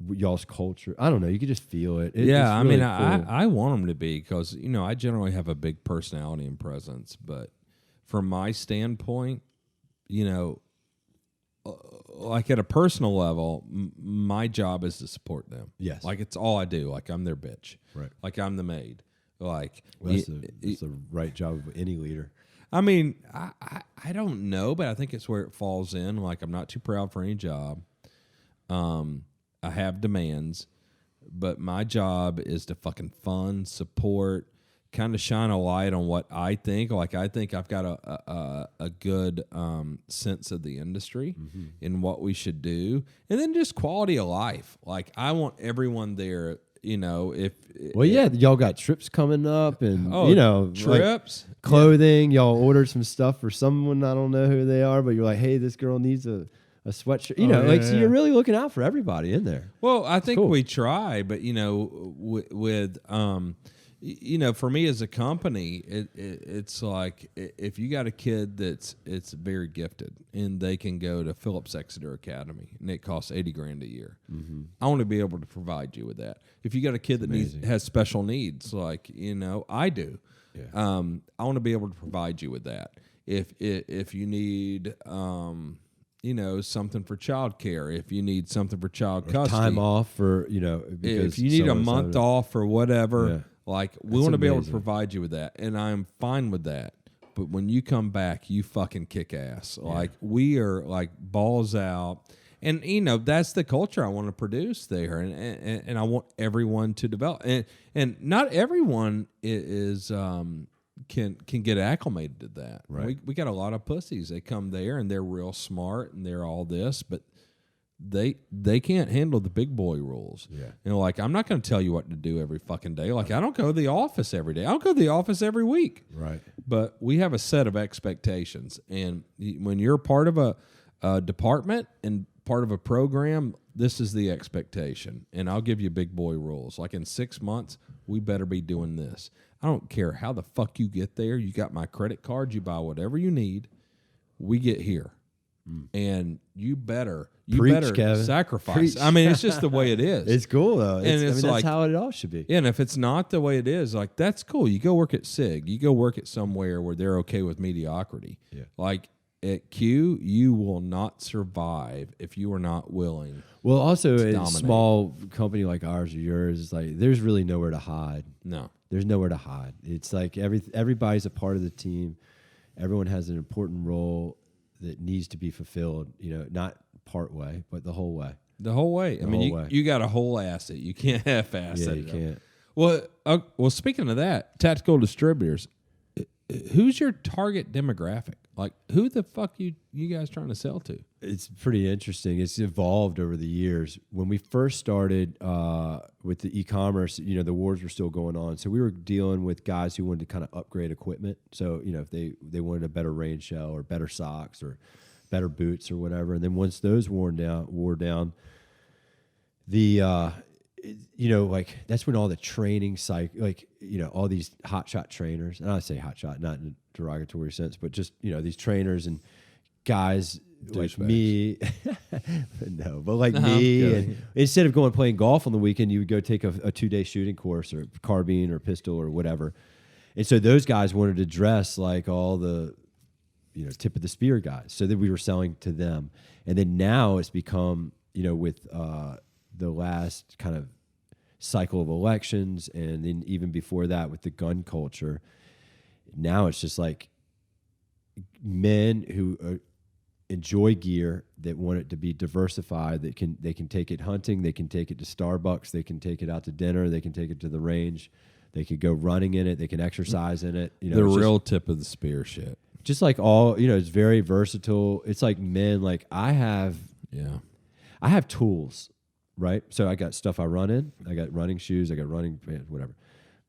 y'all's culture. I don't know. You could just feel it. It's I really mean, cool. I want them to be because, I generally have a big personality and presence. But from my standpoint, like at a personal level, my job is to support them. Yes. Like it's all I do. Like I'm their bitch. Right. Like I'm the maid. Like Well, that's the right job of any leader. I mean, I don't know, but I think it's where it falls in. Like I'm not too proud for any job. I have demands, but my job is to fucking fund, support, kind of shine a light on what I think. Like I think I've got a good sense of the industry and what we should do, and then just quality of life. Like I want everyone there. Well, yeah, y'all got trips coming up, and like trips, clothing. Y'all ordered some stuff for someone. I don't know who they are, but you're like, hey, this girl needs a sweatshirt. So you're really looking out for everybody in there. Well, I think cool. we try, but for me as a company, it's like if you got a kid it's very gifted and they can go to Phillips Exeter Academy and it costs $80,000 a year. Mm-hmm. I want to be able to provide you with that. If you got a kid that has special needs, like I do, I want to be able to provide you with that. If you need something for child care, if you need something for child custody, Time off for if you need a month off or whatever. Yeah. Like, we want to be able to amazing. provide you with that, and I'm fine with that. But when you come back, you fucking kick ass. Like, we are, like, balls out. And, that's the culture I want to produce there, and I want everyone to develop. And not everyone is can get acclimated to that. Right. We got a lot of pussies. They come there, and they're real smart, and they're all this, but they can't handle the big boy rules. Yeah. Like I'm not going to tell you what to do every fucking day. Like I don't go to the office every day. I don't go to the office every week. Right. But we have a set of expectations, and when you're part of a department and part of a program, this is the expectation. And I'll give you big boy rules. Like in 6 months, we better be doing this. I don't care how the fuck you get there. You got my credit card. You buy whatever you need. We get here. and you better Preach, Kevin. sacrifice. Preach. I mean, it's just the way it is. It's cool though. And it's that's like- how it all should be. Yeah, and if it's not the way it is, like that's cool. You go work at SIG. You go work at somewhere where they're okay with mediocrity. Yeah. Like at Q, you will not survive if you are not willing. Well, also in a dominate. small company like ours or yours, it's like there's really nowhere to hide. No. There's nowhere to hide. It's like everybody's a part of the team. Everyone has an important role that needs to be fulfilled. You know, not part way, but the whole way. The whole way. I mean, whole way. you got a whole asset. You can't half-ass Yeah, it. you can't. Well, speaking of that, tactical distributors, who's your target demographic? Like, who the fuck you guys trying to sell to? It's pretty interesting. It's evolved over the years. When we first started with the e-commerce, you know, the wars were still going on. So we were dealing with guys who wanted to kind of upgrade equipment. So, you know, if they wanted a better rain shell or better socks or better boots or whatever. And then once those wore down, the you know, like that's when all the training like, you know, all these hotshot trainers, and I say hotshot not in a derogatory sense, but just, you know, these trainers and guys like Douchebags. me, no, but like No, me, I'm and kidding. instead of going playing golf on the weekend, you would go take a 2-day shooting course or carbine or pistol or whatever. And so those guys wanted to dress like all the, you know, tip of the spear guys. So that we were selling to them. And then now it's become, you know, with the last kind of cycle of elections, and then even before that with the gun culture, now it's just like men who enjoy gear, that want it to be diversified, that they can take it hunting, they can take it to Starbucks, they can take it out to dinner, they can take it to the range, they could go running in it, they can exercise in it. You know, The it's real tip of the spear shit. just like all, you know, it's very versatile. It's like men, like I have tools, right? So I got stuff I run in. I got running shoes. I got running pants, whatever.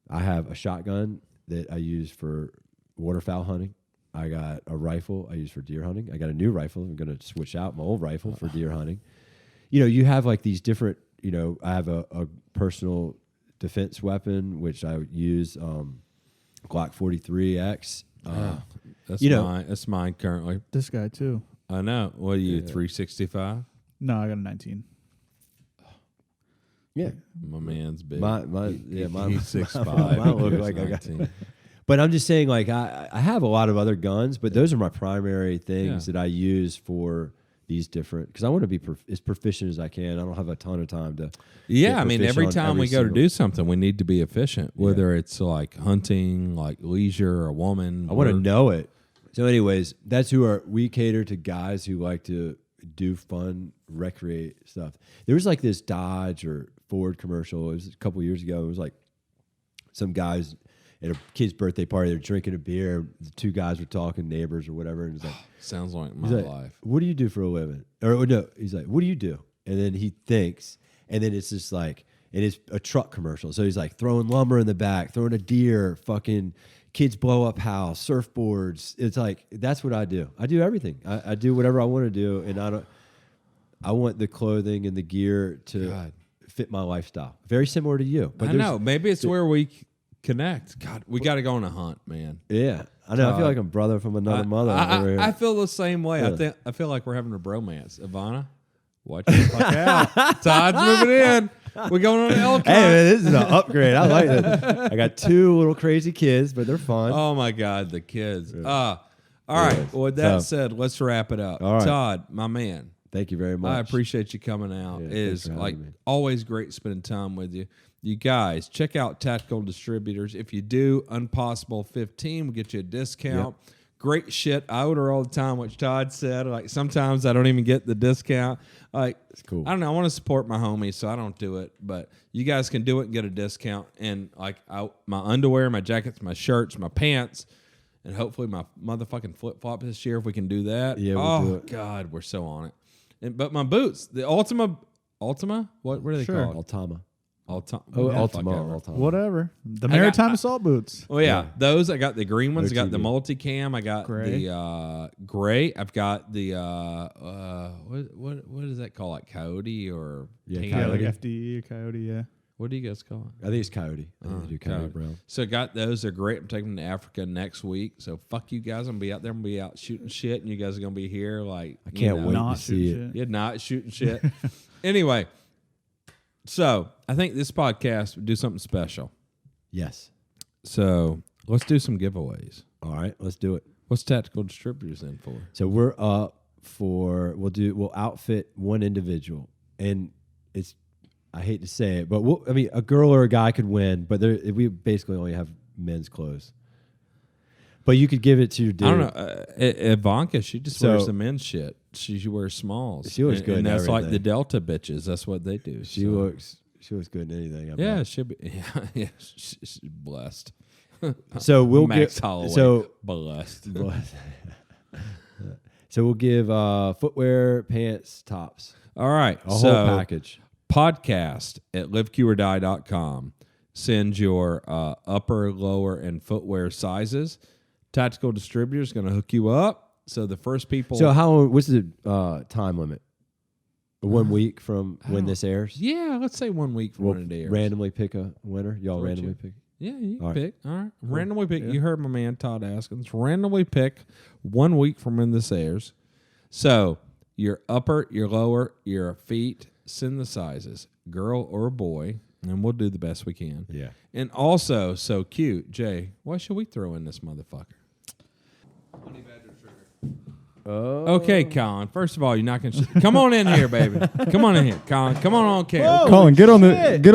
I have a shotgun that I use for waterfowl hunting. I got a rifle I use for deer hunting. I got a new rifle. I'm going to switch out my old rifle for deer hunting. You know, you have like these different, you know, I have a personal defense weapon, which I use, Glock 43X. That's you know- mine. That's mine currently. This guy too. I know. What are you, 365? No, I got a 19. Yeah. My man's big. Mine, He's mine 6'5". mine look Here's like I got 19. But I'm just saying, like, I have a lot of other guns, but those are my primary things Yeah. that I use for these different, because I want to be as proficient as I can. I don't have a ton of time to. Yeah, get I mean, proficient every on time every we go to single- do something, we need to be efficient, whether it's like hunting, like leisure, or a woman. I want to or- know it. So, anyways, that's we cater to guys who like to do fun, recreate stuff. There was like this Dodge or Ford commercial. It was a couple years ago. It was like some guys at a kid's birthday party. They're drinking a beer. The two guys were talking, neighbors or whatever. And it's like, Sounds like my he's like, life. what do you do for a living? Or no, he's like, what do you do? And then he thinks, and then it's just like, it is a truck commercial. So he's like throwing lumber in the back, throwing a deer, fucking kids blow up house, surfboards. It's like, that's what I do. I do everything. I do whatever I want to do. And I want the clothing and the gear to fit my lifestyle. Very similar to you. But I know. Maybe it's where we connect. God, we got to go on a hunt, man. Yeah. I know. I feel like I'm brother from another mother. over here. I feel the same way. Yeah. I feel like we're having a bromance. Ivana, watch the fuck out. Todd's moving in. We're going on an elk Hey, hunt. man, this is an upgrade. I like it. I got two little crazy kids, but they're fun. Oh my God, the kids. All right. Well, with that said, let's wrap it up. All right. Todd, my man, Thank you very much. I appreciate you coming out. Yeah, It thanks is for having like me. always great spending time with you. You guys, check out Tactical Distributors. If you do, Unpossible 15 will get you a discount. Great shit. I order all the time, which Todd said. Like sometimes I don't even get the discount. Like It's cool. I don't know. I want to support my homies, so I don't do it. But you guys can do it and get a discount. And like my underwear, my jackets, my shirts, my pants, and hopefully my motherfucking flip flops this year if we can do that. Yeah, we'll do it. God, we're so on it. But my boots, the Ultima, what are they Sure. called? Ultima. Ultima. Oh, Yeah, Ultima. fuck ever. Ultima. Whatever. The I got- Maritime Assault Boots. Oh yeah, those I got the green ones. I got the OTB. multicam. I got Gray. the gray. I've got the what is that called? Like coyote or Yeah, tan? Yeah, like Coyote. FDE or Coyote, yeah. What do you guys call it? I think it's Coyote. I think they do Coyote Coyote. Brown. So got those. They're great. I'm taking them to Africa next week. So fuck you guys. I'm gonna be out there. I'm gonna be out shooting shit, and you guys are gonna be here. Like I can't wait Not to see shooting it. shit. You're not shooting shit. Anyway, so I think this podcast would do something special. Yes. So let's do some giveaways. All right, let's do it. What's Tactical Distributors in for? So we're up for we'll outfit one individual, and it's I hate to say it, but I mean a girl or a guy could win, but we basically only have men's clothes. But you could give it to your dude. I don't know. Ivanka, she just wears the men's shit. She wears smalls. She looks good and in that's like the everything. Delta bitches. That's what they do. She so. looks good in anything. I Yeah, bet. she'll be. Yeah, she's blessed. So we'll Max get Holloway. so blessed. so we'll give footwear, pants, tops, All right. a so whole package. podcast at liveqordie.com. Send your upper, lower, and footwear sizes. Tactical Distributors going to hook you up. So the first people. So what's the time limit? 1 week from when this airs? Yeah, let's say 1 week from We'll when it airs. randomly pick a winner. Y'all Would randomly you? pick. Yeah, you can All right. pick. All right. Randomly pick. You heard my man, Todd Askins. Randomly pick 1 week from when this airs. So your upper, your lower, your feet, send the sizes, girl or boy, and we'll do the best we can. Yeah. And also, so cute, Jay, what should we throw in this motherfucker? Okay, Colin. First of all, you're not going to... Come on in here, baby. Come on in here, Colin. Come on camera. Colin, get on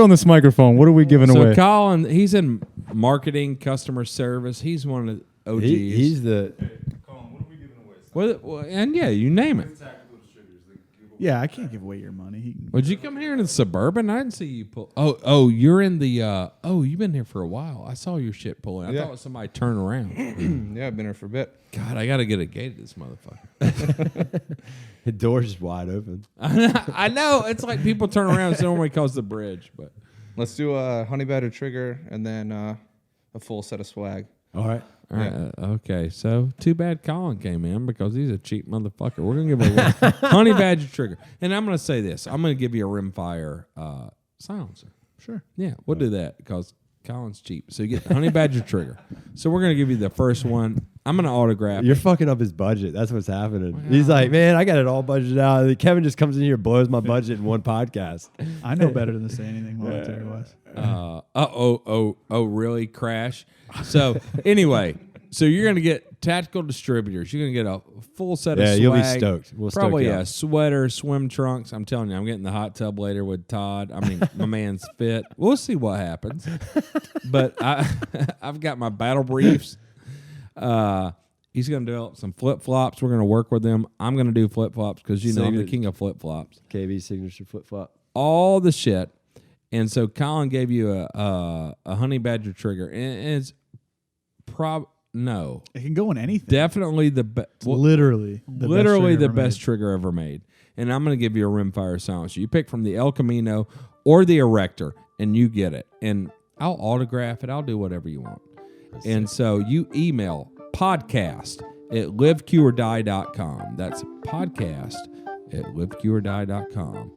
this microphone. What are we giving So away? Colin, he's in marketing, customer service. He's one of the OGs. He's the Colin, what are we giving away? Well, and yeah, you name it. Yeah, I can't give away your money. He can, Would you come here in the Suburban? I didn't see you pull. Oh, you're in the. You've been here for a while. I saw your shit pulling. I Yeah. thought it was somebody turn around. Yeah, I've been here for a bit. God, I got to get a gate at this motherfucker. the door's just wide open. I know it's like people turn around. It's normally cause the bridge, but Let's do a honey badger trigger and then a full set of swag. All right. all right. Okay, so too bad Colin came in because he's a cheap motherfucker. We're gonna give away one honey badger trigger, and I'm gonna say this: I'm gonna give you a rimfire silencer. sure. Yeah, we'll do that because Colin's cheap. So you get the honey badger trigger. So we're gonna give you the first one. I'm gonna autograph. You're fucking up his budget. That's what's happening. He's like, man, I got it all budgeted out. Kevin just comes in here, blows my budget in one podcast. I know better than to say anything monetary wise. Really, Crash? So anyway, so you're gonna get Tactical Distributors. You're gonna get a full set of swag. You'll be stoked. We'll Probably stoke you a out. sweater, swim trunks. I'm telling you, I'm getting the hot tub later with Todd. I mean, my man's fit. We'll see what happens. But I've got my battle briefs. He's going to develop some flip-flops. We're going to work with them. I'm going to do flip-flops because, you know, I'm the king of flip-flops. KB signature flip flop. All the shit. And so Colin gave you a honey badger trigger. And it's no. It can go in anything. Definitely the best. Literally the best trigger ever made. And I'm going to give you a rimfire silencer. You pick from the El Camino or the Erector, and you get it. And I'll autograph it. I'll do whatever you want. And so you email podcast at liveqordie.com. That's podcast at liveqordie.com.